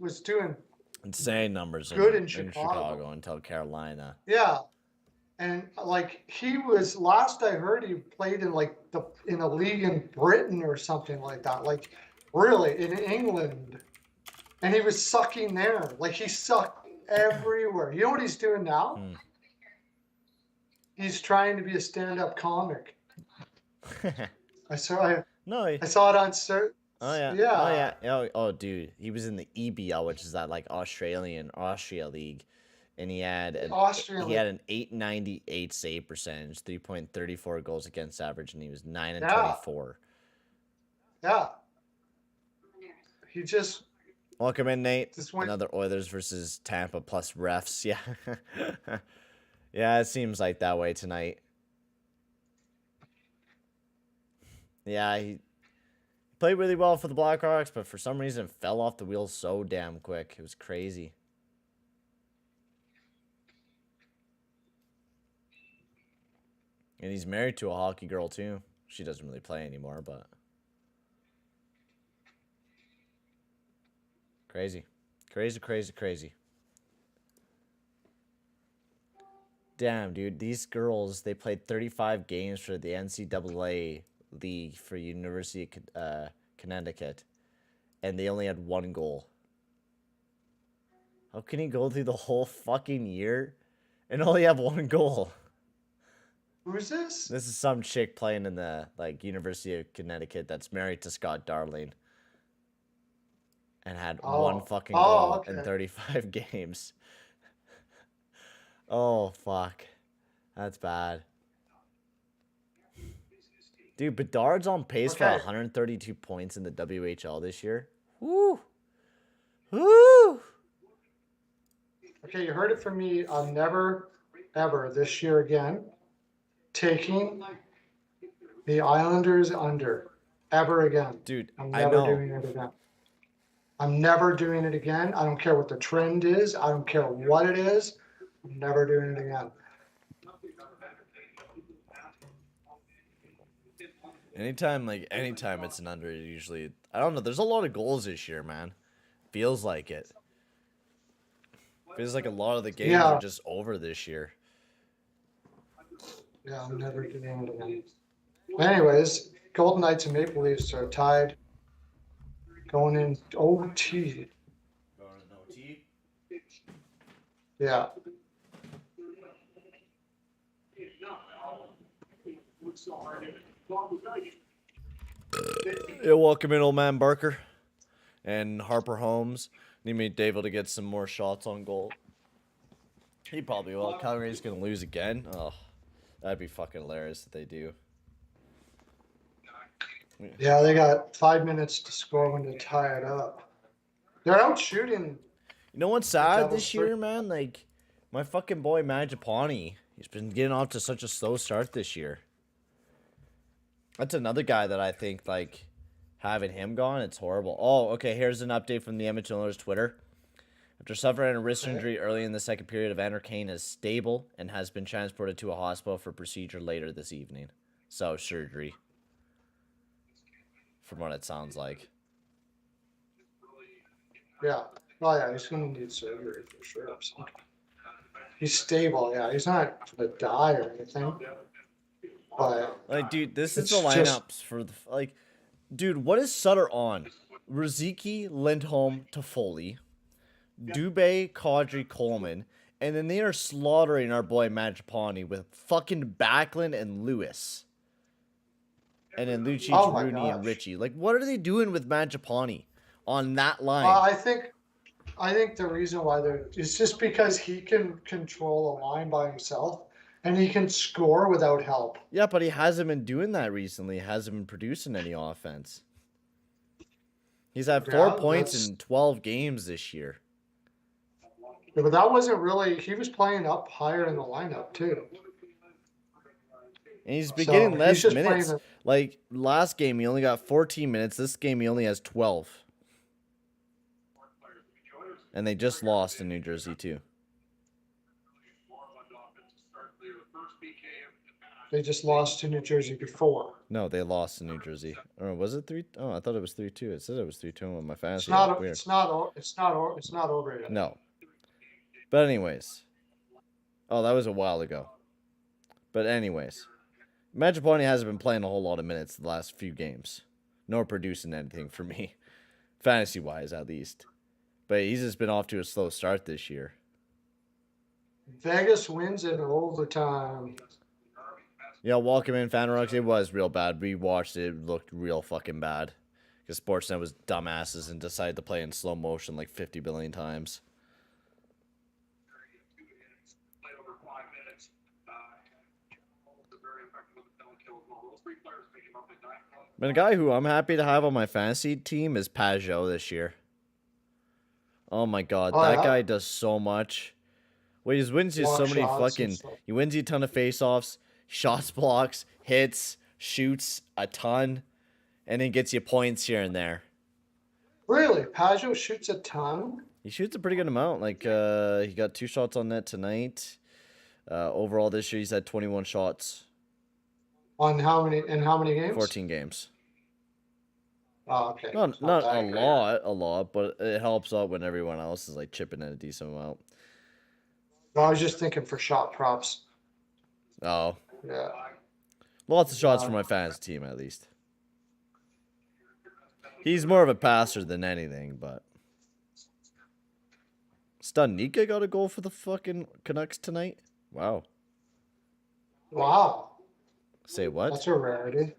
was doing insane numbers good in in Chicago until Carolina. Yeah, and like he was last I heard he played in like in a league in Britain or something like that. Like really in England, and he was sucking there. Like he sucked everywhere. You know what he's doing now? He's trying to be a stand-up comic. I saw it on certain. Oh yeah. Oh dude, he was in the EBL, which is that like Austria league, and he had an 898 save percentage, 3.34 goals against average, and he was 9-24. Yeah. He just. Welcome in, Nate. Another Oilers versus Tampa plus refs. Yeah. Yeah, it seems like that way tonight. Yeah, he played really well for the Blackhawks, but for some reason fell off the wheels so damn quick. It was crazy. And he's married to a hockey girl, too. She doesn't really play anymore, but... Crazy. Crazy. Damn, dude. These girls, they played 35 games for the NCAA league for University of Connecticut, and they only had 1 goal. How can he go through the whole fucking year and only have 1 goal? Who's this? This is some chick playing in the like University of Connecticut that's married to Scott Darling and had 1 fucking goal in 35 games. Oh fuck, that's bad. Dude, Bedard's on pace for 132 points in the WHL this year. Woo! Okay, you heard it from me. I'm never, ever this year again taking the Islanders under. Ever again. Dude, I'm never doing it again. I'm never doing it again. I don't care what the trend is. I don't care what it is. I'm never doing it again. Anytime it's an under, usually, I don't know. There's a lot of goals this year, man. feels like it. Feels like a lot of the games Yeah. are just over this year. Yeah, I'm never getting into them. Anyways, Golden Knights and Maple Leafs are tied. Going in OT. Yeah. Yeah, welcome in, old man Barker. And Harper Holmes. Need McDavid to get some more shots on goal. He probably will. Calgary's going to lose again. Oh, that'd be fucking hilarious if they do. Yeah, they got 5 minutes to score when they tie it up. They're out shooting. You know what's sad Devil's this year, man? Like, my fucking boy Mangiapane, he's been getting off to such a slow start this year. That's another guy that I think, like, having him gone, it's horrible. Oh, okay, here's an update from the Edmonton Oilers Twitter. After suffering a wrist injury early in the second period, Evander Kane is stable and has been transported to a hospital for procedure later this evening. So, surgery. From what it sounds like. Yeah. Oh, yeah, he's going to need surgery for sure. He's stable, yeah. He's not going to die or anything. But Like, dude, this is it's the lineups just- for the... Like, dude, what is Sutter on? Riziki, Lindholm, Toffoli, Dubé, Kadri, Coleman, and then they are slaughtering our boy Mangiapane with fucking Backlund and Lewis. And then Lucic, Oh my Rooney, and gosh. Richie. Like, what are they doing with Mangiapane on that line? I think the reason why it's just because he can control a line by himself and he can score without help. Yeah, but he hasn't been doing that recently. He hasn't been producing any offense. He's had 4 Yeah, points that's- in 12 games this year. Yeah, but that wasn't really. He was playing up higher in the lineup too. And he's been So, getting he's less just minutes. playing Like, last game, he only got 14 minutes. This game, he only has 12. And they just lost in New Jersey, too. They just lost to New Jersey before. No, they lost in New Jersey. Or was it 3? Oh, I thought it was 3-2. It said it was 3-2 on my It's fantasy. not. Weird. It's not. It's not. It's not over yet. No. But anyways. Oh, that was a while ago. But anyways. Mangiapane hasn't been playing a whole lot of minutes the last few games. Nor producing anything for me. Fantasy-wise, at least. But he's just been off to a slow start this year. Vegas wins in overtime. Yeah, welcome in, Fan Rocks. It was real bad. We watched it. It looked real fucking bad. Because Sportsnet was dumbasses and decided to play in slow motion like 50 billion times. But a guy who I'm happy to have on my fantasy team is Pajot this year. Oh my god, Oh, that yeah? guy does so much. Well, he wins you so Block many shots and fucking... stuff. He wins you a ton of faceoffs, shots, blocks, hits, shoots a ton, and then gets you points here and there. Really, Pajot shoots a ton. He shoots a pretty good amount. Like, he got 2 shots on net tonight. Overall this year, he's had 21 shots, On how many? In how many games? 14 games. Oh, okay. Not It's not that a great. lot, but it helps out when everyone else is like chipping in a decent amount. I was just thinking for shot props. Oh, Yeah. lots of shots for my fantasy team at least. He's more of a passer than anything, but Stanika got a goal for the fucking Canucks tonight. Wow. Wow. Say what? That's a rarity.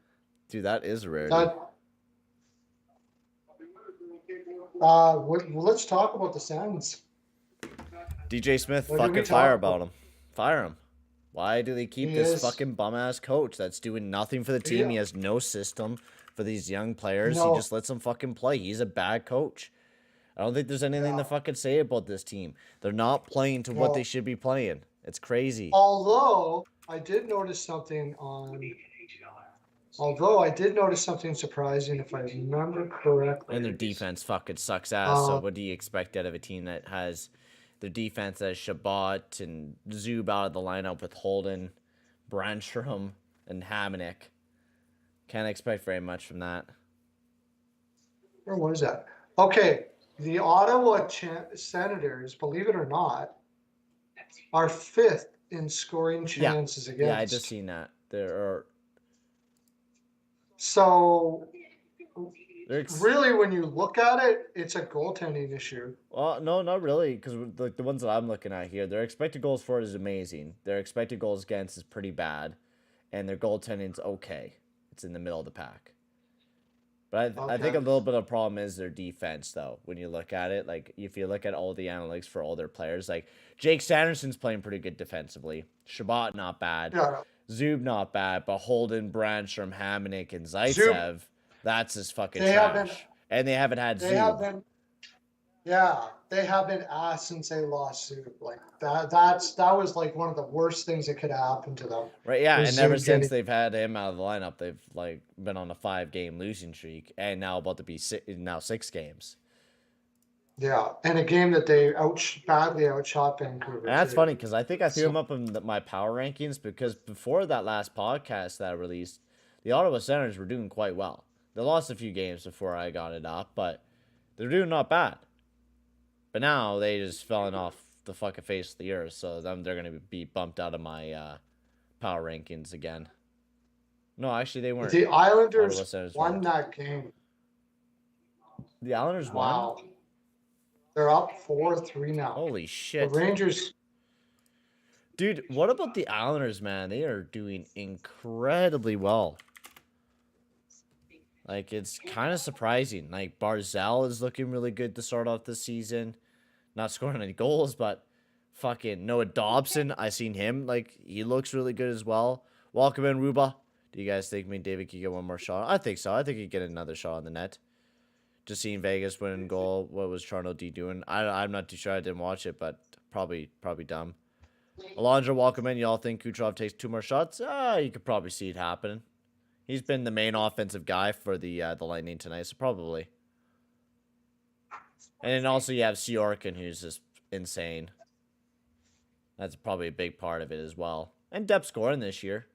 Dude, that is a rarity. That. Let's talk about the Sens. DJ Smith, What did we fucking talk fire about? about him. Fire him. Why do they keep He this is- fucking bum ass coach that's doing nothing for the team? He Yeah. has no system for these young players. He No. just lets them fucking play. He's a bad coach. I don't think there's anything to Yeah. fucking say about this team. They're not playing to what No. they should be playing. It's crazy. Although I did notice something surprising, if I remember correctly. And their defense fucking sucks ass. So Uh, what do you expect out of a team that has their defense as Shabbat and Zub out of the lineup with Holden, Brandstrom, and Hamonic? Can't expect very much from that. Where was that? Okay, The Ottawa Senators, believe it or not, are 5th in scoring chances against. Yeah, I just seen that. So They're really, when you look at it, it's a goaltending issue. Well, no, not really, because the ones that I'm looking at here, their expected goals for is amazing. Their expected goals against is pretty bad, and their goaltending's okay. It's in the middle of the pack. But I think a little bit of a problem is their defense, though. When you look at it, like if you look at all the analytics for all their players, like Jake Sanderson's playing pretty good defensively. Shabbat not bad. Yeah. Zub not bad, but Holden, Brandstrom, Hamonic, and Zaitsev, that's his fucking They trash. And they haven't had Zub. They have been ass since they lost Zub. Like that was like one of the worst things that could happen to them. Right, yeah, and ever since they've had him out of the lineup, they've like been on a 5-game losing streak, and now about to be 6 games. Yeah, and a game that they badly outshot Vancouver. And that's funny because I think I threw him up in my power rankings because before that last podcast that I released, the Ottawa Senators were doing quite well. They lost a few games before I got it up, but they're doing not bad. But now they just fallen off the fucking face of the earth, so they're going to be bumped out of my power rankings again. No, actually they weren't. The Islanders won that game. The Islanders won? They're up 4-3 now. Holy shit. The Rangers. Dude, what about the Islanders, man? They are doing incredibly well. Like, it's kind of surprising. Like, Barzal is looking really good to start off this season. Not scoring any goals, but fucking Noah Dobson, I seen him. Like, he looks really good as well. Welcome in, Ruba. Do you guys think McDavid could get one more shot? I think so. I think he'd get another shot on the net. Just seeing Vegas win and goal. What was Toronto D doing? I'm not too sure. I didn't watch it, but probably dumb. Alondra, welcome in. Y'all think Kucherov takes 2 more shots? You could probably see it happening. He's been the main offensive guy for the Lightning tonight, so probably. And then also you have Sorokin, who's just insane. That's probably a big part of it as well. And depth scoring this year.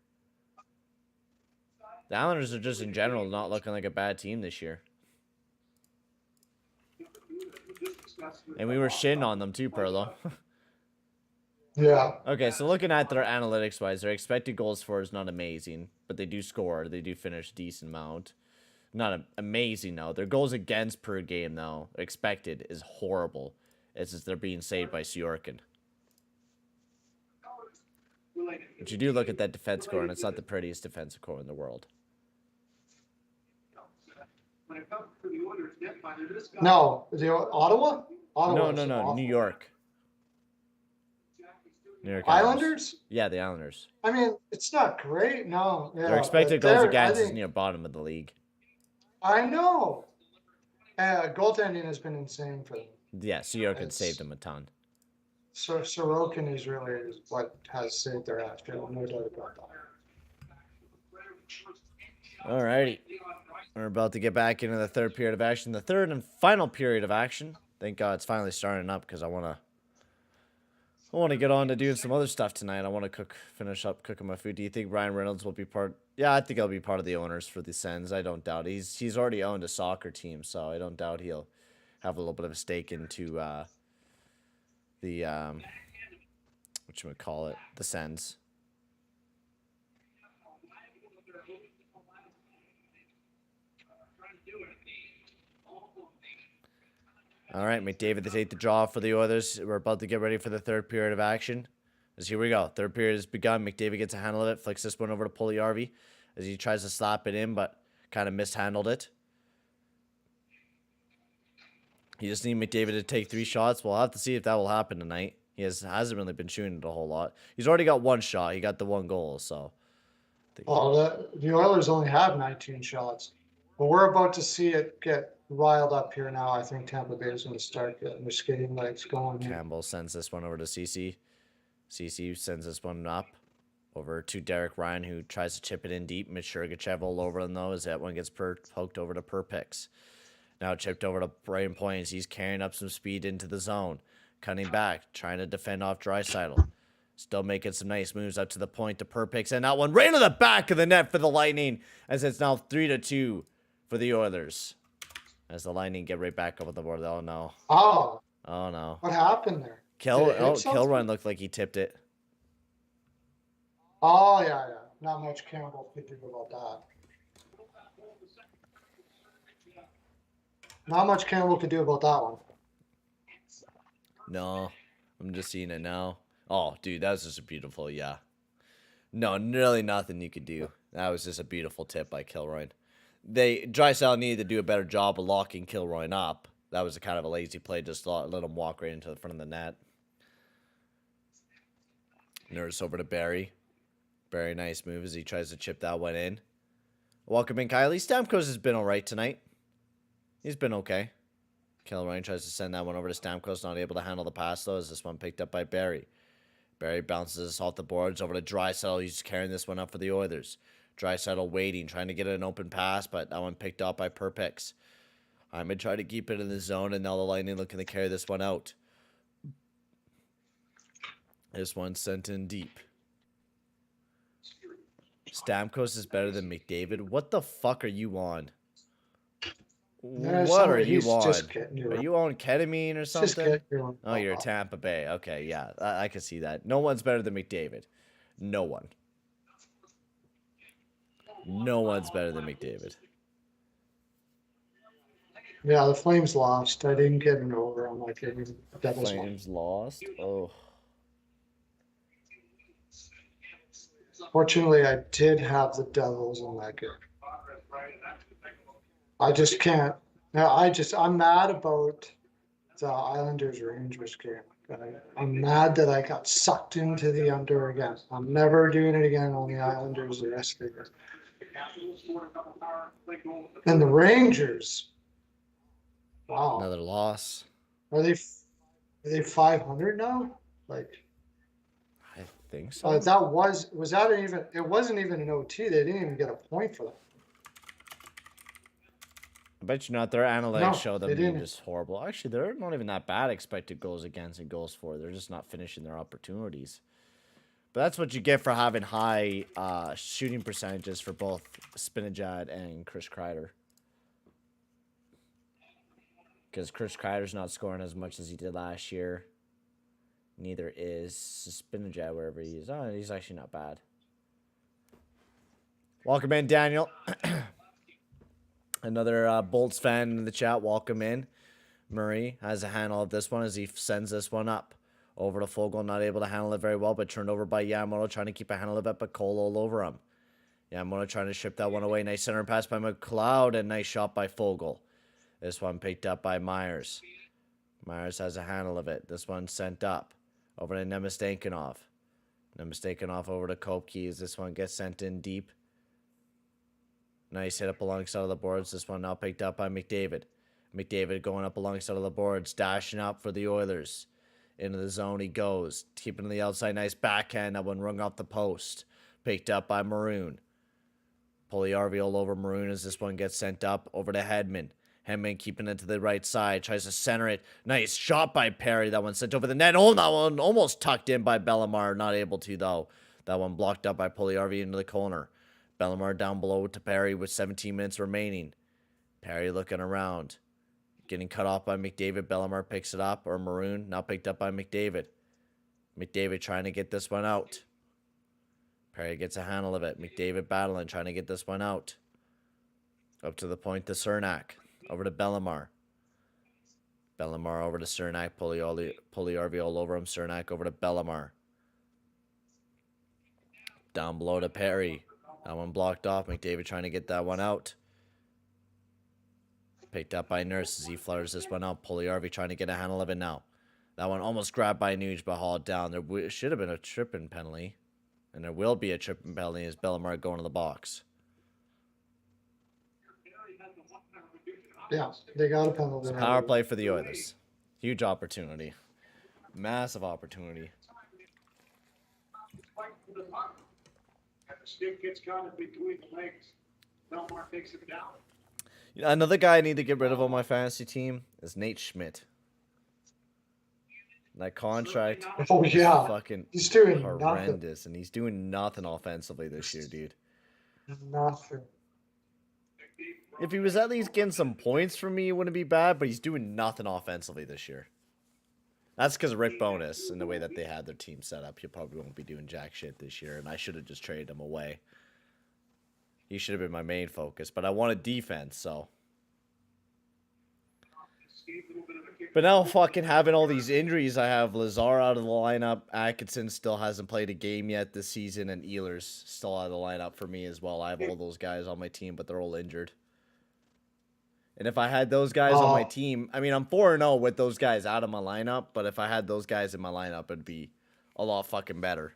The Islanders are just in general not looking like a bad team this year. And we were shitting on them too, Perlo. Yeah. Okay, so looking at their analytics-wise, their expected goals for is not amazing, but they do score. They do finish a decent amount. Not amazing, though. Their goals against per game, though, expected, is horrible. It's just they're being saved by Sorokin. But you do look at that defense score, and it's not the prettiest defensive core in the world. No, the Ottawa? No, New York. New York Islanders? Yeah, the Islanders. I mean, it's not great, no. Yeah, their expected goals against is near bottom of the league. I know. Goaltending has been insane for them. Yeah, Sorokin saved them a ton. So Sorokin is really what has saved their ass. No doubt about that. Alrighty. We're about to get back into the third period of action. The third and final period of action. Thank God it's finally starting up because I want to get on to doing some other stuff tonight. I want to finish up cooking my food. Do you think Ryan Reynolds will be part? Yeah, I think he'll be part of the owners for the Sens. I don't doubt. He's already owned a soccer team, so I don't doubt he'll have a little bit of a stake into the whatchamacallit, the Sens. All right, McDavid to take the draw for the Oilers. We're about to get ready for the third period of action. As here we go. Third period has begun. McDavid gets a handle of it. Flicks this one over to Puljujärvi as he tries to slap it in, but kind of mishandled it. You just need McDavid to take 3 shots. We'll have to see if that will happen tonight. He hasn't really been shooting it a whole lot. He's already got 1 shot. He got the 1 goal, so. Well, the Oilers only have 19 shots. But we're about to see it get riled up here now. I think Tampa Bay is going to start getting their skating legs going. Campbell sends this one over to CC. CC sends this one up over to Derek Ryan, who tries to chip it in deep. Mitch Sergachev all over him, though, as that one gets poked over to Perpix. Now chipped over to Brian Points. He's carrying up some speed into the zone. Cutting back, trying to defend off Draisaitl. Still making some nice moves up to the point to Perpix. And that one right into the back of the net for the Lightning, as it's now 3-2 for the Oilers. As the Lightning get right back up on the board. Oh no. Oh, Oh no. what happened there? Did it hit something? Kilroy looked like he tipped it. Oh, yeah. Not much Campbell could do about that. Not much Campbell could do about that one. No. I'm just seeing it now. Oh, dude, that was just a beautiful, yeah. No, really nothing you could do. That was just a beautiful tip by Kilroy. Drysdale needed to do a better job of locking Kilroy up. That was a kind of a lazy play, just let him walk right into the front of the net. Nurse over to Barry. Barry, nice move as he tries to chip that one in. Welcome in, Kylie. Stamkos has been all right tonight. He's been okay. Kilroy tries to send that one over to Stamkos, not able to handle the pass, though, as this one picked up by Barry. Barry bounces us off the boards over to Draisaitl. He's carrying this one up for the Oilers. Draisaitl waiting, trying to get an open pass, but that one picked up by Perpix. I'm going to try to keep it in the zone, and now the Lightning looking to carry this one out. This one sent in deep. Stamkos is better than McDavid. What the fuck are you on? What are you on? Are you on ketamine or something? Oh, you're Tampa Bay. Okay, yeah, I can see that. No one's better than McDavid. No one. No one's better than McDavid. Yeah, the Flames lost. I didn't get an over on my team. Flames lost? Oh. Fortunately, I did have the Devils in that game. I just can't. Now, I'm mad about the Islanders-Rangers game. I'm mad that I got sucked into the under again. I'm never doing it again on the Islanders the rest of the year. And the Rangers. Wow. Another loss. Are they 500 now? Like, I think so. Was that even? It wasn't even an OT. They didn't even get a point for that. I bet you not. Their analytics No, show them they being didn't. just horrible. Actually, they're not even that bad expected goals against and goals for. They're just not finishing their opportunities. But that's what you get for having high shooting percentages for both Spinajad and Chris Kreider. Because Chris Kreider's not scoring as much as he did last year. Neither is Spinajad wherever he is. Oh, he's actually not bad. Welcome in, Daniel. Another Bolts fan in the chat. Welcome in. Murray has a handle of this one as he sends this one up. Over to Fogle, not able to handle it very well, but turned over by Yamamoto, trying to keep a handle of it, but Cole all over him. Yamamoto trying to ship that one away. Nice center pass by McLeod, and nice shot by Fogle. This one picked up by Myers. Myers has a handle of it. This one sent up. Over to Nemastankinov. Nemastankinov over to Kopke as this one gets sent in deep. Nice hit up alongside of the boards. This one now picked up by McDavid. McDavid going up alongside of the boards, dashing up for the Oilers. Into the zone he goes. Keeping on the outside. Nice backhand. That one rung off the post. Picked up by Maroon. Puljujärvi all over Maroon as this one gets sent up. Over to Hedman. Hedman keeping it to the right side. Tries to center it. Nice shot by Perry. That one sent over the net. Oh, that one almost tucked in by Bellemare. Not able to, though. That one blocked up by Puljujärvi into the corner. Bellemare down below to Perry with 17 minutes remaining. Perry looking around. Getting cut off by McDavid. Bellemare picks it up. Or Maroon. Now picked up by McDavid. McDavid trying to get this one out. Perry gets a handle of it. McDavid battling. Trying to get this one out. Up to the point to Cernak. Over to Bellemare. Bellemare over to Cernak. Puljujärvi all over him. Cernak over to Bellemare. Down below to Perry. That one blocked off. McDavid trying to get that one out. Picked up by Nurse as he flutters this one out. Puljujärvi trying to get a handle of it now. That one almost grabbed by Nuge but hauled down. There should have been a tripping penalty. And there will be a tripping penalty as Bellemare going to the box. Yeah, they got a penalty. It's power play for the Oilers. Huge opportunity. Massive opportunity. The stick gets caught in between the legs. Belmar takes it down. Another guy I need to get rid of on my fantasy team is Nate Schmidt. That contract Oh, yeah. is fucking He's doing horrendous, and he's doing nothing offensively this year, dude. Nothing. If he was at least getting some points from me, it wouldn't be bad, but he's doing nothing offensively this year. That's because of Rick Bonus and the way that they had their team set up. He probably won't be doing jack shit this year, and I should have just traded him away. He should have been my main focus, but I wanted defense, so. But now fucking having all these injuries, I have Lazar out of the lineup. Atkinson still hasn't played a game yet this season, and Ehlers still out of the lineup for me as well. I have all those guys on my team, but they're all injured. And if I had those guys on my team, I mean, I'm 4-0 with those guys out of my lineup, but if I had those guys in my lineup, it'd be a lot fucking better.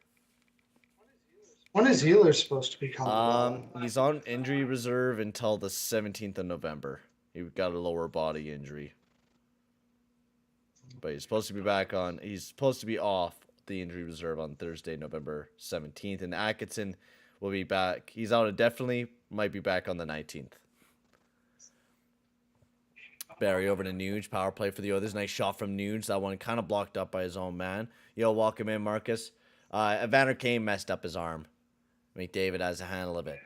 When is Ehlers supposed to be coming back? He's on injury reserve until the 17th of November. He got a lower body injury. But he's supposed to be back on, he's supposed to be off the injury reserve on Thursday, November 17th. And Atkinson will be back. He's out indefinitely, might be back on the 19th. Barry over to Nuge. Power play for the others. Nice shot from Nuge. That one kind of blocked up by his own man. Yo, welcome in, Marcus. Evander Kane messed up his arm. McDavid has a handle of it.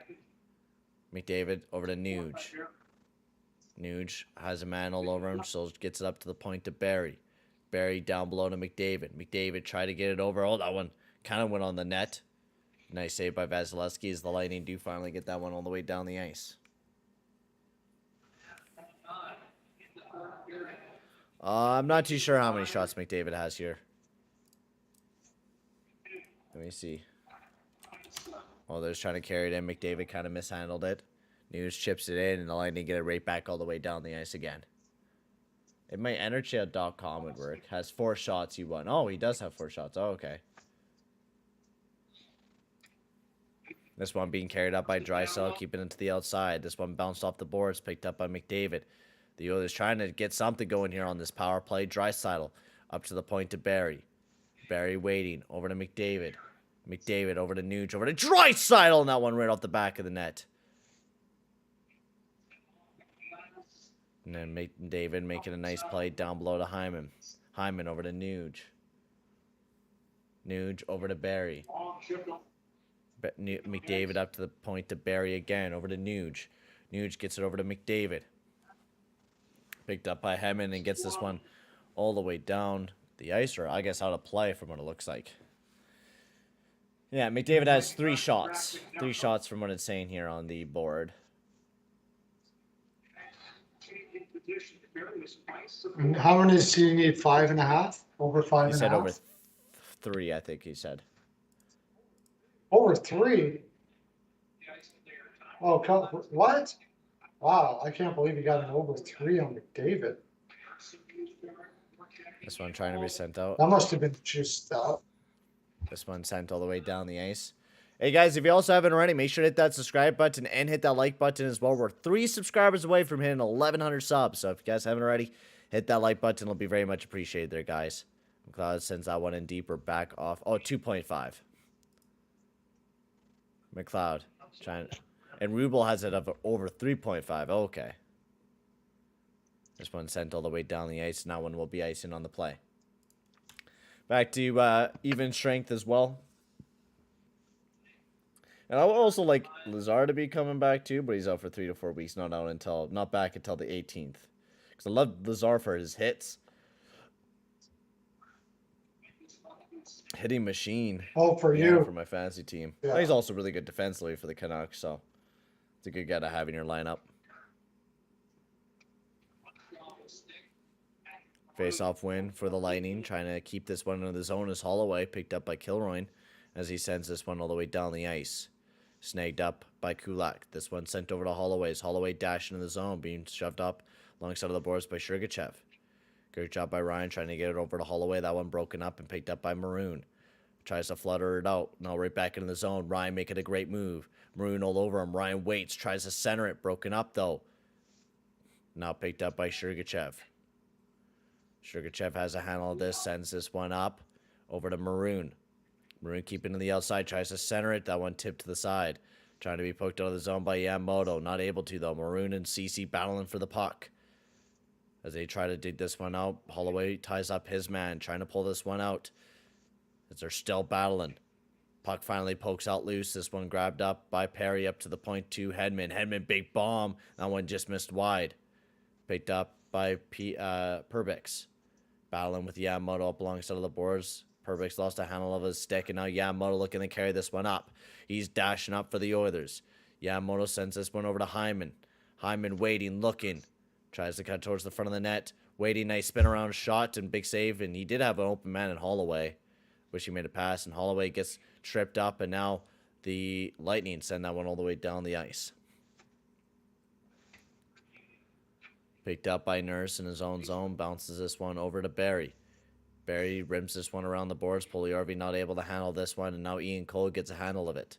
McDavid over to Nuge. Nuge has a man all over him, so gets it up to the point to Barry. Barry down below to McDavid. McDavid tried to get it over. Oh, that one kind of went on the net. Nice save by Vasilevsky as the Lightning do finally get that one all the way down the ice. I'm not too sure how many shots McDavid has here. Let me see. Oh, they're just trying to carry it in. McDavid kind of mishandled it. News chips it in, and the Lightning get it right back all the way down the ice again. If my NHL.com would work. Has 4 shots, he won. Oh, he does have 4 shots. Oh, okay. This one being carried up by Draisaitl, keeping it to the outside. This one bounced off the boards, picked up by McDavid. The Oilers trying to get something going here on this power play. Draisaitl up to the point to Barry. Barry waiting. Over to McDavid. McDavid over to Nuge. Over to Draisaitl. And that one right off the back of the net. And then McDavid making a nice play down below to Hyman. Hyman over to Nuge. Nuge over to Barry. McDavid up to the point to Barry again. Over to Nuge. Nuge gets it over to McDavid. Picked up by Hedman and gets this one all the way down the ice, or I guess out of play from what it looks like. Yeah, McDavid has 3 shots. 3 shots from what it's saying here on the board. And how many does he need? 5.5? Over 5.5? He said over 3, I think he said. Over 3? Oh, what? Wow, I can't believe he got an over 3 on McDavid. This one trying to be sent out. That must have been just up. This one sent all the way down the ice. Hey guys, if you also haven't already, make sure to hit that subscribe button and hit that like button as well. We're 3 subscribers away from hitting 1,100 subs. So if you guys haven't already, hit that like button. It'll be very much appreciated there, guys. McLeod sends that one in deeper, back off. Oh, 2.5. McLeod trying to... And Rubel has it up over 3.5. Okay. This one sent all the way down the ice. And that one will be icing on the play. Back to even strength as well. And I would also like Lazar to be coming back too, but he's out for 3 to 4 weeks. Not back until the 18th. Because I love Lazar for his hits. Hitting machine. Oh, for you. For my fantasy team. Yeah. Well, he's also really good defensively for the Canucks, so it's a good guy to have in your lineup. Face-off win for the Lightning, trying to keep this one in the zone as Holloway, picked up by Kilroy as he sends this one all the way down the ice. Snagged up by Kulak. This one sent over to Holloway. Holloway dashing in the zone, being shoved up alongside of the boards by Sergachev. Great job by Ryan trying to get it over to Holloway. That one broken up and picked up by Maroon. Tries to flutter it out. Now right back into the zone. Ryan making a great move. Maroon all over him. Ryan waits. Tries to center it. Broken up though. Now picked up by Sergachev. Sergachev has a handle of this. Sends this one up. Over to Maroon. Maroon keeping to the outside. Tries to center it. That one tipped to the side. Trying to be poked out of the zone by Yamamoto. Not able to though. Maroon and CC battling for the puck. As they try to dig this one out, Holloway ties up his man, trying to pull this one out. As they're still battling. Puck finally pokes out loose. This one grabbed up by Perry up to the point to Hedman. Hedman, big bomb. That one just missed wide. Picked up by Perbix. Battling with Yamamoto up alongside of the boards. Perbix lost a handle of his stick, and now Yamamoto looking to carry this one up. He's dashing up for the Oilers. Yamamoto sends this one over to Hyman. Hyman waiting, looking. Tries to cut towards the front of the net. Waiting, nice spin around shot and big save, and he did have an open man in Holloway. Wish he made a pass, and Holloway gets tripped up, and now the Lightning send that one all the way down the ice. Picked up by Nurse in his own zone, bounces this one over to Barry. Barry rims this one around the boards. Puljujärvi not able to handle this one, and now Ian Cole gets a handle of it.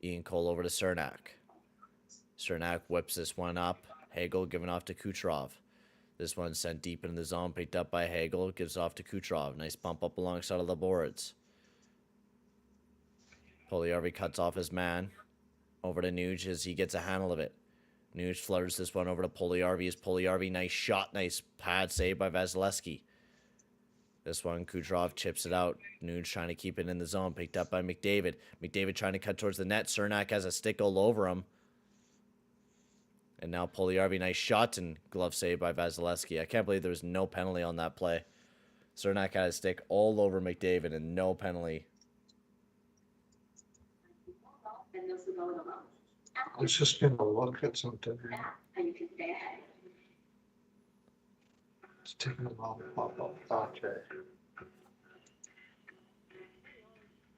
Ian Cole over to Cernak. Cernak whips this one up. Hagel giving off to Kucherov. This one sent deep into the zone, picked up by Hagel, gives off to Kucherov. Nice bump up alongside of the boards. Puljujärvi cuts off his man. Over to Nuge as he gets a handle of it. Nuge flutters this one over to Puljujärvi. As Puljujärvi, nice shot, nice pad save by Vasilevsky. This one, Kucherov chips it out. Nuge trying to keep it in the zone, picked up by McDavid. McDavid trying to cut towards the net. Cernak has a stick all over him. And now Puljujärvi, nice shot and glove save by Vasilevsky. I can't believe there was no penalty on that play. Cernak had a stick all over McDavid and no penalty. I was just going to look at something. It's taking a while to pop up. Okay.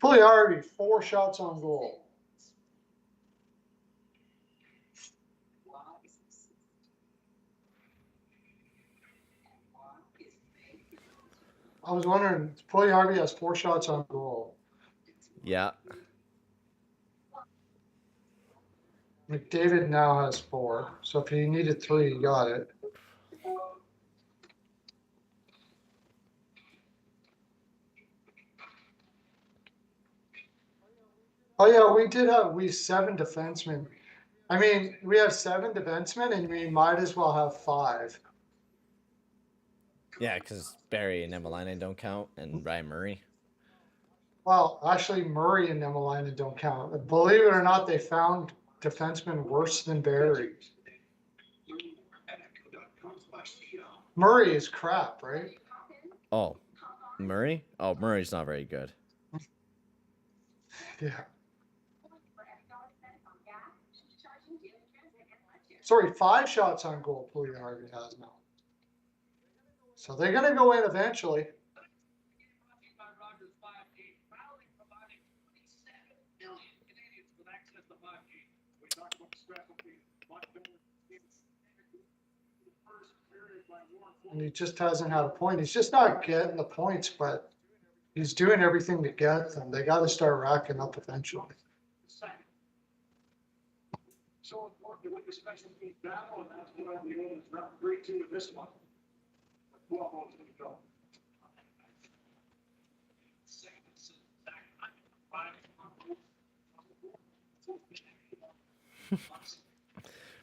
Puljujärvi, 4 shots on goal. I was wondering, Puljujärvi has 4 shots on goal. Yeah. McDavid now has 4. So if he needed 3, he got it. Oh yeah, we 7 defensemen. I mean, we have 7 defensemen and we might as well have 5. Yeah, because Barry and Emelainen don't count, and Ryan Murray. Well, actually, Murray and Emelainen don't count. Believe it or not, they found defensemen worse than Barry. Murray is crap, right? Oh, Murray? Oh, Murray's not very good. Yeah. Sorry, 5 shots on goal Puljujärvi has now. So they're going to go in eventually. And he just hasn't had a point. He's just not getting the points, but he's doing everything to get them. They got to start racking up eventually. So important to win the special team battle, and that's what I'm doing. It's not great to this one. 12 goals to go.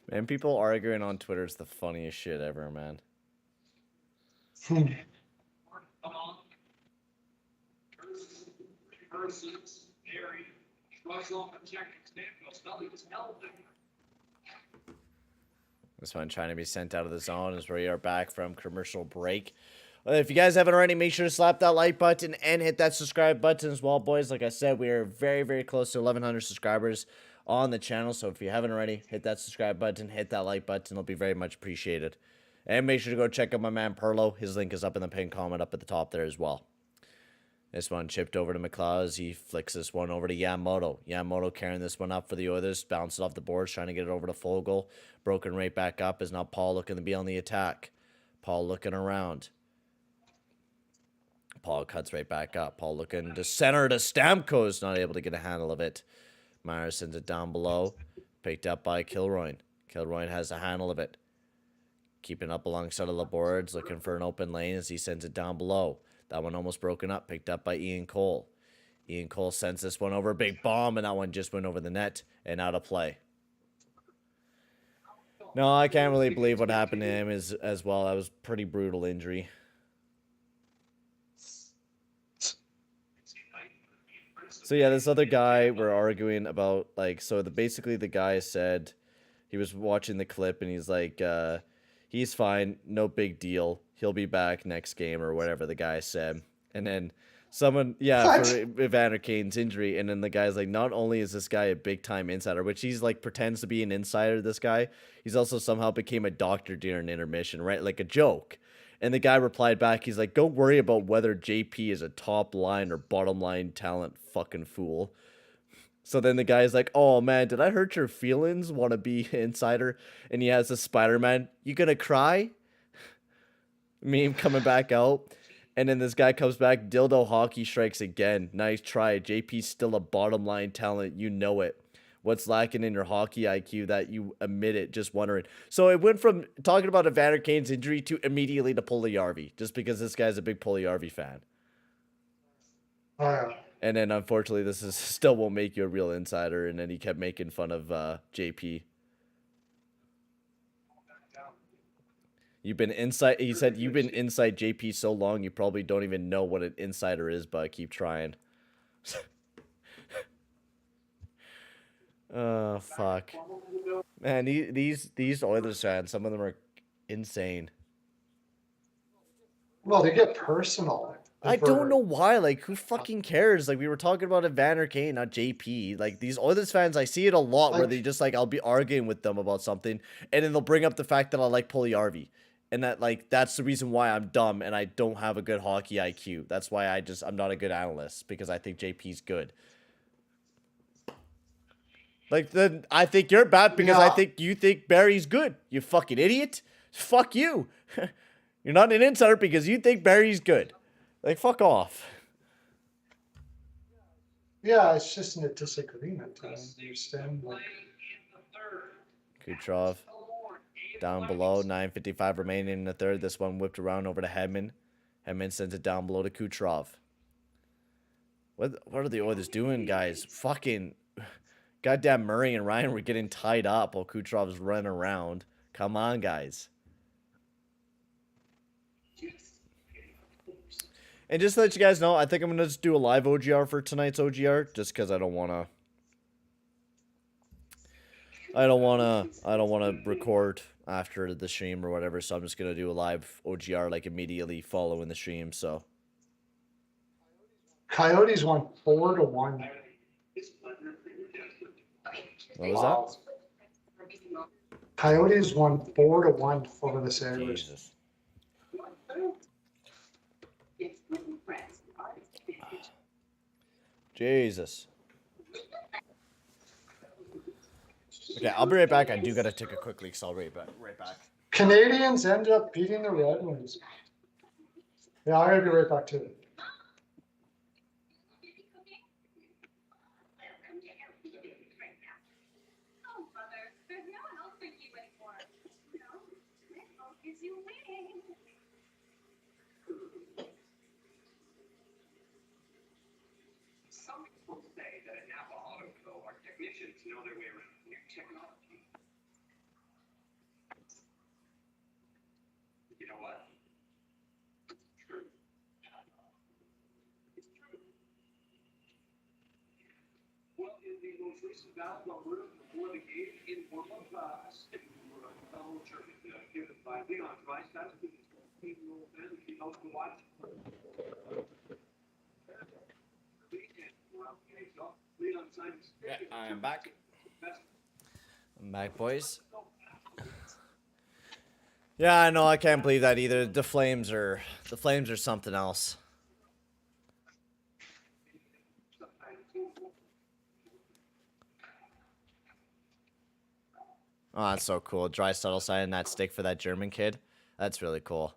Man, people arguing on Twitter is the funniest shit ever, man. This one trying to be sent out of the zone as we are back from commercial break. If you guys haven't already, make sure to slap that like button and hit that subscribe button as well, boys. Like I said, we are very, very close to 1,100 subscribers on the channel. So if you haven't already, hit that subscribe button, hit that like button. It'll be very much appreciated. And make sure to go check out my man Perlo. His link is up in the pinned comment up at the top there as well. This one chipped over to McLeod as he flicks this one over to Yamamoto. Yamamoto carrying this one up for the Oilers. Bounces off the boards, trying to get it over to Fogle. Broken right back up is now Paul looking to be on the attack. Paul looking around. Paul cuts right back up. Paul looking to center to Stamkos. Not able to get a handle of it. Myers sends it down below. Picked up by Kilroy. Kilroy has a handle of it. Keeping up alongside of the boards. Looking for an open lane as he sends it down below. That one almost broken up. Picked up by Ian Cole. Ian Cole sends this one over. Big bomb. And that one just went over the net and out of play. No, I can't really believe what happened to him as well. That was pretty brutal So yeah, this other guy we're arguing about, like, so basically the guy said he was watching the clip and he's like, he's fine, no big deal. He'll be back next game or whatever the guy said. And then someone, What? for Evander Kane's injury, and then the guy's like, not only is this guy a big time insider, which he's like pretends to be an insider, this guy, he's also somehow became a doctor during intermission, right? Like a joke. And the guy replied back, he's like, don't worry about whether JP is a top line or bottom line talent, fucking fool. So then the guy's like, oh man, did I hurt your feelings? Want to be insider? And he has a Spider-Man, you gonna cry? Meme coming back out. And then this guy comes back, dildo hockey strikes again. Nice try. JP's still a bottom line talent, you know it. What's lacking in your hockey IQ that you admit it? Just wondering. So it went from talking about Evander Kane's injury to immediately to Puljujarvi, just because this guy's a big Puljujarvi fan. Oh, yeah. And then unfortunately, this is still won't make you a real insider. And then he kept making fun of JP. You've been inside. He said you've been inside JP so long, you probably don't even know what an insider is. But keep trying. Oh fuck, man! These Oilers fans, some of them are insane. Well, they get personal. I don't know why. Like, who fucking cares? Like, we were talking about Evander Kane, not JP. Like, these Oilers fans, I see it a lot where they just, like, I'll be arguing with them about something, and then they'll bring up the fact that I like Puljujarvi. And that, like, that's the reason why I'm dumb and I don't have a good hockey IQ. That's why I'm not a good analyst, because I think JP's good. Like, then I think you're bad because I think you think Barry's good. You fucking idiot. Fuck you. You're not an insider because you think Barry's good. Like, fuck off. Yeah, it's just a disagreement. I understand. Like, Kucherov down below, 9:55 remaining in the third. This one whipped around over to Hedman. Hedman sends it down below to Kucherov. What are the Oilers doing, guys? Fucking goddamn Murray and Ryan were getting tied up while Kucherov's running around. Come on, guys. And just to let you guys know, I think I'm gonna just do a live OGR for tonight's OGR, just because I don't wanna record after the stream or whatever. So I'm just gonna do a live OGR like immediately following the stream. So Coyotes won 4-1. what was that? Coyotes won 4-1 over the Sabres. Jesus. Jesus. Okay, I'll be right back. I do gotta take a quick leak, so I'll be right back. Canadians end up beating the Red Wings. Yeah, I gotta be right back too. Some people say that at Napa Auto Co, our technicians know their way around new technology. You know what? It's true. It's true. Well, in the most recent basketball room before the game, informal class, given by Leon Draisaitl, who's a 15-year-old fan who he knows to watch. Yeah, I am back. I'm back, boys. Yeah, I know. I can't believe that either. The Flames are something else. Oh, that's so cool. Draisaitl signing that stick for that German kid. That's really cool.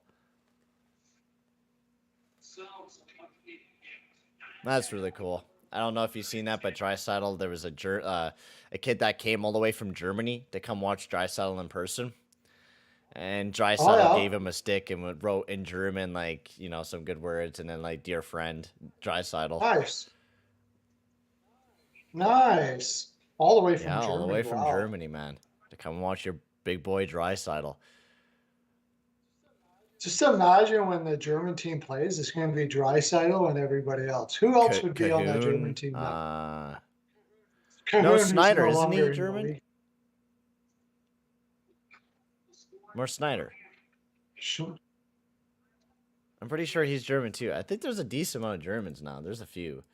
That's really cool. I don't know if you've seen that, but Draisaitl, there was a kid that came all the way from Germany to come watch Draisaitl in person. And Draisaitl gave him a stick and wrote in German, like, you know, some good words, and then, like, dear friend, Draisaitl. Nice. Nice. All the way from Germany. Yeah, all the way from Germany, man. To come watch your big boy Draisaitl. Just imagine when the German team plays, it's going to be Draisaitl and everybody else. Who else would be on that German Cahoon. team now? No, Cahoon, who's Snyder. no Isn't longer he in the German? league. More Snyder. Sh- I'm pretty sure he's German too. I think there's a decent amount of Germans now. There's a few.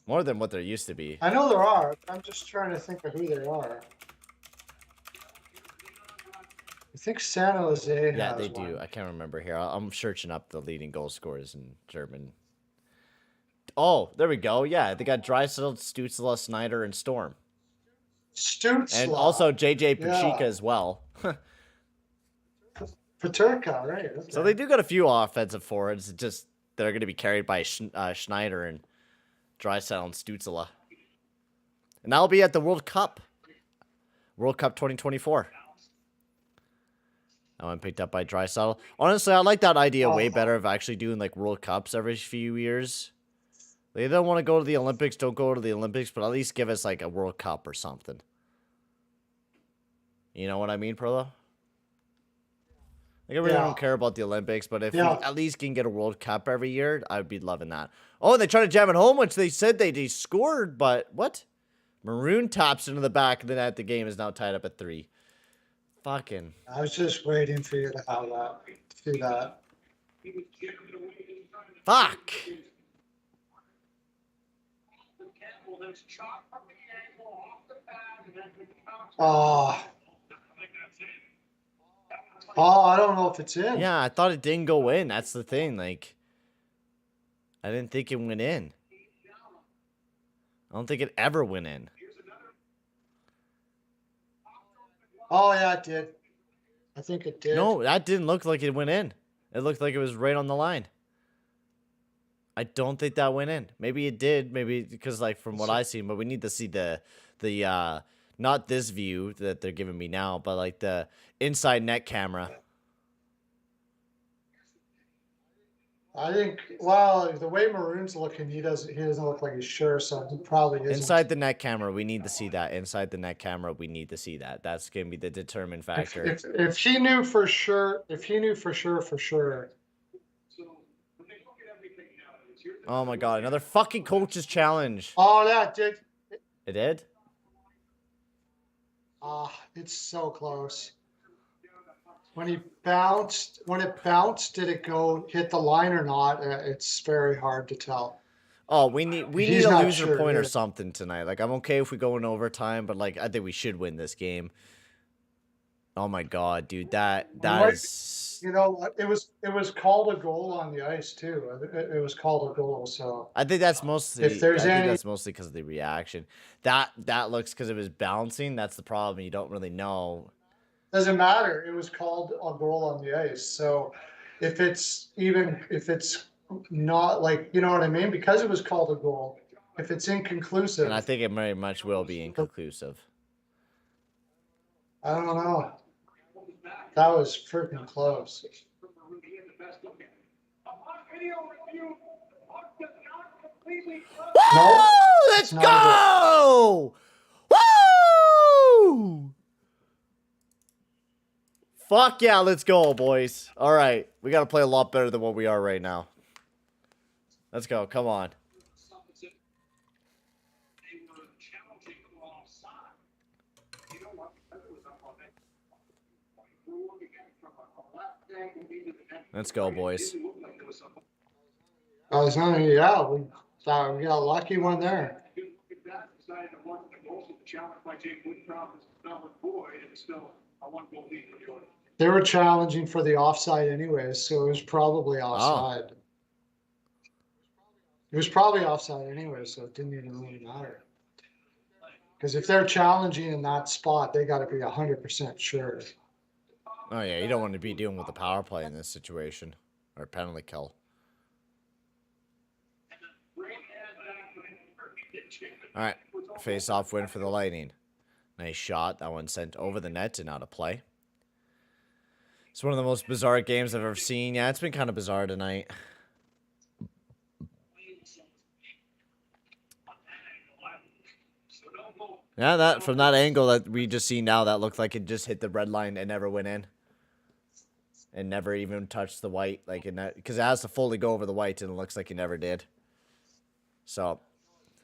More than what there used to be. I know there are. I'm just trying to think of who they are. I think San Jose Yeah, has they do. one. I can't remember here. I'm searching up the leading goal scorers in German. Oh, there we go. Yeah, they got Draisaitl, Stützle, Snyder, and Storm. Stützle. And also JJ Yeah. Pachika as well. Paterka, right? Okay. So they do got a few offensive forwards. It's just they're going to be carried by Schneider and Draisaitl and Stützle. And that'll be at the World Cup. World Cup 2024. That one picked up by Draisaitl. Honestly, I like that idea way better of actually doing like World Cups every few years. They don't want to go to the Olympics, don't go to the Olympics, but at least give us like a World Cup or something. You know what I mean, Perlo? Like, I really don't care about the Olympics, but if we at least can get a World Cup every year, I'd be loving that. Oh, and they tried to jam it home, which they said they scored, but what? Maroon taps into the back of the net. The game is now tied up at 3. Fucking. I was just waiting for you to have that. To do that. Fuck. Oh. Oh, I don't know if it's in. Yeah, I thought it didn't go in. That's the thing. Like, I didn't think it went in. I don't think it ever went in. Oh, yeah, it did. I think it did. No, that didn't look like it went in. It looked like it was right on the line. I don't think that went in. Maybe it did. Maybe because, like, from what I see, but we need to see the not this view that they're giving me now, but like the inside net camera. I think, well, the way Maroon's looking, he doesn't look like he's sure, so he probably isn't. Inside the net camera, we need to see that. Inside the net camera, we need to see that. That's gonna be the determined factor. If he knew for sure, for sure. Oh my god, another fucking coach's challenge. Oh, that did. It did? Ah, it's so close. When it bounced, did it go hit the line or not? It's very hard to tell. Oh, we need He's a not loser sure, point or yeah. something tonight. Like, I'm okay if we go in overtime, but like I think we should win this game. Oh my god, dude, that is. You know what? It was called a goal on the ice too. It was called a goal. So I think that's mostly. If there's I think any- that's mostly because of the reaction. That looks because it was bouncing. That's the problem. You don't really know. doesn't matter. It was called a goal on the ice. So if it's not, like, you know what I mean? Because it was called a goal. If it's inconclusive, And I think it very much will be inconclusive. I don't know. That was freaking close. Woo! Let's it's not go! Woo! Fuck yeah, let's go, boys. All right, we got to play a lot better than what we are right now. Let's go. Come on. Let's go, boys. Oh, it's not. Yeah, we got a lucky one there. They were challenging for the offside anyways, so it was probably offside. It was probably offside anyway, so it didn't even really matter. Because if they're challenging in that spot, they got to be 100% sure. Oh yeah, you don't want to be dealing with the power play in this situation or penalty kill. All right, face-off win for the Lightning. Nice shot. That one sent over the net and out of play. It's one of the most bizarre games I've ever seen. Yeah, it's been kind of bizarre tonight. Yeah, that from that angle that we just see now, that looked like it just hit the red line and never went in. and never even touched the white, like in that, because it has to fully go over the white, and it looks like he never did. So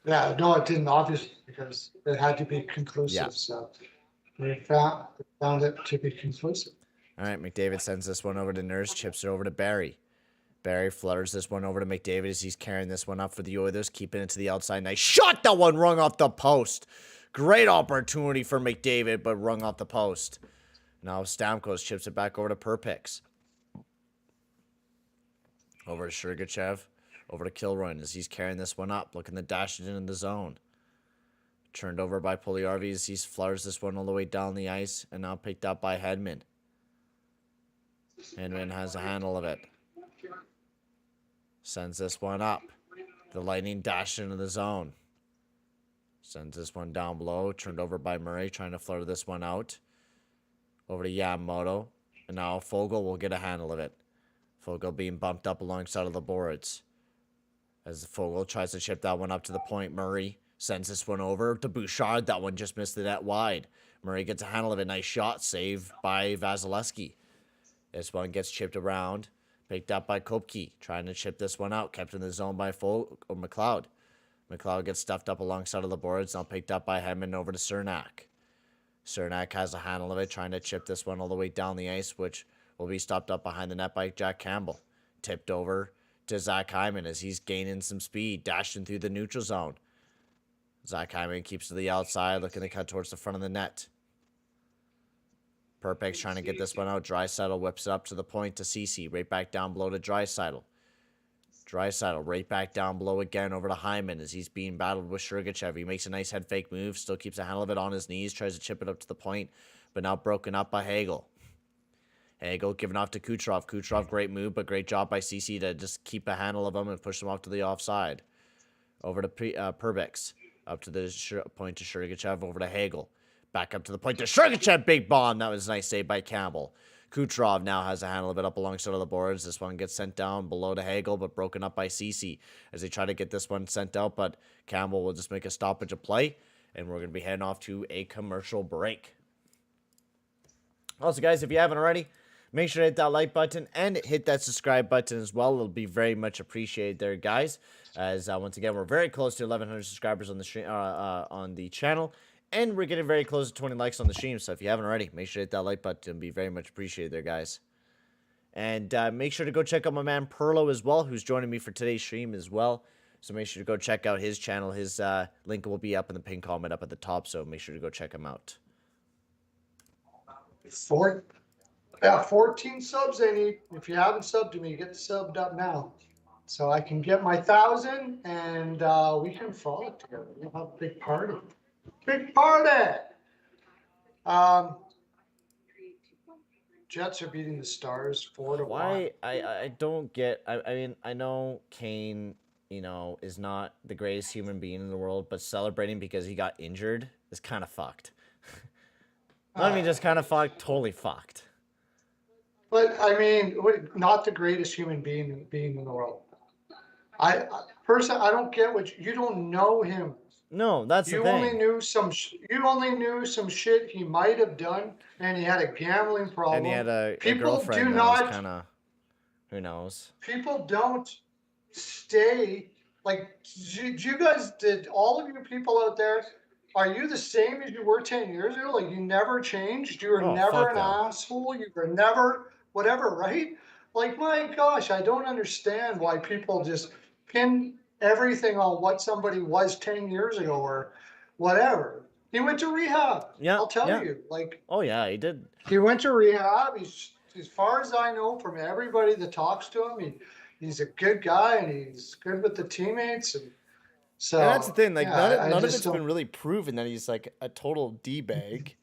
Yeah, no, it didn't, obviously, because it had to be yeah. conclusive. So we found it to be conclusive. All right, McDavid sends this one over to Nurse, chips it over to Barry. Barry flutters this one over to McDavid as he's carrying this one up for the Oilers, keeping it to the outside. Nice shot, that one rung off the post. Great opportunity for McDavid, but rung off the post. Now Stamkos chips it back over to Perpix. Over to Sergachev. Over to Kilroy as he's carrying this one up, looking to dash it into the zone. Turned over by Puljujärvi as he flutters this one all the way down the ice, and now picked up by Hedman. Hedman has a handle of it. Sends this one up. The Lightning dash into the zone. Sends this one down below. Turned over by Murray, trying to flutter this one out. Over to Yamamoto. And now Fogle will get a handle of it. Fogle being bumped up alongside of the boards. As Fogle tries to chip that one up to the point, Murray sends this one over to Bouchard. That one just missed the net wide. Murray gets a handle of it. Nice shot. Saved by Vasilevsky. This one gets chipped around. Picked up by Kopke. Trying to chip this one out. Kept in the zone by McLeod. McLeod gets stuffed up alongside of the boards. Now picked up by Hedman over to Cernak. Cernak has a handle of it. Trying to chip this one all the way down the ice, which will be stopped up behind the net by Jack Campbell. Tipped over to Zach Hyman as he's gaining some speed. Dashing through the neutral zone. Zach Hyman keeps to the outside, looking to cut towards the front of the net. Perpix trying to get this one out. Draisaitl whips it up to the point to Ceci. Right back down below to Draisaitl. Draisaitl right back down below again over to Hyman as he's being battled with Sergachev. He makes a nice head fake move. Still keeps a handle of it on his knees. Tries to chip it up to the point, but now broken up by Hagel. Hagel giving off to Kucherov. Kucherov, great move, but great job by Ceci to just keep a handle of him and push him off to the offside. Over to Perbix. Up to the point to Sergachev. Over to Hagel. Back up to the point to Sergachev. Big bomb. That was a nice save by Campbell. Kucherov now has a handle of it up alongside of the boards. This one gets sent down below to Hagel, but broken up by Ceci as they try to get this one sent out. But Campbell will just make a stoppage of play, and we're going to be heading off to a commercial break. Also, guys, if you haven't already, make sure to hit that like button and hit that subscribe button as well. It'll be very much appreciated there, guys. As once again, we're very close to 1,100 subscribers on the stream, on the channel, and we're getting very close to 20 likes on the stream. So if you haven't already, make sure to hit that like button. It'll be very much appreciated there, guys. And make sure to go check out my man Perlo as well, who's joining me for today's stream as well. So make sure to go check out his channel. His link will be up in the pinned comment up at the top. So make sure to go check him out. 14 subs they need. If you haven't subbed to me, get subbed up now. So I can get my 1,000 and we can follow together. We'll have a big party. Big party! Jets are beating the Stars 4-1. Why? I don't get. I mean, I know Kane, you know, is not the greatest human being in the world, but celebrating because he got injured is kind of fucked. I mean, just kind of fucked, totally fucked. But I mean, not the greatest human being in the world. I personally, I don't get what you don't know him. No, that's You the only thing. knew some. You only knew some shit he might have done, and he had a gambling problem. And he had a People girlfriend do that not. was kind of, who knows? People don't stay like. Did you guys? Did all of you people out there? Are you the same as you were 10 years ago? Like you never changed. You were Oh, never fuck an no. asshole. You were never whatever, right? Like my gosh, I don't understand why people just pin everything on what somebody was 10 years ago or whatever. He went to rehab. Yeah, I'll tell yeah. you. Like Oh yeah, he did. he went to rehab. He's as far as I know from everybody that talks to him, he's a good guy and he's good with the teammates and so And that's the thing. Like yeah, none of just it's don't- been really proven that he's like a total d-bag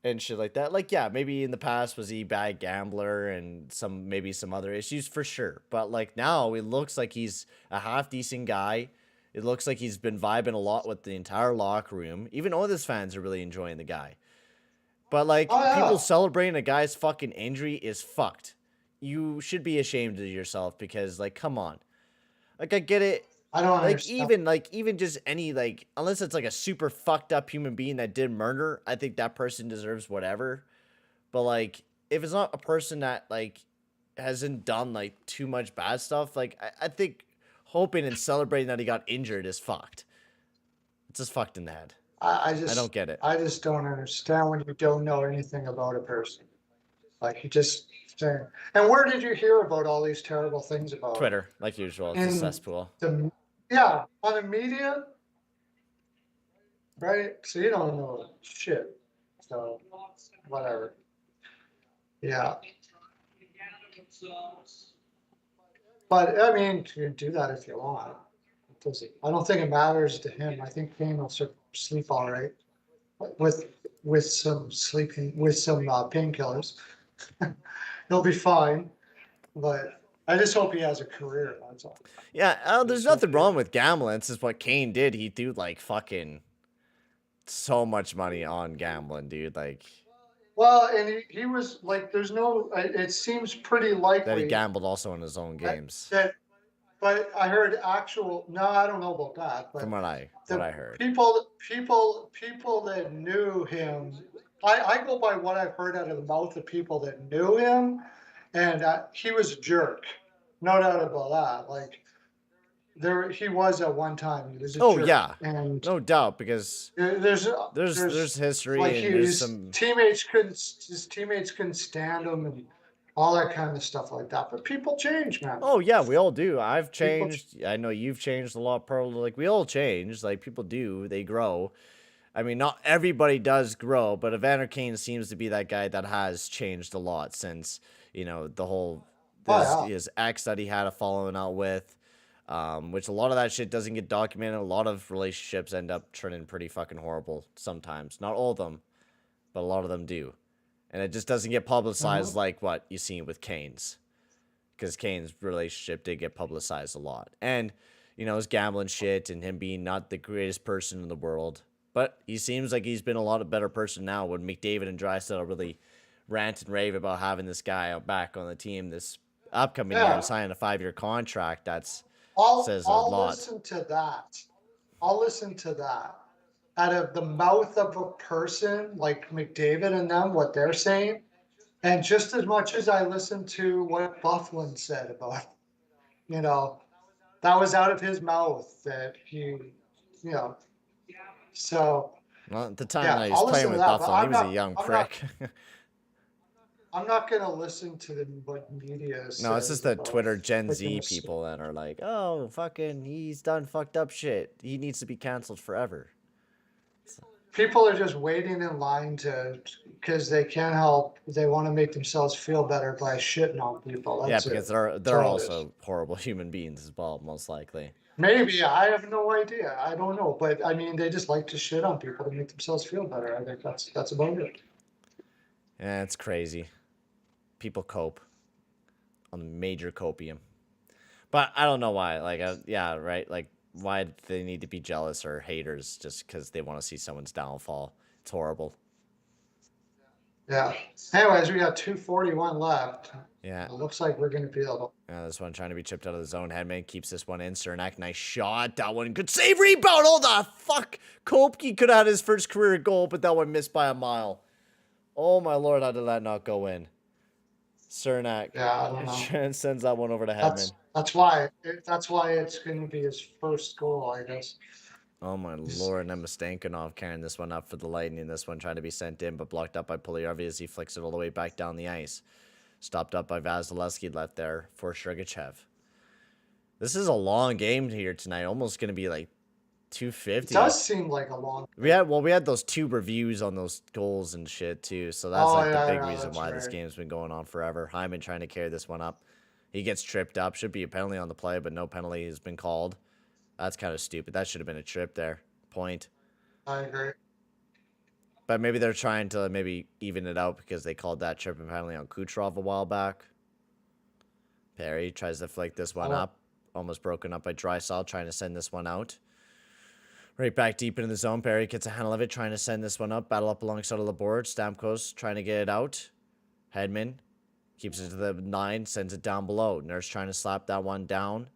and shit like that. Like yeah, maybe in the past was he a bad gambler and maybe some other issues for sure. But like now it looks like he's a half decent guy. It looks like he's been vibing a lot with the entire locker room. Even Oilers fans are really enjoying the guy. But like Oh, yeah. people celebrating a guy's fucking injury is fucked. You should be ashamed of yourself because like come on. Like I get it. I don't Like understand. even just any like unless it's like a super fucked up human being that did murder, I think that person deserves whatever. But like if it's not a person that like hasn't done like too much bad stuff. Like I think hoping and celebrating that he got injured is fucked. It's just fucked in the head. I I don't get it. I just don't understand when you don't know anything about a person. Like you just say, and where did you hear about all these terrible things about him? Twitter, like usual, it's a In cesspool. yeah, on the media, right? So you don't know shit. So whatever. Yeah. But I mean, you can do that if you want. I don't think it matters to him. I think Kane will sleep all right with some painkillers. He'll be fine. But I just hope he has a career. That's all. Yeah, there's nothing wrong with gambling. This is what Kane did. He threw like fucking so much money on gambling, dude. Like, well, and he was like, there's no. It seems pretty likely that he gambled also in his own games. But I heard actual. No, I don't know about that. But From what I heard. People that knew him. I go by what I've heard out of the mouth of people that knew him, and he was a jerk, no doubt about that. Like he was at one time. He was a jerk. Yeah, and no doubt, because there's history, like and there's some his teammates couldn't stand him and all that kind of stuff like that. But people change, man. Oh yeah, we all do. I've changed. I know you've changed a lot, Pearl. Like we all change. Like people do. They grow. I mean, not everybody does grow, but Evander Kane seems to be that guy that has changed a lot since, the whole his ex that he had a following out with, which a lot of that shit doesn't get documented. A lot of relationships end up turning pretty fucking horrible sometimes. Not all of them, but a lot of them do. And it just doesn't get publicized like what you see with Kane's. Because Kane's relationship did get publicized a lot. And, his gambling shit and him being not the greatest person in the world. But he seems like he's been a lot of better person now when McDavid and Draisaitl really rant and rave about having this guy back on the team this upcoming year and signing a 5-year contract. Says a lot. I'll listen to that. I'll listen to that. Out of the mouth of a person like McDavid and them, what they're saying, and just as much as I listen to what Bufflin said about, that was out of his mouth that he, so. Well, at the time that he was playing with Bufflin, he was a young prick. I'm not going to listen to what media says. No, it's just the Twitter Gen Z people that are like, oh, fucking, he's done fucked up shit. He needs to be canceled forever. People are just waiting in line because they can't help. They want to make themselves feel better by shitting on people. That's because they're also horrible human beings as well, most likely. Maybe. I have no idea. I don't know. But I mean, they just like to shit on people to make themselves feel better. I think that's about it. Yeah, it's crazy. People cope on major copium. But I don't know why. Like, yeah, right? Like, why do they need to be jealous or haters just because they want to see someone's downfall? It's horrible. Yeah. Anyways, we got 2:41 left. Yeah. It looks like we're going to be able. Yeah, this one trying to be chipped out of the zone. Hedman keeps this one in. Cernak, nice shot. That one, good save, rebound. Oh, the fuck. Kopke could have had his first career goal, but that one missed by a mile. Oh, my Lord, how did that not go in? Cernak. Yeah, I don't know. Sends that one over to Hedman. That's why it's going to be his first goal, I guess. Oh, my Lord. Nemastankinov carrying this one up for the Lightning. This one trying to be sent in, but blocked up by Puljujarvi as he flicks it all the way back down the ice. Stopped up by Vasilevsky left there for Sergachev. This is a long game here tonight. Almost going to be like 250. It does seem like a long. We had those 2 reviews on those goals and shit too. So that's the big reason why this game's been going on forever. Hyman trying to carry this one up. He gets tripped up. Should be a penalty on the play, but no penalty has been called. That's kind of stupid. That should have been a trip there. Point. I agree. But maybe they're trying to maybe even it out because they called that trip and penalty on Kucherov a while back. Perry tries to flick this one up. Almost broken up by Draisaitl, trying to send this one out. Right back deep into the zone. Perry gets a handle of it, trying to send this one up. Battle up alongside of the board. Stamkos trying to get it out. Hedman keeps it to the 9, sends it down below. Nurse trying to slap that one down.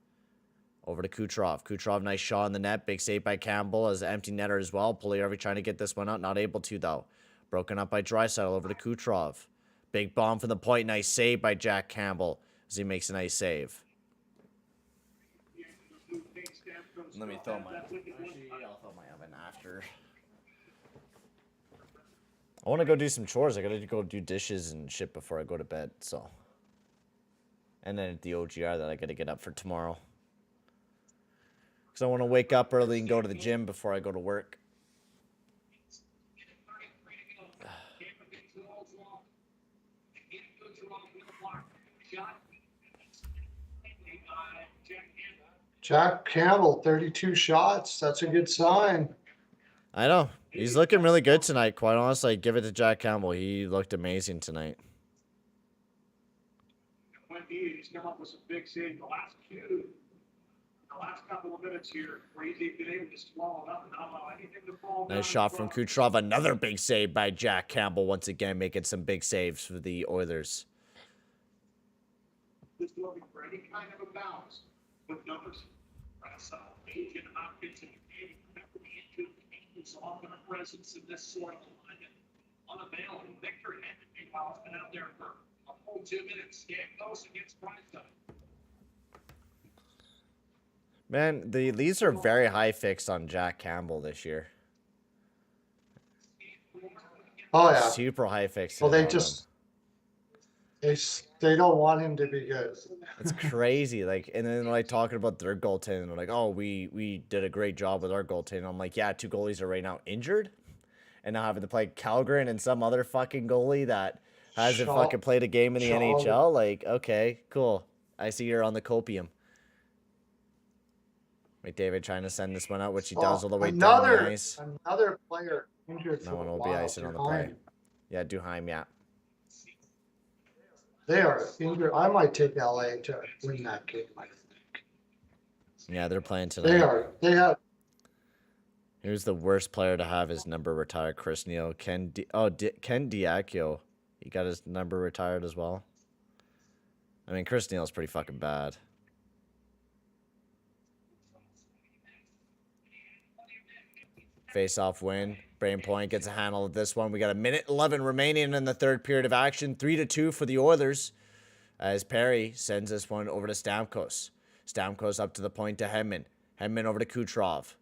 Over to Kucherov. Kucherov, nice shot in the net. Big save by Campbell as an empty netter as well. Puljujarvi trying to get this one out. Not able to, though. Broken up by Draisaitl over to Kucherov. Big bomb from the point. Nice save by Jack Campbell. as he makes a nice save. Let me throw my oven. Actually, I'll throw my oven after. I want to go do some chores. I gotta go do dishes and shit before I go to bed, so. And then at the OGR that I gotta get up for tomorrow. Because I want to wake up early and go to the gym before I go to work. Jack Campbell, 32 shots. That's a good sign. I know. He's looking really good tonight, quite honestly. Give it to Jack Campbell. He looked amazing tonight. He's come up with some big saves the last couple of minutes here. Crazy been able to swallow up and not allow anything to fall down. Nice shot from Kucherov. Another big save by Jack Campbell. Once again, making some big saves for the Oilers. This will be for any kind of a balance with numbers. Agent Hopkins and Kane remember the injured Kane's often a presence in this sort of alignment. Unavailable. Victor Hedman, meanwhile, has been out there for a full 2 minutes. Stamkos against Price. Man, the Leafs are very high fixed on Jack Campbell this year. Oh, yeah. Super high fixed. Well, they just... They don't want him to be good. It's crazy. Like, and then like talking about their goaltending, they're like, "Oh, we did a great job with our goaltending." I'm like, "Yeah, 2 goalies are right now injured, and now having to play Calgren and some other fucking goalie that hasn't fucking played a game in the NHL." Like, okay, cool. I see you're on the copium. McDavid trying to send this one out, which he does all the way down the ice. Another player injured. No one will be icing on the play. Yeah, Duheim, yeah. They are injured. I might take LA to win that game, I think. Yeah, they're playing tonight. They have. Here's the worst player to have his number retired. Chris Neal. Ken Diacchio. He got his number retired as well. I mean, Chris Neal's pretty fucking bad. Face-off win. Brain Point gets a handle of this one. We got 1:11 remaining in the third period of action. 3-2 for the Oilers. As Perry sends this one over to Stamkos. Stamkos up to the point to Hedman. Hedman over to Kucherov.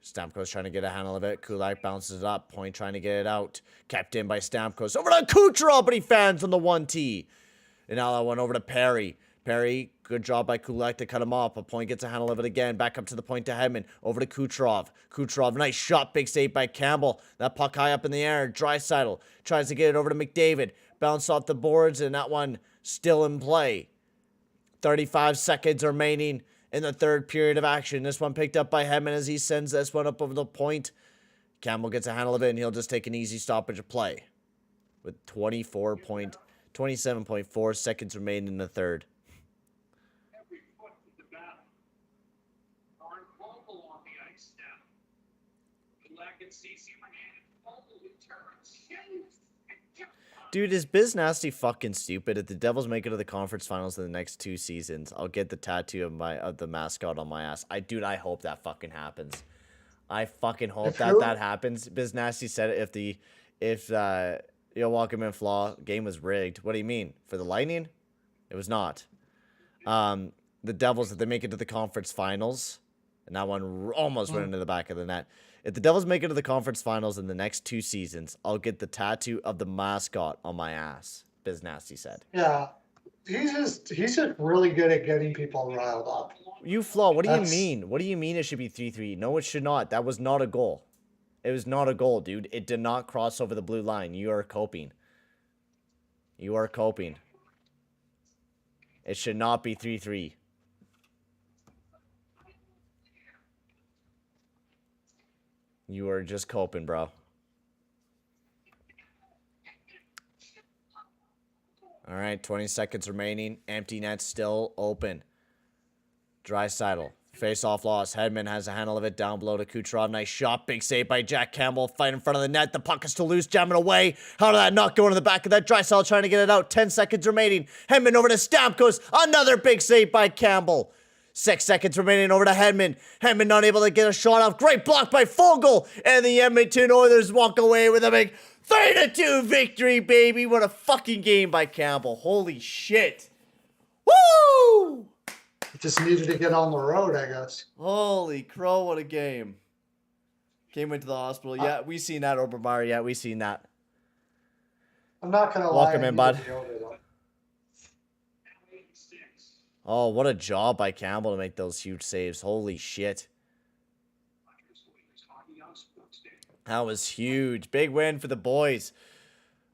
Stamkos trying to get a handle of it. Kulak bounces it up. Point trying to get it out. Kept in by Stamkos. Over to Kucherov, but he fans on the 1T. And now that one over to Perry. Perry, good job by Kulak to cut him off. A Point gets a handle of it again. Back up to the point to Hedman. Over to Kucherov. Kucherov, nice shot. Big save by Campbell. That puck high up in the air. Draisaitl tries to get it over to McDavid. Bounce off the boards, and that one still in play. 35 seconds remaining in the third period of action. This one picked up by Hedman as he sends this one up over the point. Campbell gets a handle of it, and he'll just take an easy stoppage of play. With 27.4 seconds remaining in the third. Dude, is Biz Nasty fucking stupid? If the Devils make it to the conference finals in the next 2 seasons, I'll get the tattoo of the mascot on my ass. I hope that fucking happens. I fucking hope that happens. Biz Nasty said if Joachim and Flaw game was rigged. What do you mean? For the Lightning? It was not. The Devils, if they make it to the conference finals, and that one almost went into the back of the net. If the Devils make it to the conference finals in the next 2 seasons, I'll get the tattoo of the mascot on my ass, Biz Nasty said. Yeah. He's just really good at getting people riled up. You Flaw, what do you mean? What do you mean it should be 3-3? No, it should not. That was not a goal. It was not a goal, dude. It did not cross over the blue line. You are coping. You are coping. It should not be 3-3. You are just coping, bro. All right, 20 seconds remaining. Empty net still open. Draisaitl. Face-off loss. Hedman has a handle of it down below to Kucherov. Nice shot. Big save by Jack Campbell. Fight in front of the net. The puck is still loose. Jamming away. How did that not go into the back of that? Draisaitl trying to get it out. 10 seconds remaining. Hedman over to Stamkos. Another big save by Campbell. 6 seconds remaining over to Hedman. Hedman not able to get a shot off. Great block by Fogle. And the Edmonton Oilers walk away with a big 3-2 victory, baby. What a fucking game by Campbell. Holy shit. Woo! He just needed to get on the road, I guess. Holy crow, what a game. Came into the hospital. Yeah, we seen that, Obermeyer. Yeah, we seen that. I'm not gonna Welcome lie. in, bud. Now 86. Oh, what a job by Campbell to make those huge saves. Holy shit. Rogers Williams Hockey on Sports Day. That was huge. Big win for the boys.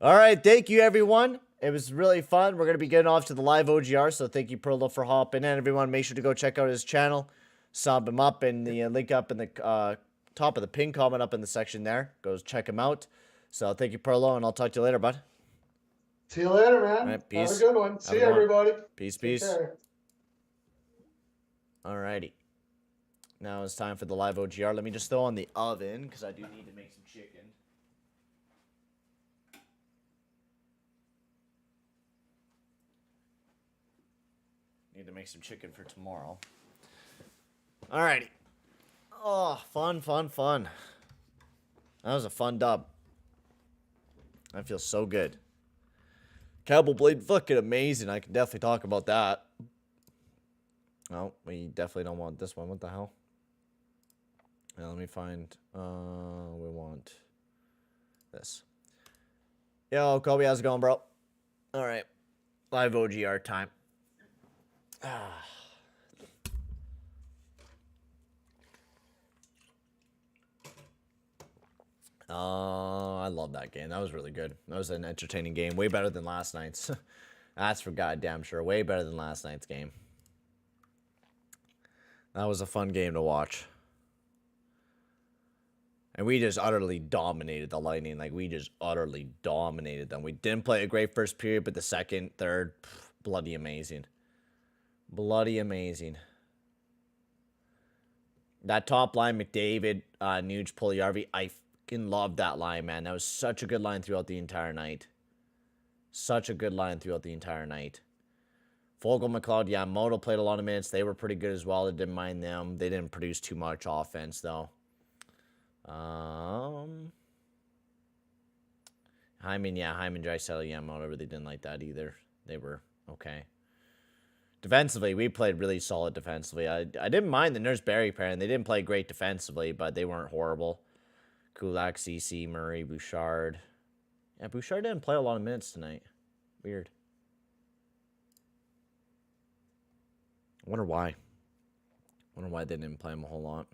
All right, thank you, everyone. It was really fun. We're going to be getting off to the live OGR, so thank you, Perlo, for hopping in. Everyone, make sure to go check out his channel. Sub him up, and the link up in the top of the pin comment up in the section there. Go check him out. So thank you, Perlo, and I'll talk to you later, bud. See you later, man. All right, peace. Have a good one. See a good one. everybody. Peace, Take peace. care. Alrighty. Now it's time for the live OGR. Let me just throw on the oven, because I do need to make some chicken. Need to make some chicken for tomorrow. Alrighty. Oh, fun, fun, fun. That was a fun dub. I feel so good. Cowboy Blade fucking amazing. I can definitely talk about that. Oh, we definitely don't want this one. What the hell? Now let me find. We want this. Yo, Kobe, how's it going, bro? All right, live OGR time. I love that game. That was really good. That was an entertaining game. Way better than last night's. That's for goddamn sure. Way better than last night's game. That was a fun game to watch. And we just utterly dominated the Lightning. Like, we just utterly dominated them. We didn't play a great first period, but the second, third, bloody amazing. Bloody amazing. That top line, McDavid, Nuge, Puljujärvi, I fucking love that line, man. That was such a good line throughout the entire night. Such a good line throughout the entire night. Fogle, McLeod, yeah, Moto played a lot of minutes. They were pretty good as well. I didn't mind them. They didn't produce too much offense, though. Hyman, Draisaitl, yeah, Moto really didn't like that either. They were okay. Defensively, we played really solid defensively. I didn't mind the Nurse Berry pairing. They didn't play great defensively, but they weren't horrible. Kulak, CC, Murray, Bouchard. Yeah, Bouchard didn't play a lot of minutes tonight. Weird. I wonder why. They didn't play him a whole lot.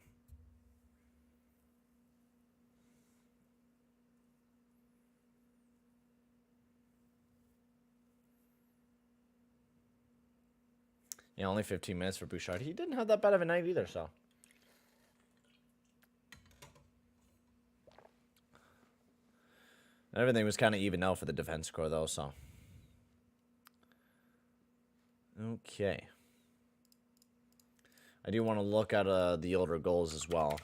Yeah, only 15 minutes for Bouchard. He didn't have that bad of a night either, so. Everything was kind of even out for the defense core, though, so. Okay. I do want to look at the older goals as well.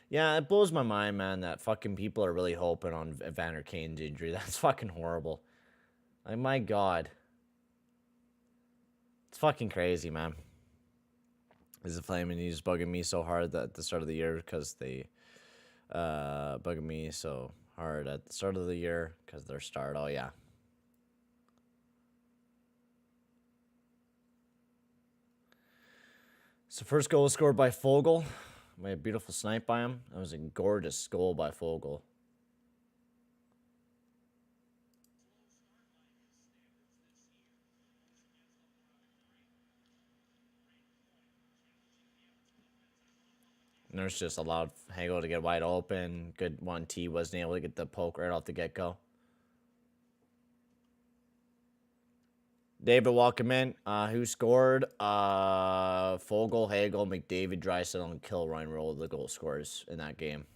Yeah, it blows my mind, man, that fucking people are really hoping on Evander Kane's injury. That's fucking horrible. Like, my God. It's fucking crazy, man. Is the Flame and he's bugging me so hard at the start of the year because they bugging me so hard at the start of the year because their start. Oh, yeah. So first goal was scored by Fogle. We had a beautiful snipe by him. That was a gorgeous goal by Fogle. Nurse just allowed Hagel to get wide open. Good 1T. Wasn't able to get the poke right off the get-go. David, welcome in. Who scored? Fogle, Hagel, McDavid, Draisaitl, and Kilroy rolled the goal scorers in that game.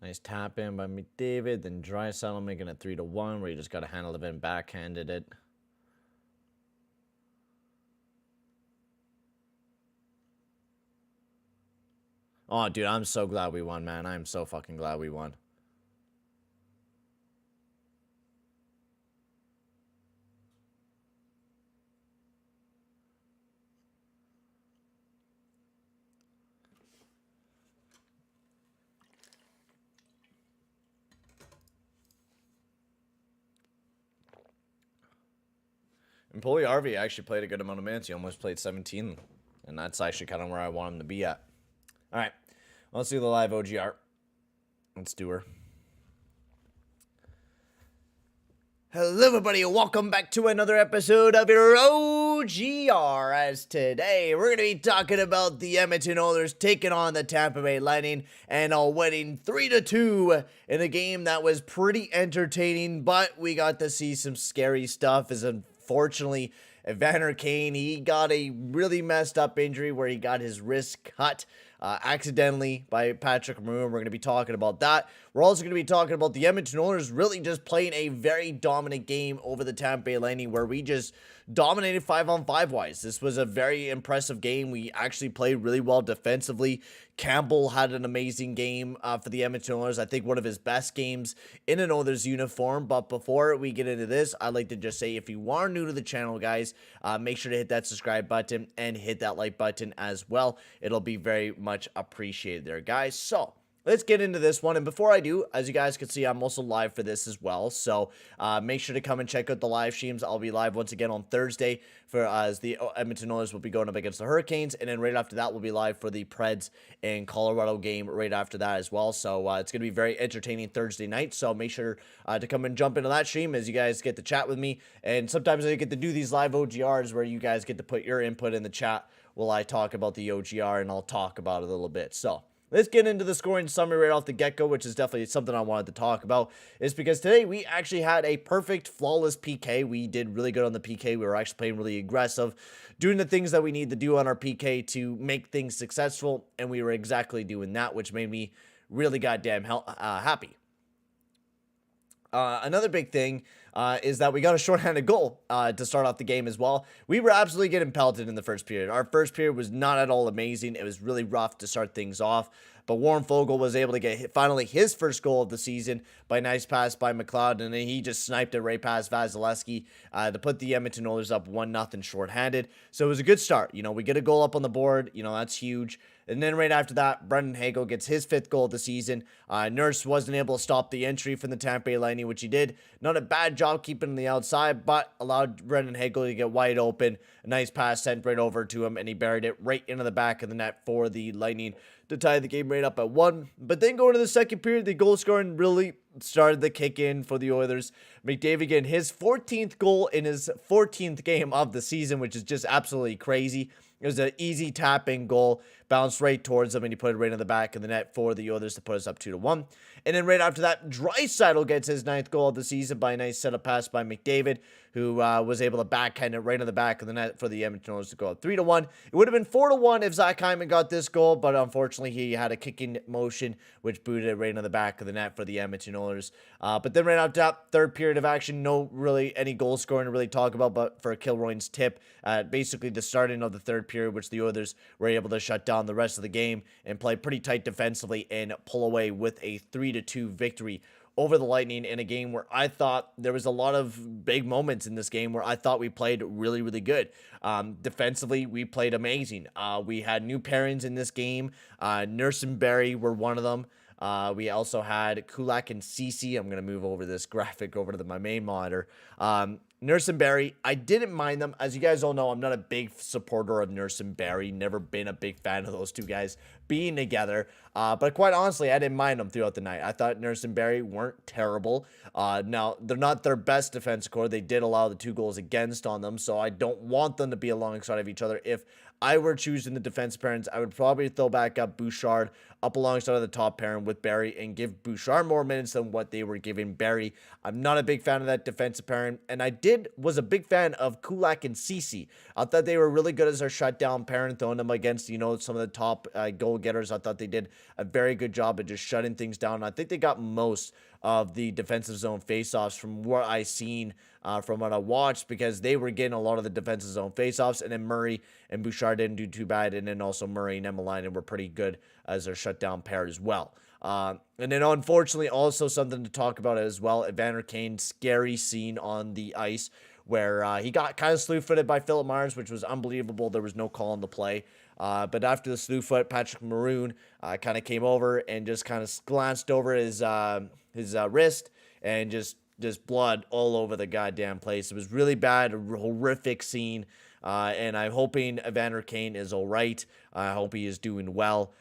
Nice tap in by McDavid. Then Draisaitl making it 3-1, where you just got to handle it and backhanded it. Oh, dude, I'm so glad we won, man. I'm so fucking glad we won. And Pulley Harvey actually played a good amount of minutes. He almost played 17. And that's actually kind of where I want him to be at. All right. Let's do the live OGR. Let's do her. Hello, everybody, and welcome back to another episode of your OGR. As today, we're going to be talking about the Edmonton Oilers taking on the Tampa Bay Lightning and winning 3-2 in a game that was pretty entertaining, but we got to see some scary stuff as unfortunately Evander Kane, he got a really messed up injury where he got his wrist cut accidentally by Patrick Maroon. We're going to be talking about that. We're also going to be talking about the Edmonton Oilers really just playing a very dominant game over the Tampa Bay Lightning where we just dominated 5-on-5 wise. This was a very impressive game. We actually played really well defensively. Campbell had an amazing game for the Edmonton Oilers. I think one of his best games in an Oilers uniform. But before we get into this, I'd like to just say if you are new to the channel, guys, make sure to hit that subscribe button and hit that like button as well. It'll be very much appreciated there, guys. So let's get into this one. And before I do, as you guys can see, I'm also live for this as well. So make sure to come and check out the live streams. I'll be live once again on Thursday for as the Edmonton Oilers will be going up against the Hurricanes. And then right after that, we'll be live for the Preds and Colorado game right after that as well. So it's going to be very entertaining Thursday night. So make sure to come and jump into that stream as you guys get to chat with me. And sometimes I get to do these live OGRs where you guys get to put your input in the chat while I talk about the OGR and I'll talk about it a little bit. So let's get into the scoring summary right off the get-go, which is definitely something I wanted to talk about, is because today we actually had a perfect, flawless PK. We did really good on the PK. We were actually playing really aggressive, doing the things that we need to do on our PK to make things successful, and we were exactly doing that, which made me really goddamn happy. Another big thing is that we got a shorthanded goal to start off the game as well. We were absolutely getting pelted in the first period. Our first period was not at all amazing. It was really rough to start things off. But Warren Fogle was able to get finally his first goal of the season by a nice pass by McLeod, and then he just sniped it right past Vasilevsky to put the Edmonton Oilers up 1-0 shorthanded. So it was a good start. You know, we get a goal up on the board. You know, that's huge. And then right after that, Brendan Hagel gets his 5th goal of the season. Nurse wasn't able to stop the entry from the Tampa Bay Lightning, which he did. Not a bad job keeping on the outside, but allowed Brendan Hagel to get wide open. A nice pass sent right over to him, and he buried it right into the back of the net for the Lightning to tie the game right up at 1. But then going to the second period, the goal scoring really started to kick in for the Oilers. McDavid getting his 14th goal in his 14th game of the season, which is just absolutely crazy. It was an easy tap-in goal, bounced right towards him, and he put it right in the back of the net for the Oilers to put us up 2-1. And then right after that, Draisaitl gets his 9th goal of the season by a nice setup pass by McDavid, who was able to backhand it right in the back of the net for the Edmonton Oilers to go up 3-1. It would have been 4-1 if Zach Hyman got this goal, but unfortunately he had a kicking motion, which booted it right into the back of the net for the Edmonton Oilers. But then right after that, third period of action, no really any goal scoring to really talk about, but for Kilroy's tip, basically the starting of the third period, which the Oilers were able to shut down the rest of the game and play pretty tight defensively and pull away with a 3-2 victory over the Lightning in a game where I thought there was a lot of big moments in this game where I thought we played really, really good. Defensively, we played amazing. We had new pairings in this game. Nurse and Barry were one of them. We also had Kulak and Cece. I'm going to move over this graphic over to my main monitor. Nurse and Barry, I didn't mind them. As you guys all know, I'm not a big supporter of Nurse and Barry. Never been a big fan of those two guys being together. But quite honestly, I didn't mind them throughout the night. I thought Nurse and Barry weren't terrible. Now, they're not their best defense core. They did allow the 2 goals against on them, so I don't want them to be alongside of each other. If I were choosing the defense pairings, I would probably throw back up Bouchard up alongside of the top pairing with Barry and give Bouchard more minutes than what they were giving Barry. I'm not a big fan of that defensive pairing, and I was a big fan of Kulak and Cece. I thought they were really good as our shutdown pairing, throwing them against, you know, some of the top goal getters. I thought they did a very good job of just shutting things down. I think they got most of the defensive zone faceoffs from what I seen, from what I watched, because they were getting a lot of the defensive zone faceoffs, and then Murray and Bouchard didn't do too bad, and then also Murray and Emmeline were pretty good as their shutdown pair as well. And then unfortunately, also something to talk about as well, Evander Kane, scary scene on the ice where he got kind of slew-footed by Philip Myers, which was unbelievable. There was no call on the play. But after the slew foot, Patrick Maroon kind of came over and just kind of glanced over his wrist, and just blood all over the goddamn place. It was really bad, a horrific scene. And I'm hoping Evander Kane is all right. I hope he is doing well.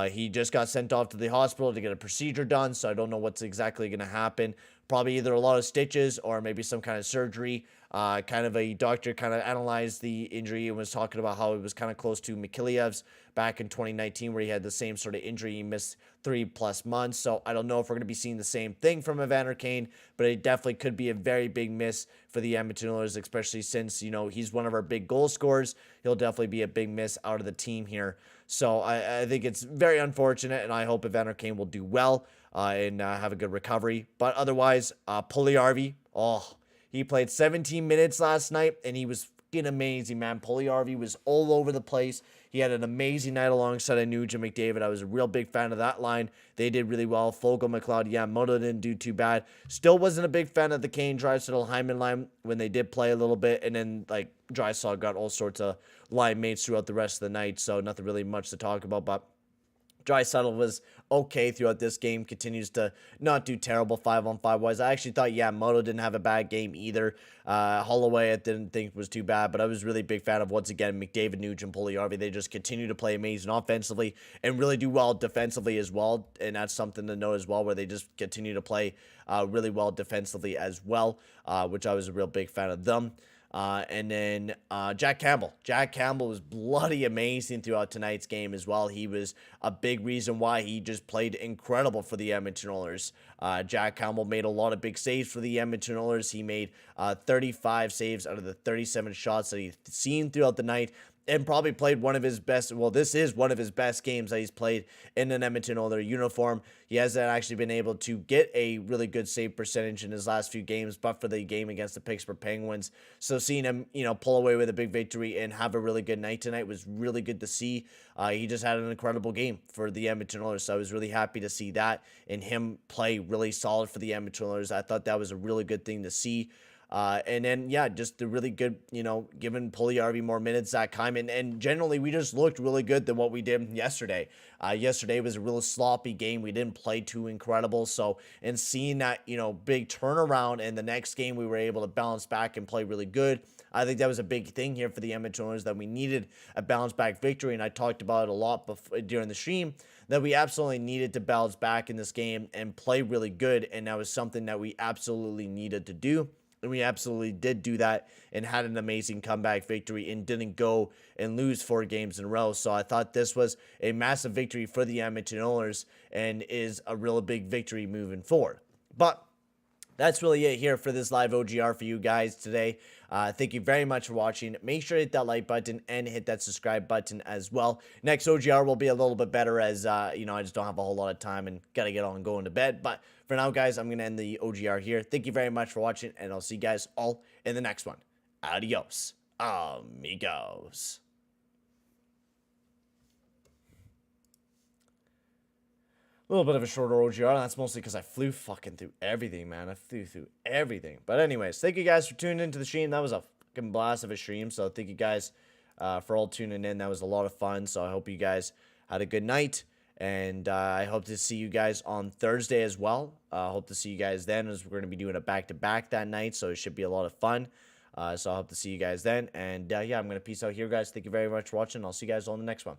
He just got sent off to the hospital to get a procedure done, so I don't know what's exactly going to happen. Probably either a lot of stitches or maybe some kind of surgery. Kind of a doctor kind of analyzed the injury and was talking about how it was kind of close to Mikhailov's back in 2019, where he had the same sort of injury. He missed 3+ months. So I don't know if we're going to be seeing the same thing from Evander Kane, but it definitely could be a very big miss for the Edmonton Oilers, especially since, you know, he's one of our big goal scorers. He'll definitely be a big miss out of the team here. So I think it's very unfortunate, and I hope Evander Kane will do well and have a good recovery. But otherwise, Puljujärvi, he played 17 minutes last night, and he was fucking amazing, man. Puljujärvi was all over the place. He had an amazing night alongside of Nugent McDavid. I was a real big fan of that line. They did really well. Fogle, McLeod, Moto didn't do too bad. Still wasn't a big fan of the Kane, Draisaitl, Hyman line when they did play a little bit, and then like Draisaitl got all sorts of line mates throughout the rest of the night, so nothing really much to talk about, but Draisaitl was okay throughout this game, continues to not do terrible 5-on-5 wise. I actually thought, Moto didn't have a bad game either. Holloway, I didn't think was too bad, but I was really big fan of, once again, McDavid, Nugent, Puljujärvi. They just continue to play amazing offensively and really do well defensively as well, and that's something to note as well, where they just continue to play really well defensively as well, which I was a real big fan of them. And then Jack Campbell. Jack Campbell was bloody amazing throughout tonight's game as well. He was a big reason why he just played incredible for the Edmonton Oilers. Jack Campbell made a lot of big saves for the Edmonton Oilers. He made 35 saves out of the 37 shots that he's seen throughout the night, and probably played one of his best, well, this is one of his best games that he's played in an Edmonton Oilers uniform. He hasn't actually been able to get a really good save percentage in his last few games, but for the game against the Pittsburgh Penguins. So seeing him, pull away with a big victory and have a really good night tonight was really good to see. He just had an incredible game for the Edmonton Oilers, so I was really happy to see that and him play really solid for the Edmonton Oilers. I thought that was a really good thing to see. And then, just the really good, giving Puljujärvi more minutes that time. And generally, we just looked really good than what we did yesterday. Yesterday was a really sloppy game. We didn't play too incredible. So, and seeing that, big turnaround, and the next game we were able to bounce back and play really good. I think that was a big thing here for the Edmonton Oilers, that we needed a bounce back victory. And I talked about it a lot during the stream, that we absolutely needed to bounce back in this game and play really good. And that was something that we absolutely needed to do. And we absolutely did do that and had an amazing comeback victory and didn't go and lose 4 games in a row. So I thought this was a massive victory for the Edmonton Oilers and is a real big victory moving forward. But that's really it here for this live OGR for you guys today. Thank you very much for watching. Make sure to hit that like button and hit that subscribe button as well. Next OGR will be a little bit better, as I just don't have a whole lot of time and got to get on going to bed. But for now, guys, I'm going to end the OGR here. Thank you very much for watching, and I'll see you guys all in the next one. Adios, amigos. A little bit of a shorter OGR. That's mostly because I flew fucking through everything, man. I flew through everything. But anyways, thank you guys for tuning into the stream. That was a fucking blast of a stream. So thank you guys for all tuning in. That was a lot of fun. So I hope you guys had a good night. And I hope to see you guys on Thursday as well. I hope to see you guys then, as we're going to be doing a back-to-back that night. So it should be a lot of fun. So I hope to see you guys then. And I'm going to peace out here, guys. Thank you very much for watching. I'll see you guys on the next one.